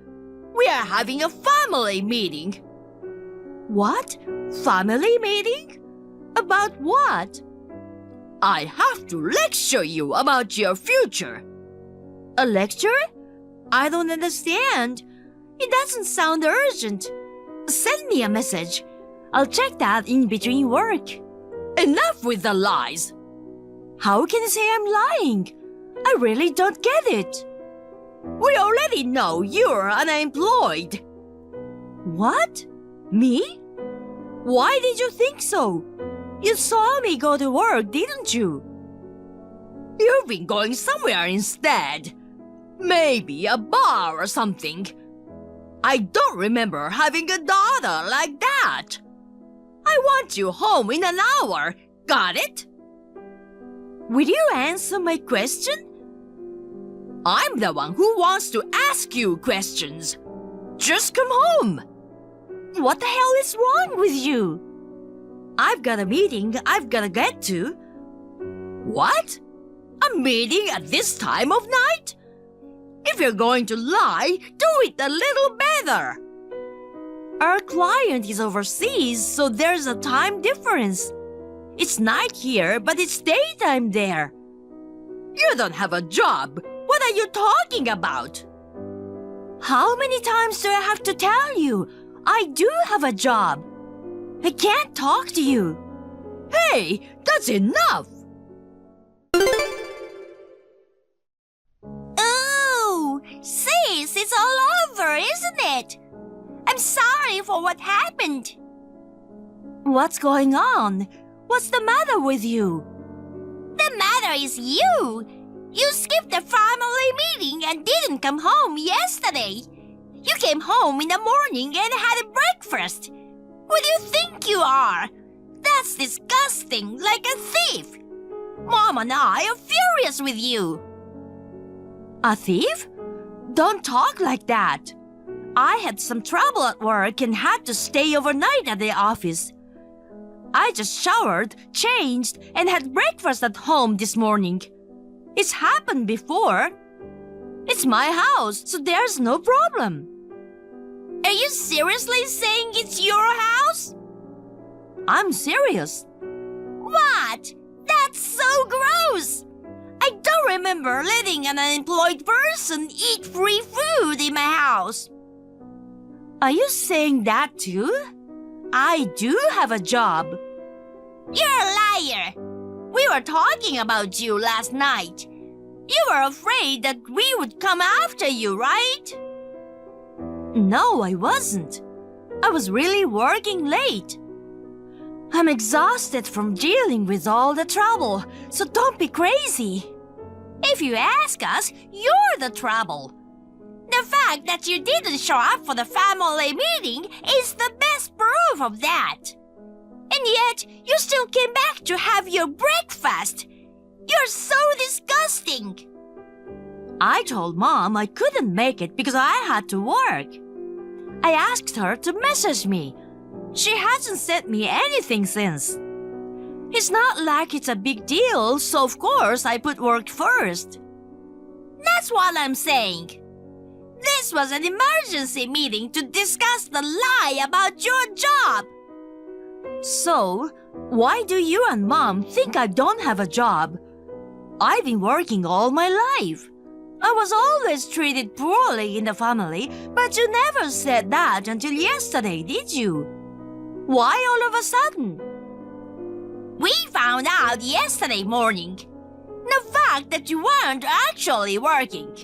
E: We are having a family meeting. What? Family meeting? About what? I have to lecture you about your future. A lecture? I don't understand. It doesn't sound urgent. Send me a message. I'll check that in between work. Enough with the lies. How can you say I'm lying? I really don't get it. We already know you're unemployed. What? Me? Why did you think so? You saw me go to work, didn't you? You've been going somewhere instead. Maybe a bar or something. I don't remember having a daughter like that. I want you home in an hour. Got it? Will you answer my question? I'm the one who wants to ask you questions. Just come home. What the hell is wrong with you? I've got a meeting I've got to get to. What? A meeting at this time of night? If you're going to lie, do it a little better. Our client is overseas, so there's a time difference. It's night here, but it's daytime there. You don't have a job. What are you talking about? How many times do I have to tell you? I do have a job. I can't talk to you. Hey, that's enough!
F: Oh, sis, it's all over, isn't it? I'm sorry for what happened.
E: What's going on? What's the matter with you?
F: The matter is you. You skipped the family meeting and didn't come home yesterday. You came home in the morning and had a breakfast. Who do you think you are? That's disgusting, like a thief. Mom and I are furious with you.
E: A thief? Don't talk like that. I had some trouble at work and had to stay overnight at the office. I just showered, changed, and had breakfast at home this morning. It's happened before. It's my house, so there's no problem.
F: Are you seriously saying it's your house?
E: I'm serious.
F: What? That's so gross! I don't remember letting an unemployed person eat free food in my house.
E: Are you saying that too? I do have a job.
F: You're a liar! We were talking about you last night. You were afraid that we would come after you, right?
E: No, I wasn't. I was really working late. I'm exhausted from dealing with all the trouble, so don't be crazy.
F: If you ask us, you're the trouble. The fact that you didn't show up for the family meeting is the best proof of that. And yet, you still came back to have your breakfast. You're so disgusting.
E: I told Mom I couldn't make it because I had to work. I asked her to message me. She hasn't sent me anything since. It's not like it's a big deal, so of course I put work first.
F: That's what I'm saying. This was an emergency meeting to discuss the lie about your job.
E: So, why do you and Mom think I don't have a job? I've been working all my life. I was always treated poorly in the family, but you never said that until yesterday, did you? Why all of a sudden?
F: We found out yesterday morning. The fact that you weren't actually working.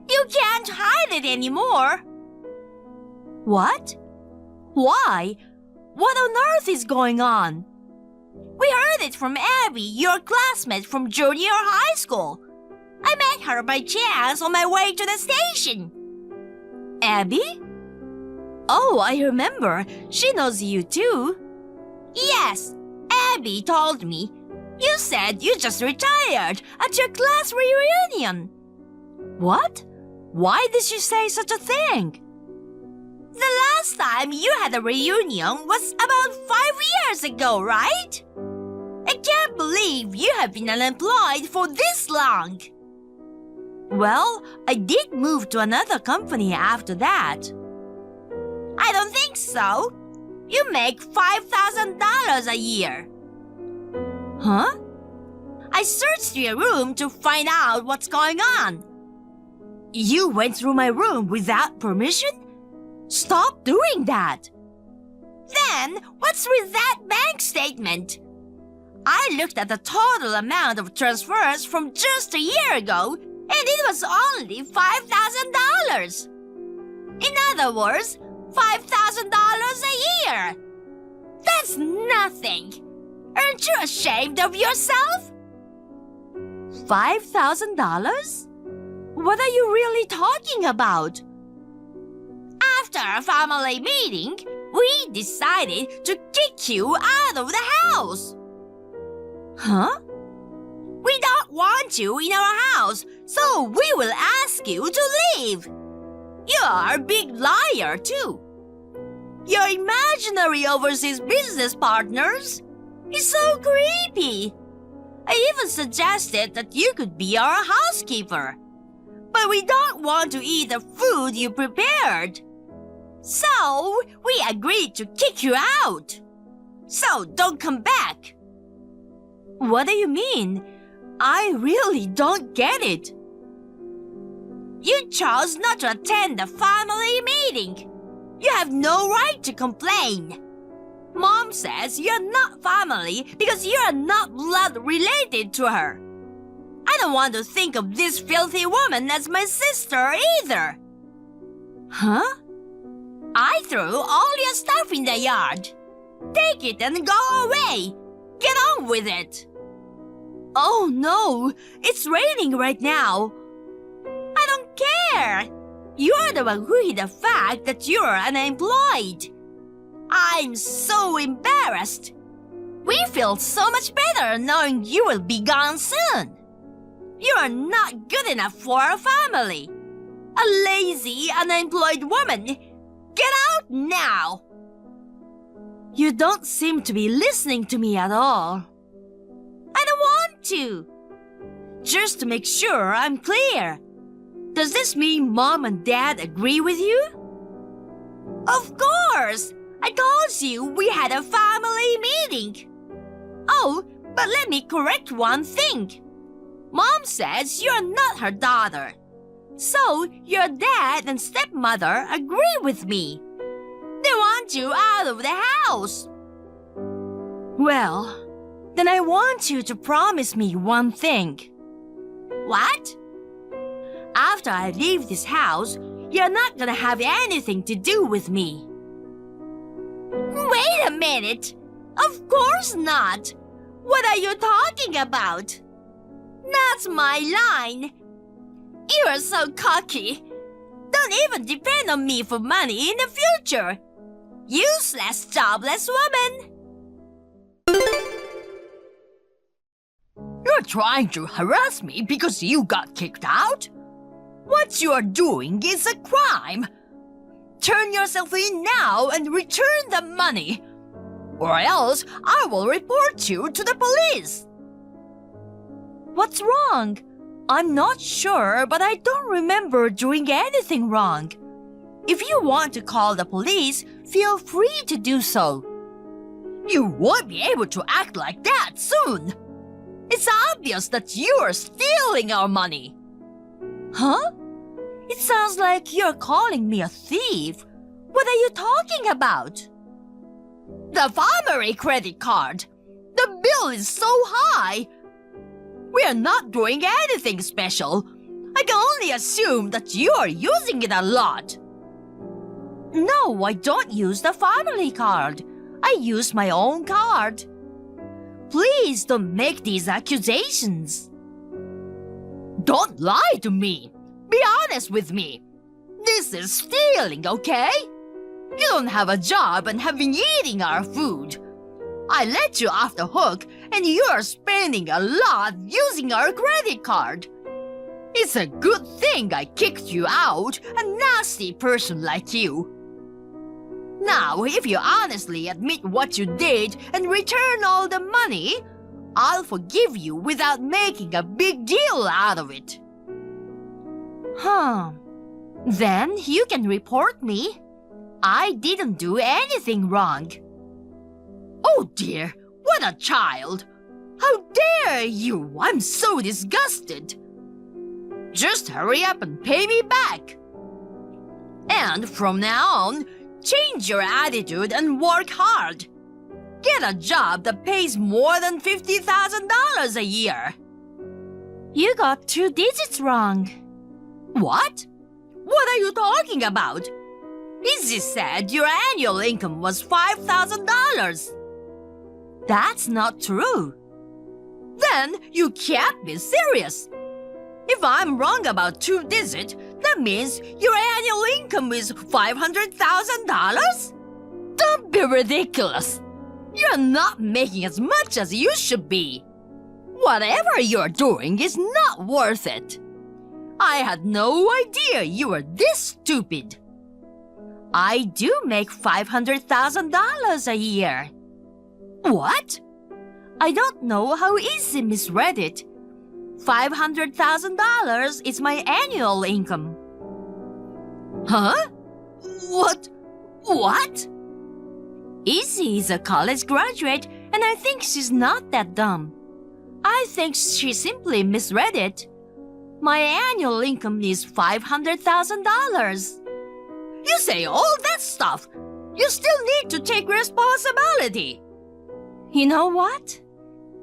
F: You can't hide it anymore.
E: What? Why? What on earth is going on?
F: We heard it from Abby, your classmate from junior high school. I met her by chance on my way to the station.
E: Abby? Oh, I remember. She knows you too.
F: Yes, Abby told me. You said you just retired at your class reunion.
E: What? Why did she say such a thing?
F: The last time you had a reunion was about 5 years ago, right? I can't believe you have been unemployed for this long.
E: Well, I did move to another company after that.
F: I don't think so. You make $5,000 a year.
E: Huh?
F: I searched your room to find out what's going on.
E: You went through my room without permission? Stop doing that!
F: Then, what's with that bank statement? I looked at the total amount of transfers from just a year ago, and it was only $5,000. In other words, $5,000 a year. That's nothing. Aren't you ashamed of yourself?
E: $5,000? What are you really talking about?
F: After a family meeting, we decided to kick you out of the house.
E: Huh?
F: We don't want you in our house, so we will ask you to leave. You are a big liar, too. Your imaginary overseas business partners is so creepy. I even suggested that you could be our housekeeper. But we don't want to eat the food you prepared. So, we agreed to kick you out. So, don't come back.
E: What do you mean? I really don't get it.
F: You chose not to attend the family meeting.
E: You have no right to complain. Mom says you're not family because you're not blood related to her. I don't want to think of this filthy woman as my sister either. Huh? I threw all your stuff in the yard. Take it and go away. Get on with it. Oh no, it's raining right now. I don't care. You're the one who hid the fact that you're unemployed. I'm so embarrassed. We feel so much better knowing you will be gone soon. You are not good enough for a family. A lazy, unemployed woman. Get out now. You don't seem to be listening to me at all. I don't want to. Just to make sure I'm clear. Does this mean Mom and Dad agree with you? Of course! I told you we had a family meeting. Oh, but let me correct one thing. Mom says you're not her daughter. So your dad and stepmother agree with me. They want you out of the house. Well, then I want you to promise me one thing. What? After I leave this house, you're not gonna have anything to do with me. Wait a minute. Of course not. What are you talking about? That's my line. You are so cocky. Don't even depend on me for money in the future. Useless, jobless woman. You're trying to harass me because you got kicked out? What you're doing is a crime. Turn yourself in now and return the money. Or else I will report you to the police. What's wrong? I'm not sure, but I don't remember doing anything wrong. If you want to call the police, feel free to do so. You won't be able to act like that soon. It's obvious that you are stealing our money. Huh? It sounds like you're calling me a thief. What are you talking about? The family credit card. The bill is so high. We are not doing anything special. I can only assume that you are using it a lot. No, I don't use the family card. I use my own card. Please don't make these accusations. Don't lie to me. Be honest with me. This is stealing, okay? You don't have a job and have been eating our food. I let you off the hook and you are spending a lot using our credit card. It's a good thing I kicked you out, a nasty person like you. Now, if you honestly admit what you did and return all the money, I'll forgive you without making a big deal out of it. Then you can report me. I didn't do anything wrong. Oh dear, what a child! How dare you! I'm so disgusted. Just hurry up and pay me back. And from now on, change your attitude and work hard. Get a job that pays more than $50,000 a year. You got 2 digits wrong. What? What are you talking about? Izzy said your annual income was $5,000. That's not true. Then you can't be serious. If I'm wrong about 2 digits, that means your annual income is $500,000? Don't be ridiculous. You're not making as much as you should be. Whatever you're doing is not worth it. I had no idea you were this stupid. I do make $500,000 a year. What? I don't know how Izzy misread it. $500,000 is my annual income. Huh? What? Izzy is a college graduate, and I think she's not that dumb. I think she simply misread it. My annual income is $500,000. You say all that stuff. You still need to take responsibility. You know what?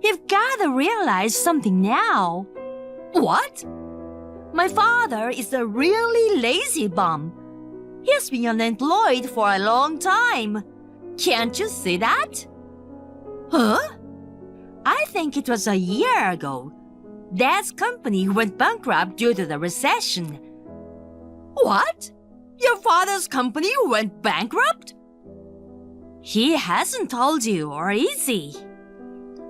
E: You've got to realize something now. What? My father is a really lazy bum. He has been unemployed for a long time. Can't you see that? Huh? I think it was a year ago. Dad's company went bankrupt due to the recession. What? Your father's company went bankrupt? He hasn't told you, or is he?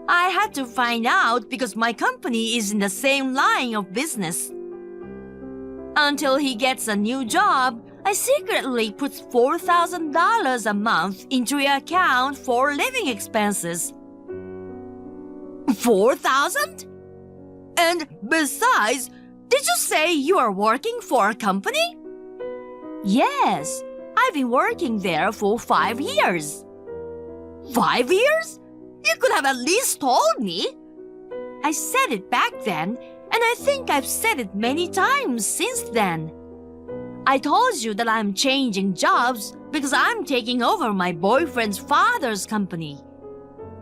E: I had to find out because my company is in the same line of business. Until he gets a new job, I secretly put $4,000 a month into your account for living expenses. 4,000? And besides, did you say you are working for a company? Yes, I've been working there for 5 years. 5 years? You could have at least told me. I said it back then, and I think I've said it many times since then. I told you that I'm changing jobs because I'm taking over my boyfriend's father's company.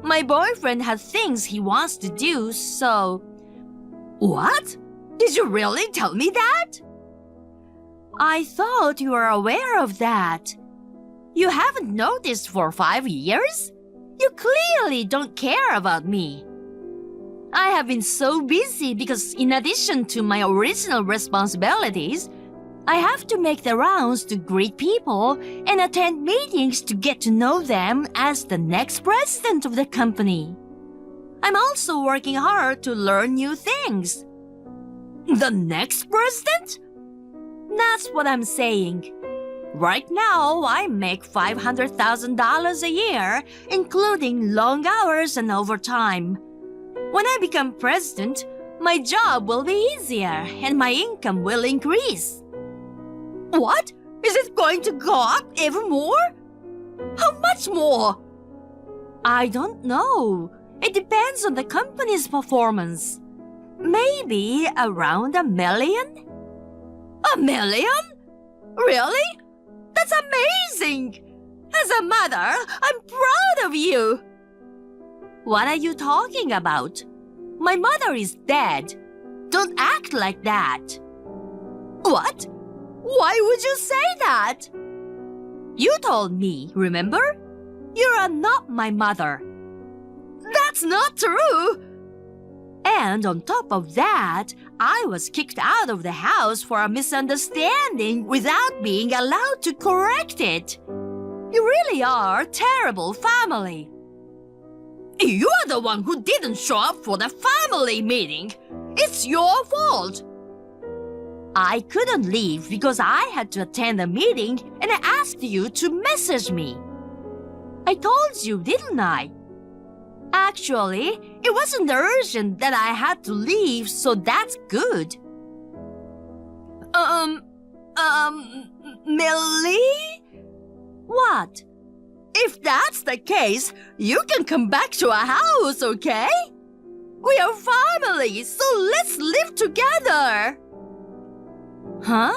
E: My boyfriend has things he wants to do, so... What? Did you really tell me that? I thought you were aware of that. You haven't noticed for 5 years? You clearly don't care about me. I have been so busy because in addition to my original responsibilities, I have to make the rounds to greet people and attend meetings to get to know them as the next president of the company. I'm also working hard to learn new things. The next president? That's what I'm saying. Right now, I make $500,000 a year, including long hours and overtime. When I become president, my job will be easier and my income will increase. What? Is it going to go up even more? How much more? I don't know. It depends on the company's performance. Maybe around $1 million? $1 million? Really? That's amazing! As a mother, I'm proud of you! What are you talking about? My mother is dead. Don't act like that. What? Why would you say that? You told me, remember? You are not my mother. That's not true! And on top of that, I was kicked out of the house for a misunderstanding without being allowed to correct it. You really are a terrible family. You are the one who didn't show up for the family meeting. It's your fault. I couldn't leave because I had to attend a meeting and I asked you to message me. I told you, didn't I? Actually, it wasn't urgent that I had to leave, so that's good. Millie? What? If that's the case, you can come back to our house, okay? We are family, so let's live together. Huh?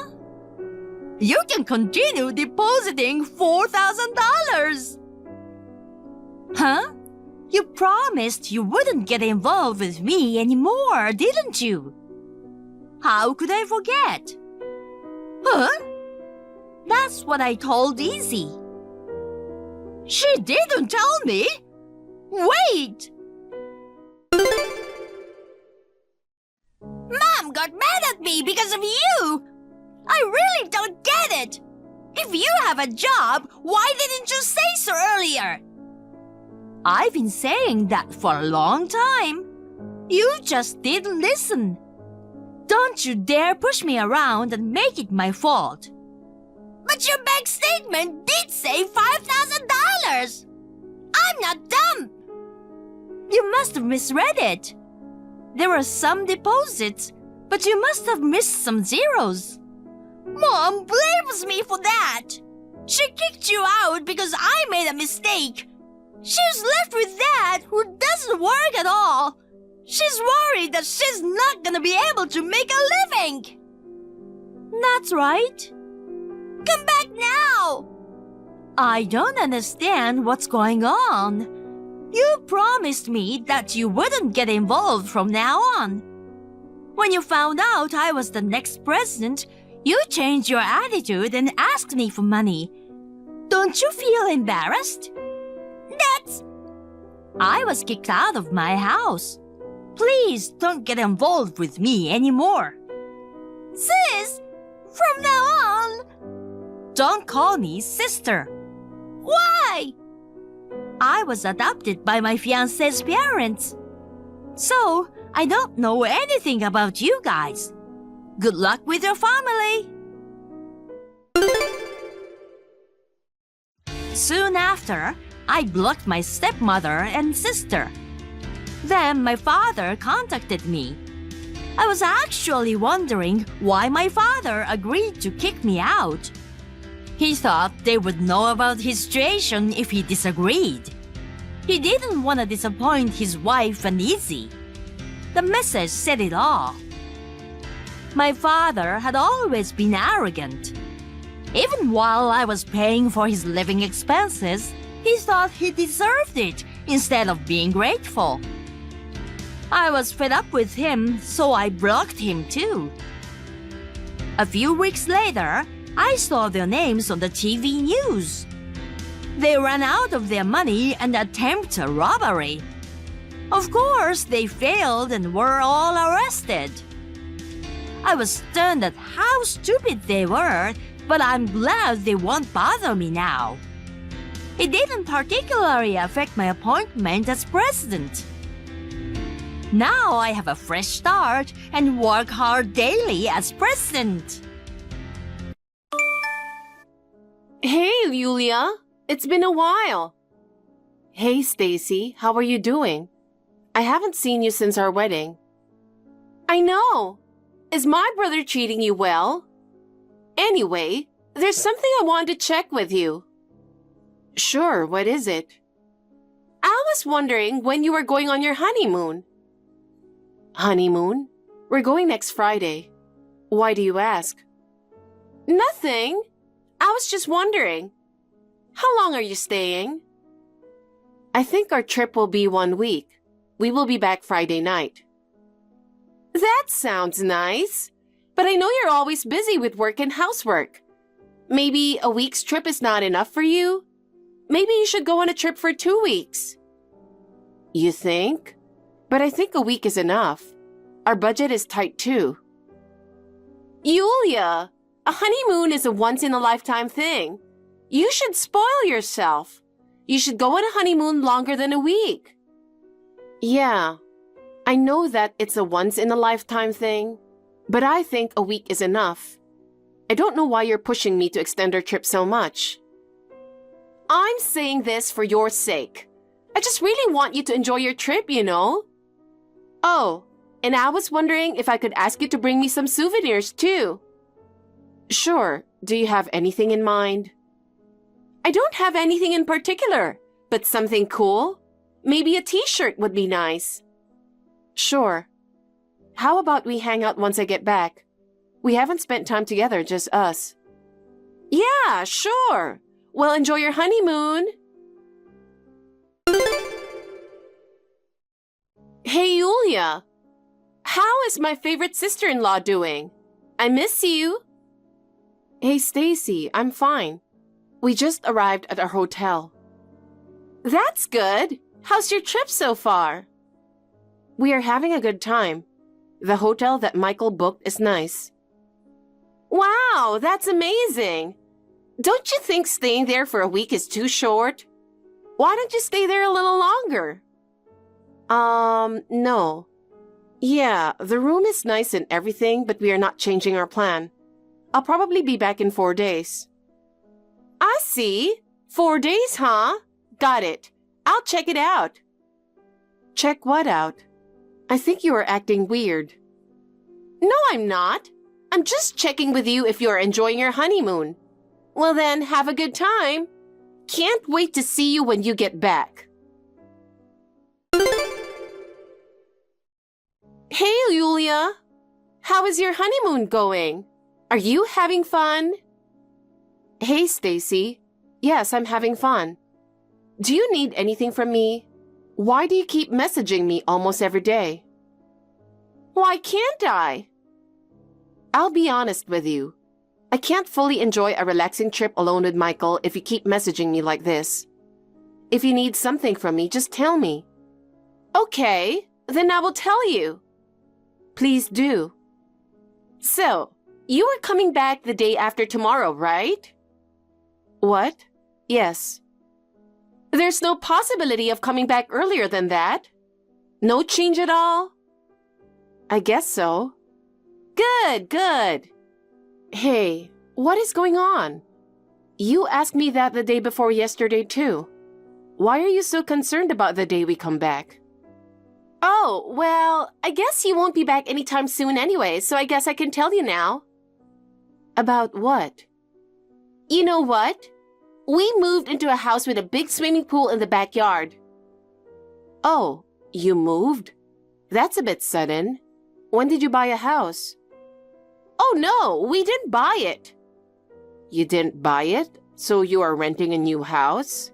E: You can continue depositing $4,000. Huh? You promised you wouldn't get involved with me anymore, didn't you? How could I forget? Huh? That's what I told Izzy. She didn't tell me. Wait!
F: Mom got mad at me because of you! I really don't get it! If you have a job, why didn't you say so earlier?
E: I've been saying that for a long time. You just didn't listen. Don't you dare push me around and make it my fault.
F: But your bank statement did say $5,000! I'm not dumb!
E: You must have misread it. There were some deposits, but you must have missed some zeros.
F: Mom blames me for that! She kicked you out because I made a mistake. She's left with Dad, who doesn't work at all. She's worried that she's not gonna be able to make a living.
E: That's right.
F: Come back now!
E: I don't understand what's going on. You promised me that you wouldn't get involved from now on. When you found out I was the next president, you changed your attitude and asked me for money. Don't you feel embarrassed?
F: That's...
E: I was kicked out of my house. Please don't get involved with me anymore.
F: Sis! From now on...
E: Don't call me sister.
F: Why?
E: I was adopted by my fiancé's parents. So, I don't know anything about you guys. Good luck with your family. Soon after, I blocked my stepmother and sister. Then my father contacted me. I was actually wondering why my father agreed to kick me out. He thought they would know about his situation if he disagreed. He didn't want to disappoint his wife and Izzy. The message said it all. My father had always been arrogant. Even while I was paying for his living expenses, he thought he deserved it instead of being grateful. I was fed up with him, so I blocked him too. A few weeks later, I saw their names on the TV news. They ran out of their money and attempted a robbery. Of course, they failed and were all arrested. I was stunned at how stupid they were, but I'm glad they won't bother me now. It didn't particularly affect my appointment as president. Now I have a fresh start and work hard daily as president.
B: Hey, Yulia. It's been a while. Hey, Stacy. How are you doing? I haven't seen you since our wedding. I know. Is my brother treating you well? Anyway, there's something I wanted to check with you. Sure, what is it? I was wondering when you were going on your honeymoon. Honeymoon? We're going next Friday. Why do you ask? Nothing. I was just wondering. How long are you staying? I think our trip will be 1 week. We will be back Friday night. That sounds nice. But I know you're always busy with work and housework. Maybe a week's trip is not enough for you? Maybe you should go on a trip for 2 weeks. You think? But I think a week is enough. Our budget is tight too. Yulia, a honeymoon is a once-in-a-lifetime thing. You should spoil yourself. You should go on a honeymoon longer than a week. Yeah, I know that it's a once-in-a-lifetime thing, but I think a week is enough. I don't know why you're pushing me to extend our trip so much. I'm saying this for your sake. I just really want you to enjoy your trip, you know? Oh, and I was wondering if I could ask you to bring me some souvenirs too. Sure. Do you have anything in mind? I don't have anything in particular, but something cool. Maybe a t-shirt would be nice. Sure. How about we hang out once I get back? We haven't spent time together, just us. Yeah, sure. Well, enjoy your honeymoon. Hey, Yulia. How is my favorite sister-in-law doing? I miss you. Hey, Stacy, I'm fine. We just arrived at our hotel. That's good. How's your trip so far? We are having a good time. The hotel that Michael booked is nice. Wow, that's amazing. Don't you think staying there for a week is too short? Why don't you stay there a little longer? No. Yeah, the room is nice and everything, but we are not changing our plan. I'll probably be back in 4 days. I see. 4 days, huh? Got it. I'll check it out. Check what out? I think you are acting weird. No, I'm not. I'm just checking with you if you're enjoying your honeymoon. Well then, have a good time. Can't wait to see you when you get back. Hey, Yulia. How is your honeymoon going? Are you having fun? Hey, Stacy. Yes, I'm having fun. Do you need anything from me? Why do you keep messaging me almost every day? Why can't I? I'll be honest with you. I can't fully enjoy a relaxing trip alone with Michael if you keep messaging me like this. If you need something from me, just tell me. Okay, then I will tell you. Please do. So, you are coming back the day after tomorrow, right? What? Yes. There's no possibility of coming back earlier than that? No change at all? I guess so. Good, good. Hey, what is going on? You asked me that the day before yesterday too. Why are you so concerned about the day we come back? Oh, well, I guess you won't be back anytime soon anyway, so I guess I can tell you now. About what? You know what? We moved into a house with a big swimming pool in the backyard. Oh, you moved? That's a bit sudden. When did you buy a house? Oh no, we didn't buy it. You didn't buy it? So you are renting a new house?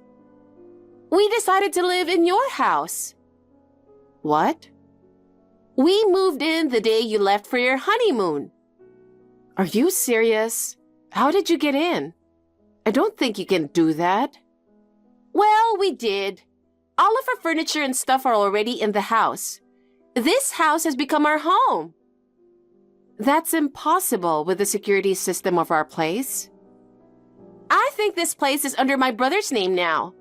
B: We decided to live in your house. What? We moved in the day you left for your honeymoon. Are you serious? How did you get in? I don't think you can do that. Well, we did. All of our furniture and stuff are already in the house. This house has become our home. That's impossible with the security system of our place. I think this place is under my brother's name now.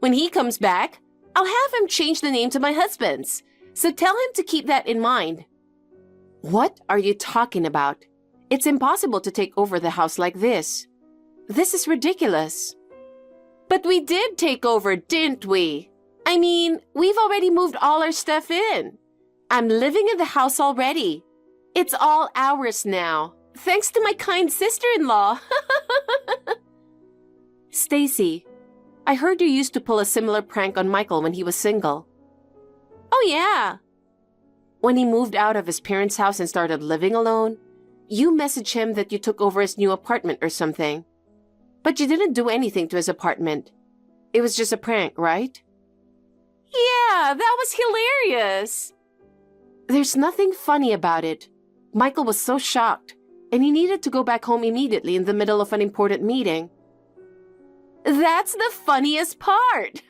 B: When he comes back, I'll have him change the name to my husband's, so tell him to keep that in mind. What are you talking about? It's impossible to take over the house like this. This is ridiculous. But we did take over, didn't we? I mean, we've already moved all our stuff in. I'm living in the house already. It's all ours now, thanks to my kind sister-in-law. Stacy, I heard you used to pull a similar prank on Michael when he was single. Oh yeah. When he moved out of his parents' house and started living alone, you messaged him that you took over his new apartment or something. But you didn't do anything to his apartment. It was just a prank, right? Yeah, that was hilarious. There's nothing funny about it. Michael was so shocked, and he needed to go back home immediately in the middle of an important meeting. That's the funniest part.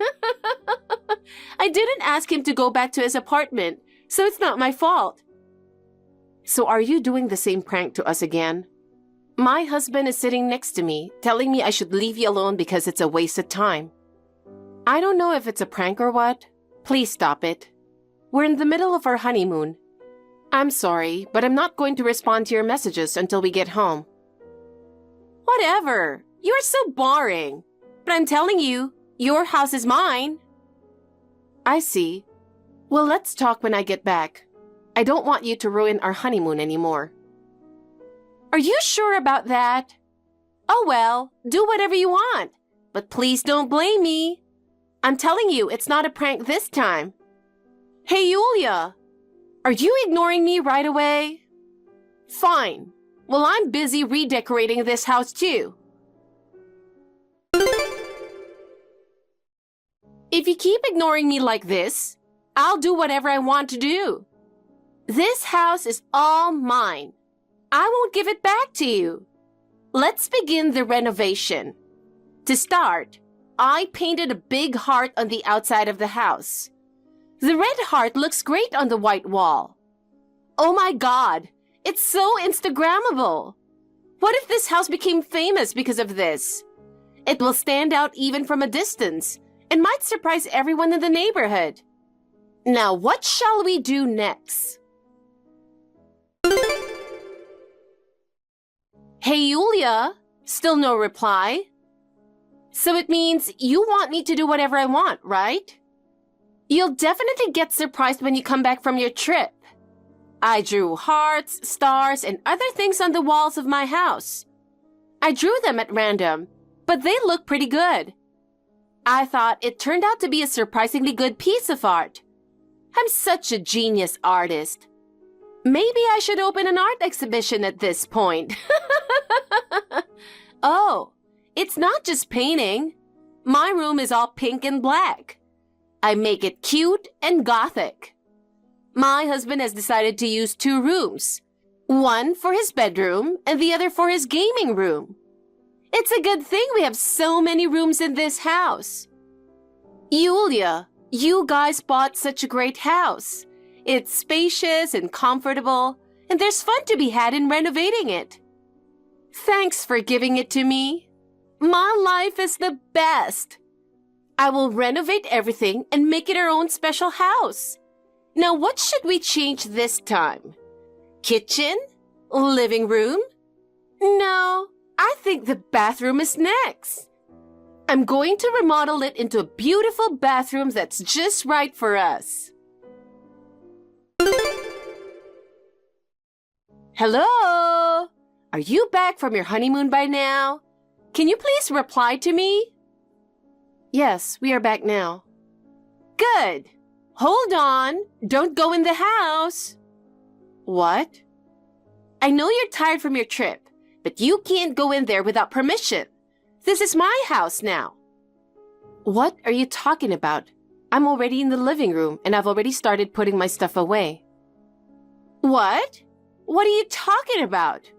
B: I didn't ask him to go back to his apartment, so it's not my fault. So are you doing the same prank to us again? My husband is sitting next to me, telling me I should leave you alone because it's a waste of time. I don't know if it's a prank or what. Please stop it. We're in the middle of our honeymoon. I'm sorry, but I'm not going to respond to your messages until we get home. Whatever. You're so boring. But I'm telling you, your house is mine. I see. Well, let's talk when I get back. I don't want you to ruin our honeymoon anymore. Are you sure about that? Oh well, do whatever you want. But please don't blame me. I'm telling you, it's not a prank this time. Hey, Yulia! Are you ignoring me right away? Fine. Well, I'm busy redecorating this house too. If you keep ignoring me like this, I'll do whatever I want to do. This house is all mine. I won't give it back to you. Let's begin the renovation. To start, I painted a big heart on the outside of the house. The red heart looks great on the white wall. Oh my God, it's so Instagrammable. What if this house became famous because of this? It will stand out even from a distance and might surprise everyone in the neighborhood. Now, what shall we do next? Hey, Yulia, still no reply? So it means you want me to do whatever I want, right? You'll definitely get surprised when you come back from your trip. I drew hearts, stars, and other things on the walls of my house. I drew them at random, but they look pretty good. I thought it turned out to be a surprisingly good piece of art. I'm such a genius artist. Maybe I should open an art exhibition at this point. Oh,
A: It's not just painting. My room is all pink and black. I make it cute and gothic. My husband has decided to use 2 rooms. One for his bedroom and the other for his gaming room. It's a good thing we have so many rooms in this house. Yulia, you guys bought such a great house. It's spacious and comfortable, and there's fun to be had in renovating it. Thanks for giving it to me. My life is the best. I will renovate everything and make it our own special house. Now, what should we change this time? Kitchen? Living room? No, I think the bathroom is next. I'm going to remodel it into a beautiful bathroom that's just right for us. Hello? Are you back from your honeymoon by now? Can you please reply to me? Yes, we are back now. Good. Hold on. Don't go in the house. What? I know you're tired from your trip, but you can't go in there without permission. This is my house now. What are you talking about? I'm already in the living room and I've already started putting my stuff away. What? What are you talking about?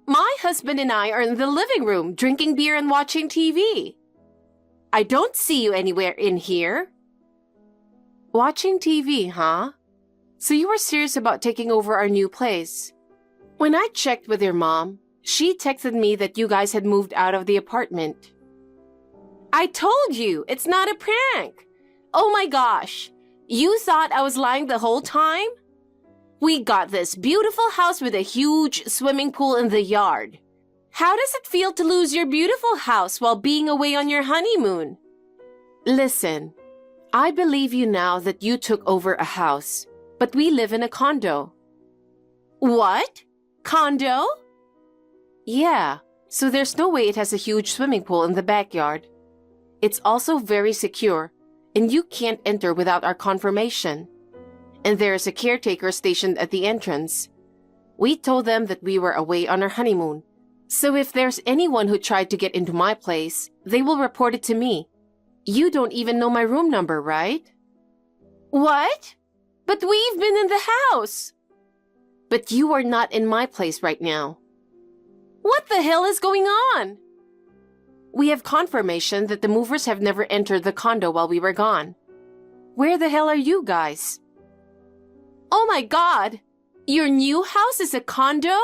A: My husband and I are in the living room drinking beer and watching TV. I don't see you anywhere in here. Watching TV, huh? So you were serious about taking over our new place. When I checked with your mom, she texted me that you guys had moved out of the apartment. I told you, it's not a prank. Oh my gosh, you thought I was lying the whole time? We got this beautiful house with a huge swimming pool in the yard. How does it feel to lose your beautiful house while being away on your honeymoon? Listen, I believe you now that you took over a house, but we live in a condo. What? Condo? Yeah, so there's no way it has a huge swimming pool in the backyard. It's also very secure, and you can't enter without our confirmation. And there is a caretaker stationed at the entrance. We told them that we were away on our honeymoon, so if there's anyone who tried to get into my place, they will report it to me. You don't even know my room number, right? What? But we've been in the house. But you are not in my place right now. What the hell is going on? We have confirmation that the movers have never entered the condo while we were gone. Where the hell are you guys? Oh my God! Your new house is a condo?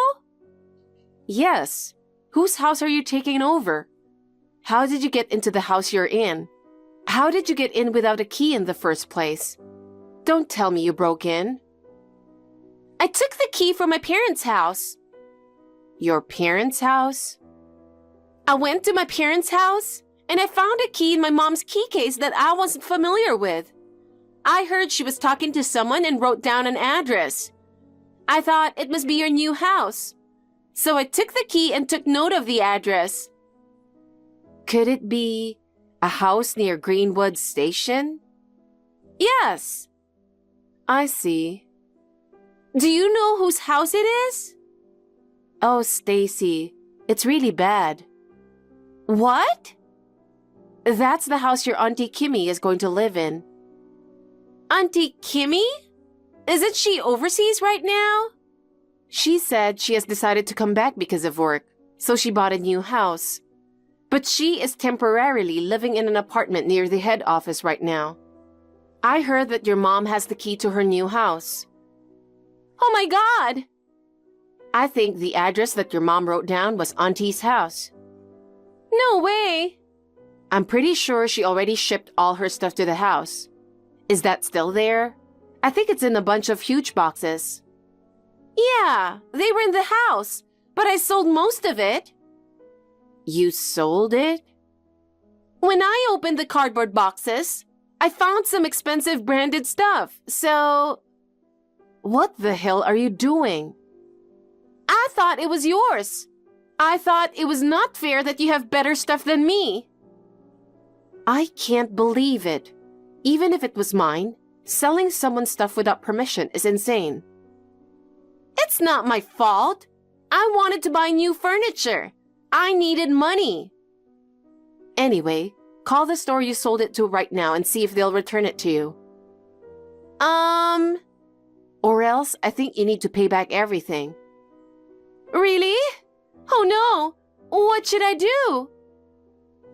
A: Yes. Whose house are you taking over? How did you get into the house you're in? How did you get in without a key in the first place? Don't tell me you broke in. I took the key from my parents' house. Your parents' house? I went to my parents' house and I found a key in my mom's key case that I wasn't familiar with. I heard she was talking to someone and wrote down an address. I thought it must be your new house. So I took the key and took note of the address. Could it be a house near Greenwood Station? Yes. I see. Do you know whose house it is? Oh, Stacy, it's really bad. What? That's the house your Auntie Kimmy is going to live in. Auntie Kimmy? Isn't she overseas right now? She said she has decided to come back because of work, so she bought a new house. But she is temporarily living in an apartment near the head office right now. I heard that your mom has the key to her new house. Oh my God! I think the address that your mom wrote down was Auntie's house. No way! I'm pretty sure she already shipped all her stuff to the house. Is that still there? I think it's in a bunch of huge boxes. Yeah, they were in the house, but I sold most of it. You sold it? When I opened the cardboard boxes, I found some expensive branded stuff, so... What the hell are you doing? I thought it was yours. I thought it was not fair that you have better stuff than me. I can't believe it. Even if it was mine, selling someone's stuff without permission is insane. It's not my fault. I wanted to buy new furniture. I needed money.
B: Anyway, call the store you sold it to right now and see if they'll return it to you. Or else I think you need to pay back everything. Really? Oh no! What should I do?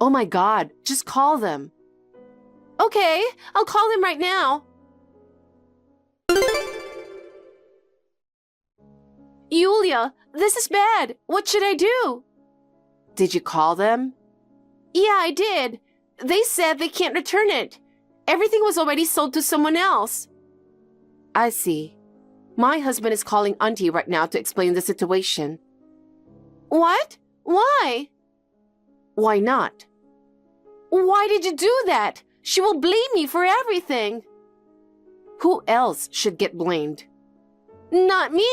B: Oh my God, just call them. Okay, I'll call them right now. Yulia, this is bad. What should I do? Did you call them? Yeah, I did. They said they can't return it. Everything was already sold to someone else. I see. My husband is calling Auntie right now to explain the situation. What? Why? Why not? Why did you do that? She will blame me for everything. Who else should get blamed? Not me.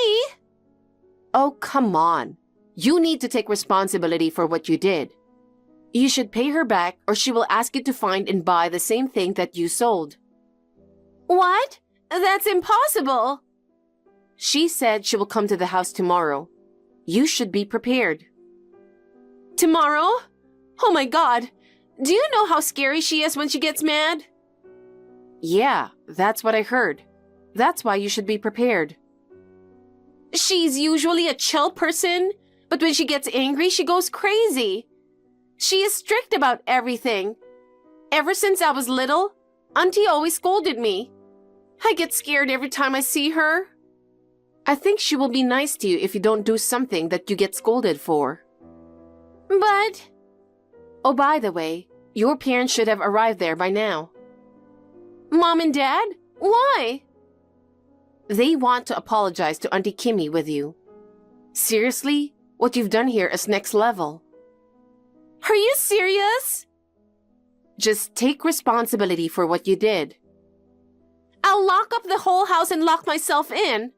B: Oh, come on. You need to take responsibility for what you did. You should pay her back or she will ask you to find and buy the same thing that you sold. What? That's impossible. She said she will come to the house tomorrow. You should be prepared. Tomorrow? Oh my God. Do you know how scary she is when she gets mad? Yeah, that's what I heard. That's why you should be prepared. She's usually a chill person, but when she gets angry, she goes crazy. She is strict about everything. Ever since I was little, Auntie always scolded me. I get scared every time I see her. I think she will be nice to you if you don't do something that you get scolded for. But... Oh, by the way, your parents should have arrived there by now. Mom and Dad? Why? They want to apologize to Auntie Kimmy with you. Seriously, what you've done here is next level. Are you serious? Just take responsibility for what you did. I'll lock up the whole house and lock myself in.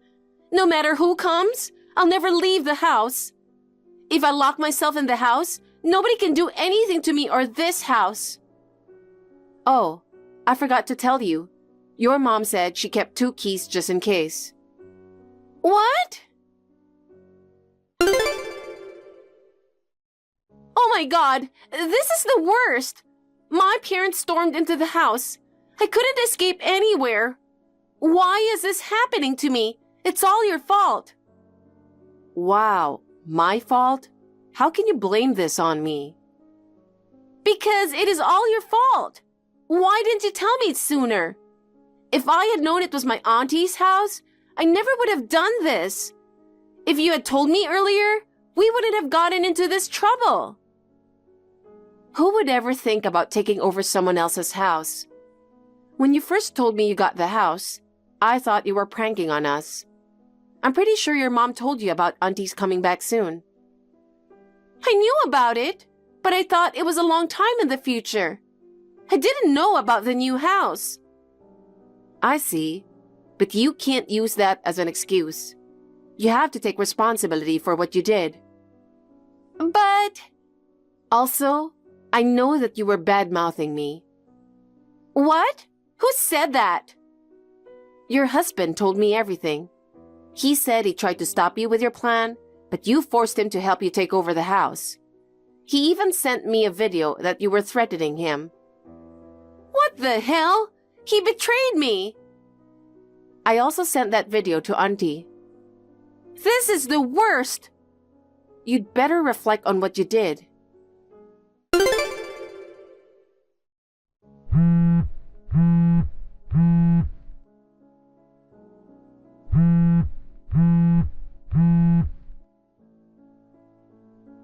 B: No matter who comes, I'll never leave the house. If I lock myself in the house, nobody can do anything to me or this house. Oh, I forgot to tell you. Your mom said she kept 2 keys just in case. What? Oh my God, this is the worst. My parents stormed into the house. I couldn't escape anywhere. Why is this happening to me? It's all your fault. Wow, my fault? How can you blame this on me? Because it is all your fault. Why didn't you tell me sooner? If I had known it was my auntie's house, I never would have done this. If you had told me earlier, we wouldn't have gotten into this trouble. Who would ever think about taking over someone else's house? When you first told me you got the house, I thought you were pranking on us. I'm pretty sure your mom told you about Auntie's coming back soon. I knew about it, but I thought it was a long time in the future. I didn't know about the new house. I see, but you can't use that as an excuse. You have to take responsibility for what you did. But... Also, I know that you were bad-mouthing me. What? Who said that? Your husband told me everything. He said he tried to stop you with your plan, but you forced him to help you take over the house. He even sent me a video that you were threatening him. What the hell? He betrayed me! I also sent that video to Auntie. This is the worst! You'd better reflect on what you did.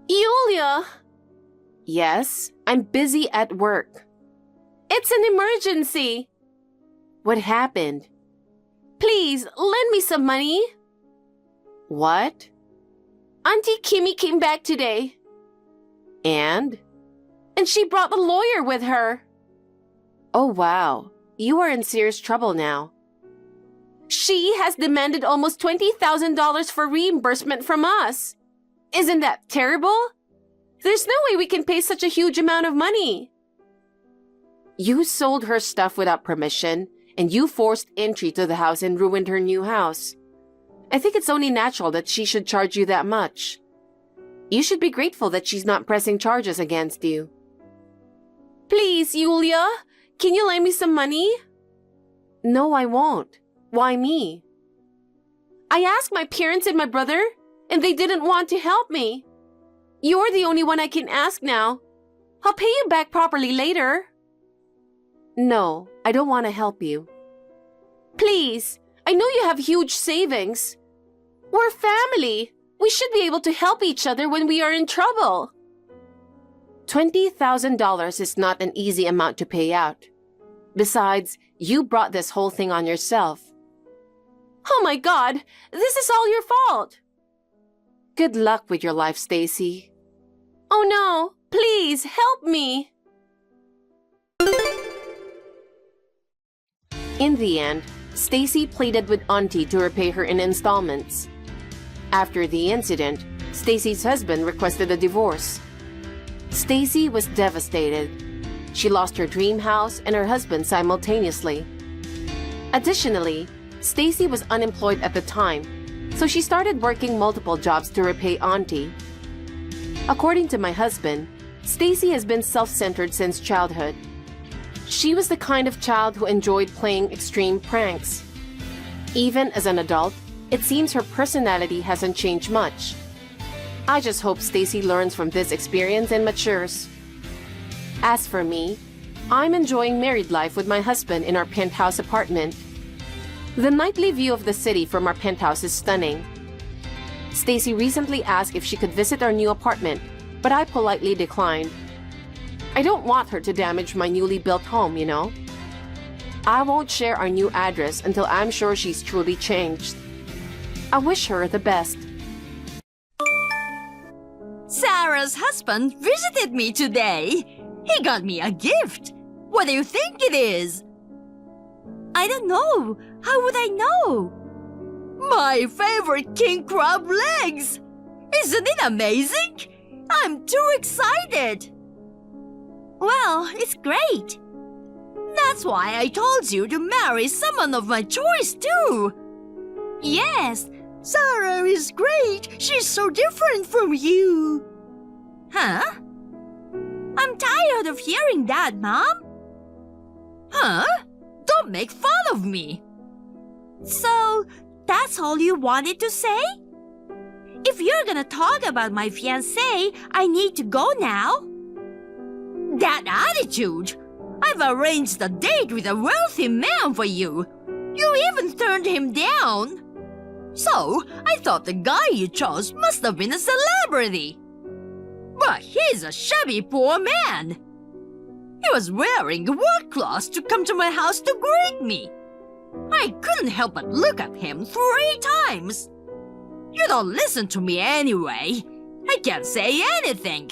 B: Yulia! Yes, I'm busy at work. It's an emergency. What happened? Please, lend me some money. What? Auntie Kimmy came back today. And? And she brought the lawyer with her. Oh, wow. You are in serious trouble now. She has demanded almost $20,000 for reimbursement from us. Isn't that terrible? There's no way we can pay such a huge amount of money. You sold her stuff without permission, and you forced entry to the house and ruined her new house. I think it's only natural that she should charge you that much. You should be grateful that she's not pressing charges against you. Please, Yulia, can you lend me some money? No, I won't. Why me? I asked my parents and my brother, and they didn't want to help me. You're the only one I can ask now. I'll pay you back properly later. No, I don't want to help you. Please, I know you have huge savings. We're family. We should be able to help each other when we are in trouble. $20,000 is not an easy amount to pay out. Besides, you brought this whole thing on yourself. Oh my God, this is all your fault. Good luck with your life, Stacy. Oh no, please help me. In the end, Stacy pleaded with Auntie to repay her in installments. After the incident, Stacy's husband requested a divorce. Stacy was devastated. She lost her dream house and her husband simultaneously. Additionally, Stacy was unemployed at the time, so she started working multiple jobs to repay Auntie. According to my husband, Stacy has been self-centered since childhood. She was the kind of child who enjoyed playing extreme pranks. Even as an adult, it seems her personality hasn't changed much. I just hope Stacy learns from this experience and matures. As for me, I'm enjoying married life with my husband in our penthouse apartment. The nightly view of the city from our penthouse is stunning. Stacy recently asked if she could visit our new apartment, but I politely declined. I don't want her to damage my newly built home, you know. I won't share our new address until I'm sure she's truly changed. I wish her the best.
E: Sarah's husband visited me today. He got me a gift. What do you think it is?
F: I don't know. How would I know?
E: My favorite king crab legs! Isn't it amazing? I'm too excited!
F: Well, it's great.
E: That's why I told you to marry someone of my choice too!
F: Yes,
E: Sarah is great! She's so different from you! Huh?
F: I'm tired of hearing that, Mom.
E: Huh? Don't make fun of me!
F: So, that's all you wanted to say? If you're gonna talk about my fiancé, I need to go now.
E: That attitude! I've arranged a date with a wealthy man for you! You even turned him down! So, I thought the guy you chose must have been a celebrity! But he's a shabby poor man! He was wearing work clothes to come to my house to greet me! I couldn't help but look at him 3 times! You don't listen to me anyway! I can't say anything!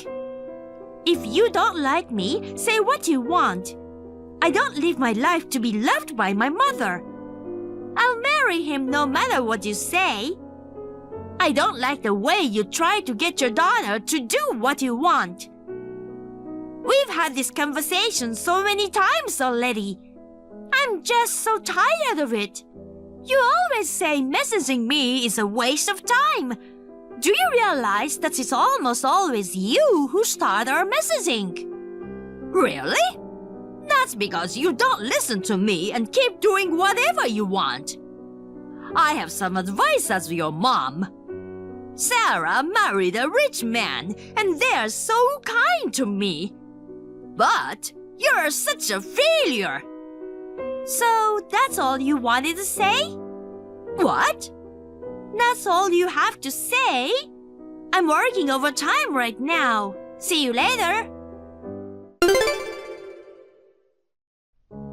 F: If you don't like me, say what you want. I don't live my life to be loved by my mother. I'll marry him no matter what you say. I don't like the way you try to get your daughter to do what you want. We've had this conversation so many times already. I'm just so tired of it. You always say messaging me is a waste of time. Do you realize that it's almost always you who start our messaging?
E: Really? That's because you don't listen to me and keep doing whatever you want. I have some advice as your mom. Sarah married a rich man and they're so kind to me. But you're such a failure.
F: So that's all you wanted to say?
E: What?
F: That's all you have to say? I'm working overtime right now. See you later.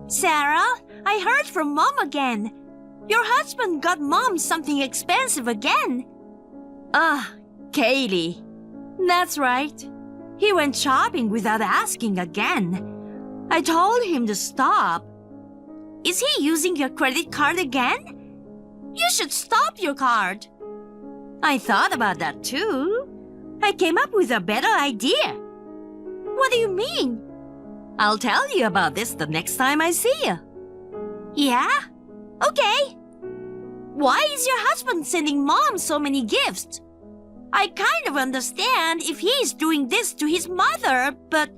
F: Sarah, I heard from Mom again. Your husband got Mom something expensive again.
E: Kaylee.
F: That's right. He went shopping without asking again. I told him to stop. Is he using your credit card again? You should stop your card.
E: I thought about that too.
F: I came up with a better idea. What do you mean?
E: I'll tell you about this the next time I see you.
F: Yeah? Okay. Why is your husband sending Mom so many gifts? I kind of understand if he's doing this to his mother, but...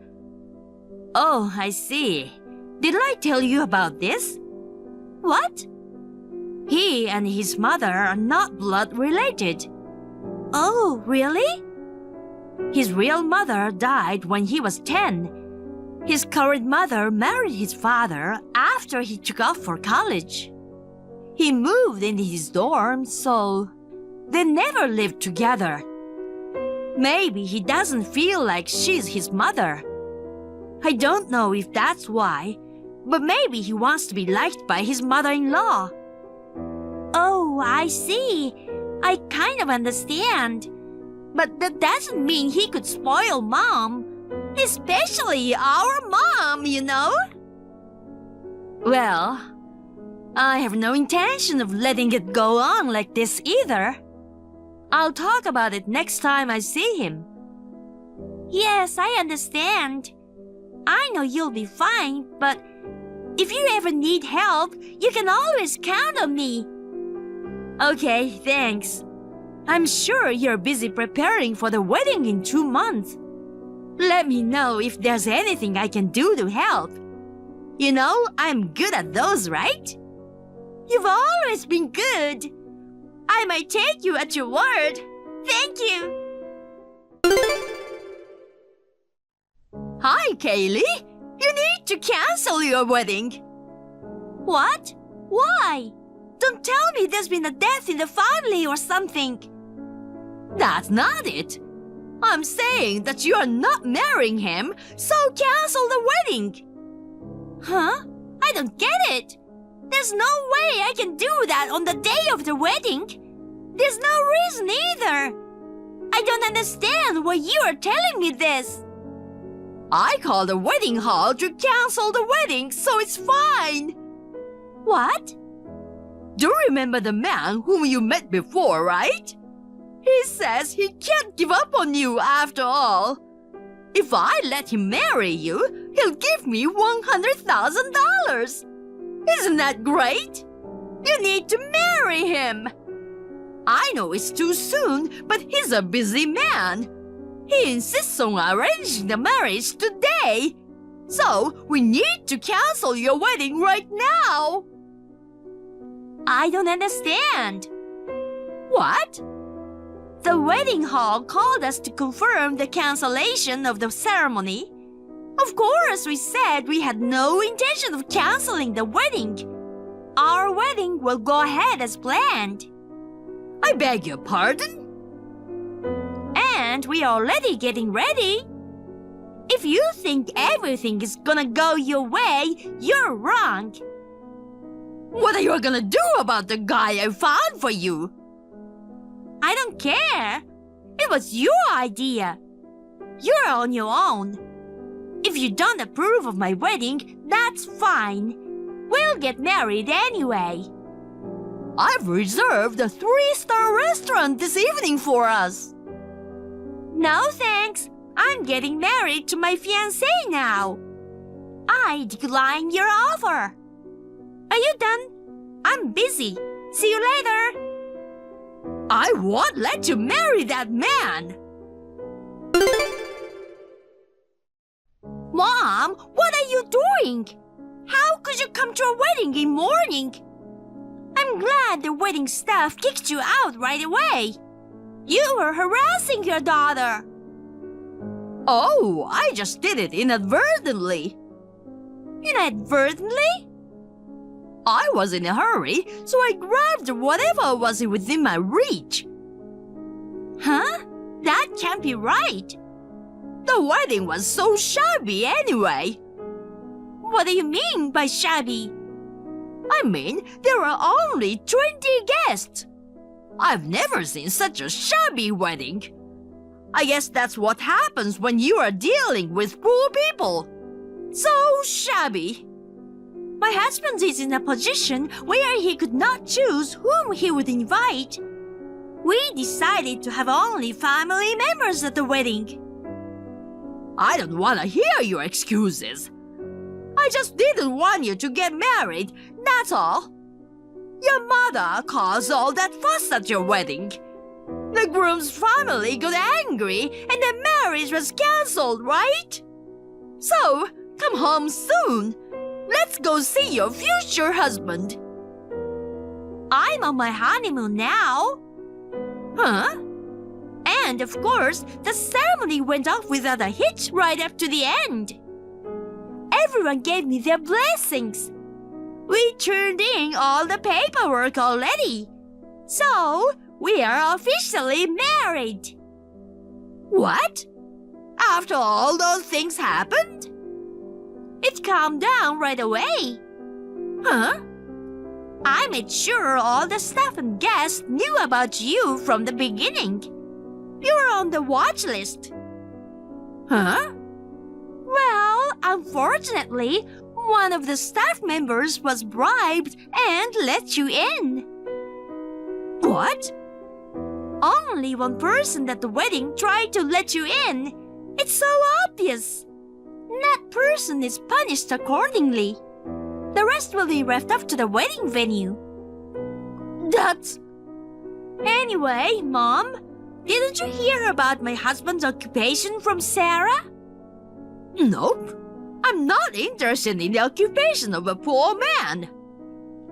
E: Oh, I see. Did I tell you about this?
F: What?
E: He and his mother are not blood related.
F: Oh, really?
E: His real mother died when he was 10. His current mother married his father after he took off for college. He moved in his dorm, so they never lived together. Maybe he doesn't feel like she's his mother. I don't know if that's why, but maybe he wants to be liked by his mother-in-law.
F: Oh, I see. I kind of understand. But that doesn't mean he could spoil Mom. Especially our mom, you know?
E: Well, I have no intention of letting it go on like this either. I'll talk about it next time I see him.
F: Yes, I understand. I know you'll be fine, but if you ever need help, you can always count on me.
E: Okay, thanks. I'm sure you're busy preparing for the wedding in 2 months. Let me know if there's anything I can do to help. You know, I'm good at those, right?
F: You've always been good. I might take you at your word. Thank you.
E: Hi, Kaylee. You need to cancel your wedding.
F: What? Why? Don't tell me there's been a death in the family or something.
E: That's not it. I'm saying that you are not marrying him, so cancel the wedding.
F: Huh? I don't get it. There's no way I can do that on the day of the wedding. There's no reason either. I don't understand why you are telling me this.
E: I called the wedding hall to cancel the wedding, so it's fine.
F: What?
E: Do you remember the man whom you met before, right? He says he can't give up on you after all. If I let him marry you, he'll give me $100,000. Isn't that great? You need to marry him. I know it's too soon, but he's a busy man. He insists on arranging the marriage today. So we need to cancel your wedding right now.
F: I don't understand.
E: What?
F: The wedding hall called us to confirm the cancellation of the ceremony. Of course, we said we had no intention of canceling the wedding. Our wedding will go ahead as planned.
E: I beg your pardon?
F: And we are already getting ready. If you think everything is gonna go your way, you're wrong.
E: What are you gonna do about the guy I found for you?
F: I don't care. It was your idea. You're on your own. If you don't approve of my wedding, that's fine. We'll get married anyway.
E: I've reserved a 3-star restaurant this evening for us.
F: No thanks. I'm getting married to my fiancé now. I decline your offer. Are you done? I'm busy. See you later.
E: I won't let you marry that man.
F: Mom, what are you doing? How could you come to a wedding in morning? I'm glad the wedding staff kicked you out right away. You were harassing your daughter.
E: Oh, I just did it inadvertently.
F: Inadvertently?
E: I was in a hurry, so I grabbed whatever was within my reach.
F: Huh? That can't be right.
E: The wedding was so shabby anyway.
F: What do you mean by shabby?
E: I mean, there were only 20 guests. I've never seen such a shabby wedding. I guess that's what happens when you are dealing with poor people. So shabby.
F: My husband is in a position where he could not choose whom he would invite. We decided to have only family members at the wedding.
E: I don't want to hear your excuses. I just didn't want you to get married, that's all. Your mother caused all that fuss at your wedding. The groom's family got angry and the marriage was cancelled, right? So, come home soon. Let's go see your future husband. I'm on my honeymoon now. Huh? And of course, the ceremony went off without a hitch right up to the end. Everyone gave me their blessings. We turned in all the paperwork already. So, we are officially married. What? After all those things happened? It calmed down right away. Huh? I made sure all the staff and guests knew about you from the beginning. You were on the watch list. Huh? Well, unfortunately, one of the staff members was bribed and let you in. What? Only one person at the wedding tried to let you in. It's so obvious. That person is punished accordingly. The rest will be left up to the wedding venue. That's... Anyway, Mom, didn't you hear about my husband's occupation from Sarah? Nope. I'm not interested in the occupation of a poor man.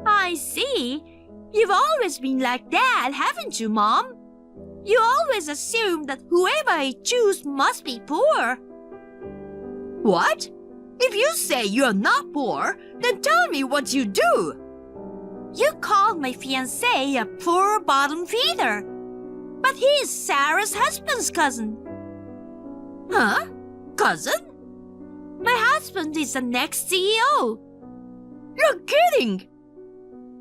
E: I see. You've always been like that, haven't you, Mom? You always assume that whoever I choose must be poor. What? If you say you're not poor, then tell me what you do. You called my fiancé a poor bottom feeder. But he is Sarah's husband's cousin. Huh? Cousin? My husband is the next CEO. You're kidding!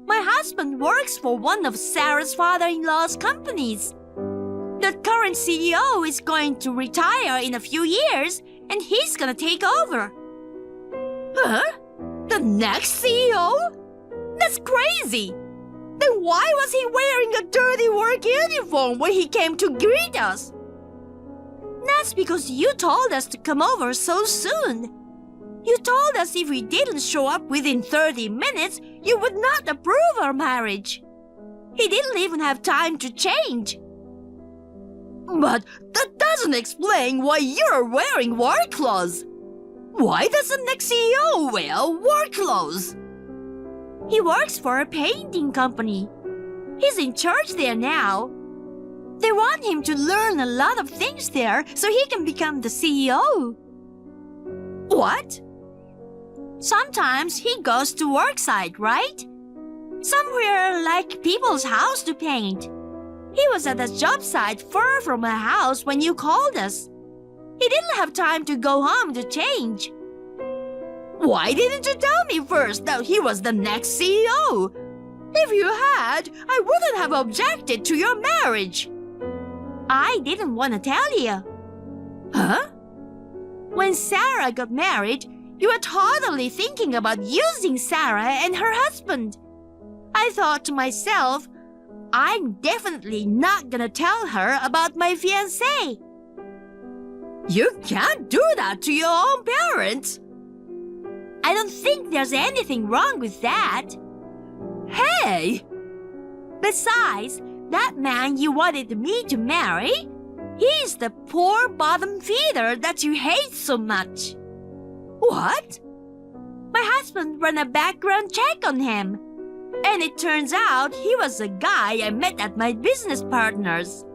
E: My husband works for one of Sarah's father-in-law's companies. The current CEO is going to retire in a few years, and he's gonna take over. Huh? The next CEO? That's crazy! Then why was he wearing a dirty work uniform when he came to greet us? That's because you told us to come over so soon. You told us if we didn't show up within 30 minutes, you would not approve our marriage. He didn't even have time to change. But that doesn't explain why you're wearing work clothes. Why does the next CEO wear work clothes? He works for a painting company. He's in charge there now. They want him to learn a lot of things there so he can become the CEO. What? Sometimes he goes to worksite, right? Somewhere like people's house to paint. He was at a job site far from my house when you called us. He didn't have time to go home to change. Why didn't you tell me first that he was the next CEO? If you had, I wouldn't have objected to your marriage. I didn't want to tell you. Huh? When Sarah got married, you were totally thinking about using Sarah and her husband. I thought to myself, I'm definitely not gonna tell her about my fiancé. You can't do that to your own parents. I don't think there's anything wrong with that. Hey! Besides, that man you wanted me to marry, he's the poor bottom feeder that you hate so much. What? My husband ran a background check on him. And it turns out he was a guy I met at my business partner's.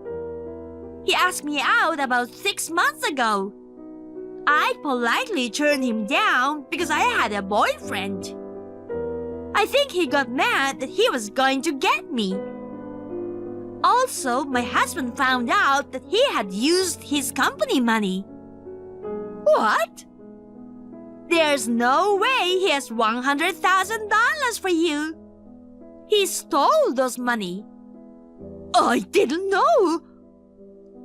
E: He asked me out about 6 months ago. I politely turned him down because I had a boyfriend. I think he got mad that he was going to get me. Also, my husband found out that he had used his company money. What? There's no way he has $100,000 for you. He stole those money. I didn't know.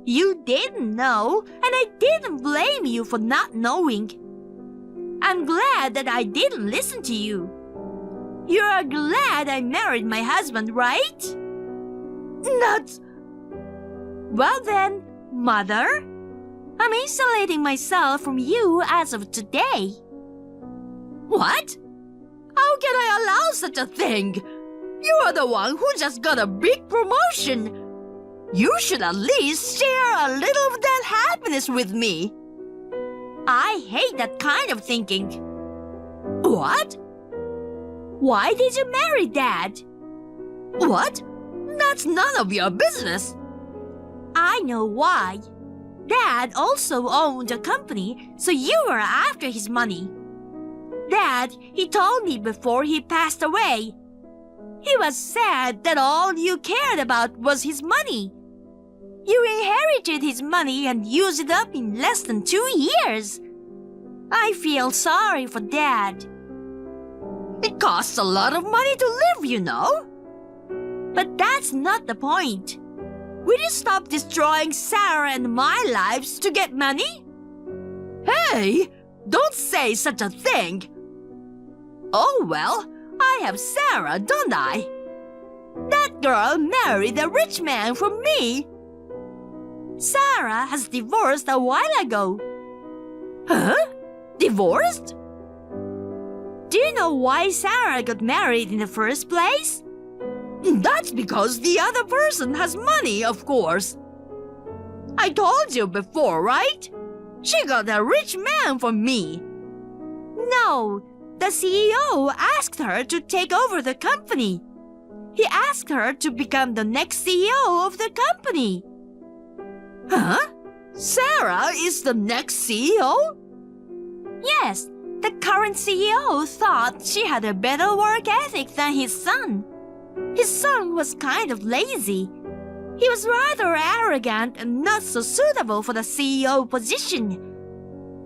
E: You didn't know, and I didn't blame you for not knowing. I'm glad that I didn't listen to you. You're glad I married my husband, right? Not... Well then, Mother, I'm insulating myself from you as of today. What? How can I allow such a thing? You are the one who just got a big promotion. You should at least share a little of that happiness with me. I hate that kind of thinking. What? Why did you marry Dad? What? That's none of your business. I know why. Dad also owned a company, so you were after his money. Dad, he told me before he passed away. He was sad that all you cared about was his money. You inherited his money and used it up in less than 2 years. I feel sorry for Dad. It costs a lot of money to live, you know. But that's not the point. Will you stop destroying Sarah and my lives to get money? Hey, don't say such a thing. Oh well, I have Sarah, don't I? That girl married a rich man for me. Sarah has divorced a while ago. Huh? Divorced? Do you know why Sarah got married in the first place? That's because the other person has money, of course. I told you before, right? She got a rich man for me. No, the CEO asked her to take over the company. He asked her to become the next CEO of the company. Huh? Sarah is the next CEO? Yes, the current CEO thought she had a better work ethic than his son. His son was kind of lazy. He was rather arrogant and not so suitable for the CEO position.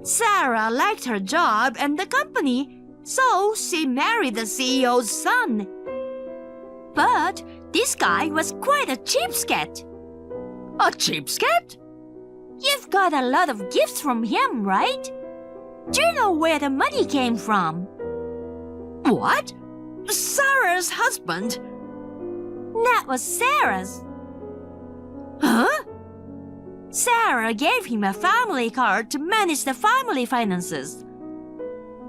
E: Sarah liked her job and the company, so she married the CEO's son. But this guy was quite a cheapskate. A cheapskate? You've got a lot of gifts from him, right? Do you know where the money came from? What? Sarah's husband? That was Sarah's. Huh? Sarah gave him a family card to manage the family finances.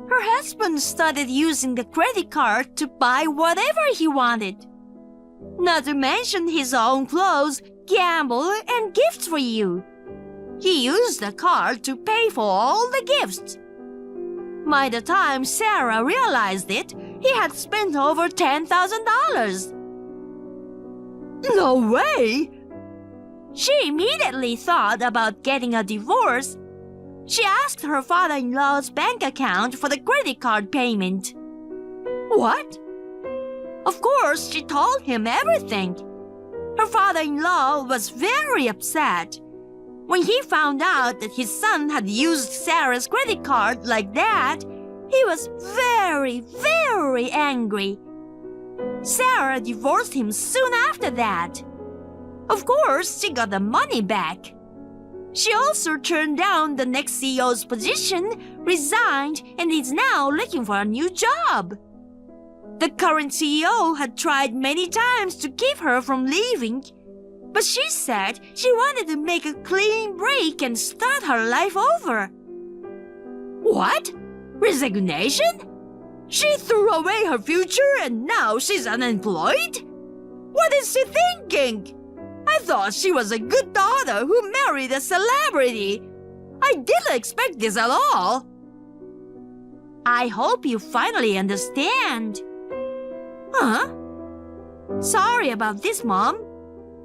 E: Her husband started using the credit card to buy whatever he wanted. Not to mention his own clothes, gamble, and gifts for you. He used the card to pay for all the gifts. By the time Sarah realized it, he had spent over $10,000. No way! She immediately thought about getting a divorce. She asked her father-in-law's bank account for the credit card payment. What? Of course, she told him everything. Her father-in-law was very upset. When he found out that his son had used Sarah's credit card like that, he was very, very angry. Sarah divorced him soon after that. Of course, she got the money back. She also turned down the next CEO's position, resigned, and is now looking for a new job. The current CEO had tried many times to keep her from leaving, but she said she wanted to make a clean break and start her life over. What? Resignation? She threw away her future and now she's unemployed? What is she thinking? I thought she was a good daughter who married a celebrity. I didn't expect this at all. I hope you finally understand. Huh? Sorry about this, Mom.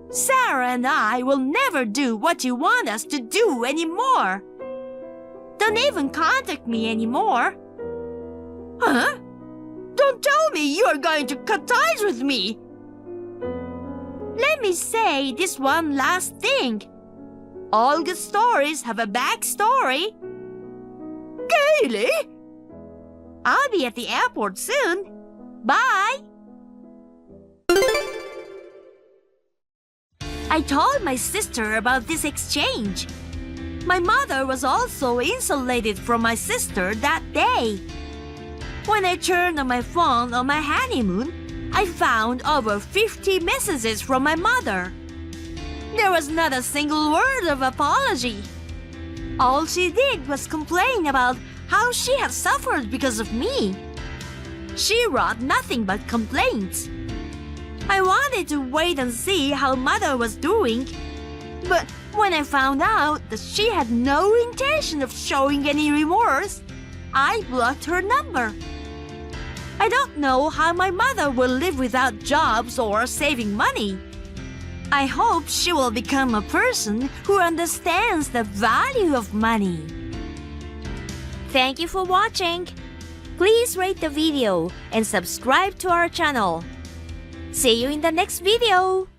E: Sarah and I will never do what you want us to do anymore. Don't even contact me anymore. Huh? Don't tell me you're going to cut ties with me. Let me say this one last thing. All good stories have a backstory. Kaylee? I'll be at the airport soon. Bye. I told my sister about this exchange. My mother was also insulated from my sister that day. When I turned on my phone on my honeymoon, I found over 50 messages from my mother. There was not a single word of apology. All she did was complain about how she had suffered because of me. She wrote nothing but complaints. I wanted to wait and see how Mother was doing, but When I found out that she had no intention of showing any remorse, I blocked her number. I don't know how my mother will live without jobs or saving money. I hope she will become a person who understands the value of money.
F: Thank you for watching. Please rate the video and subscribe to our channel. See you in the next video.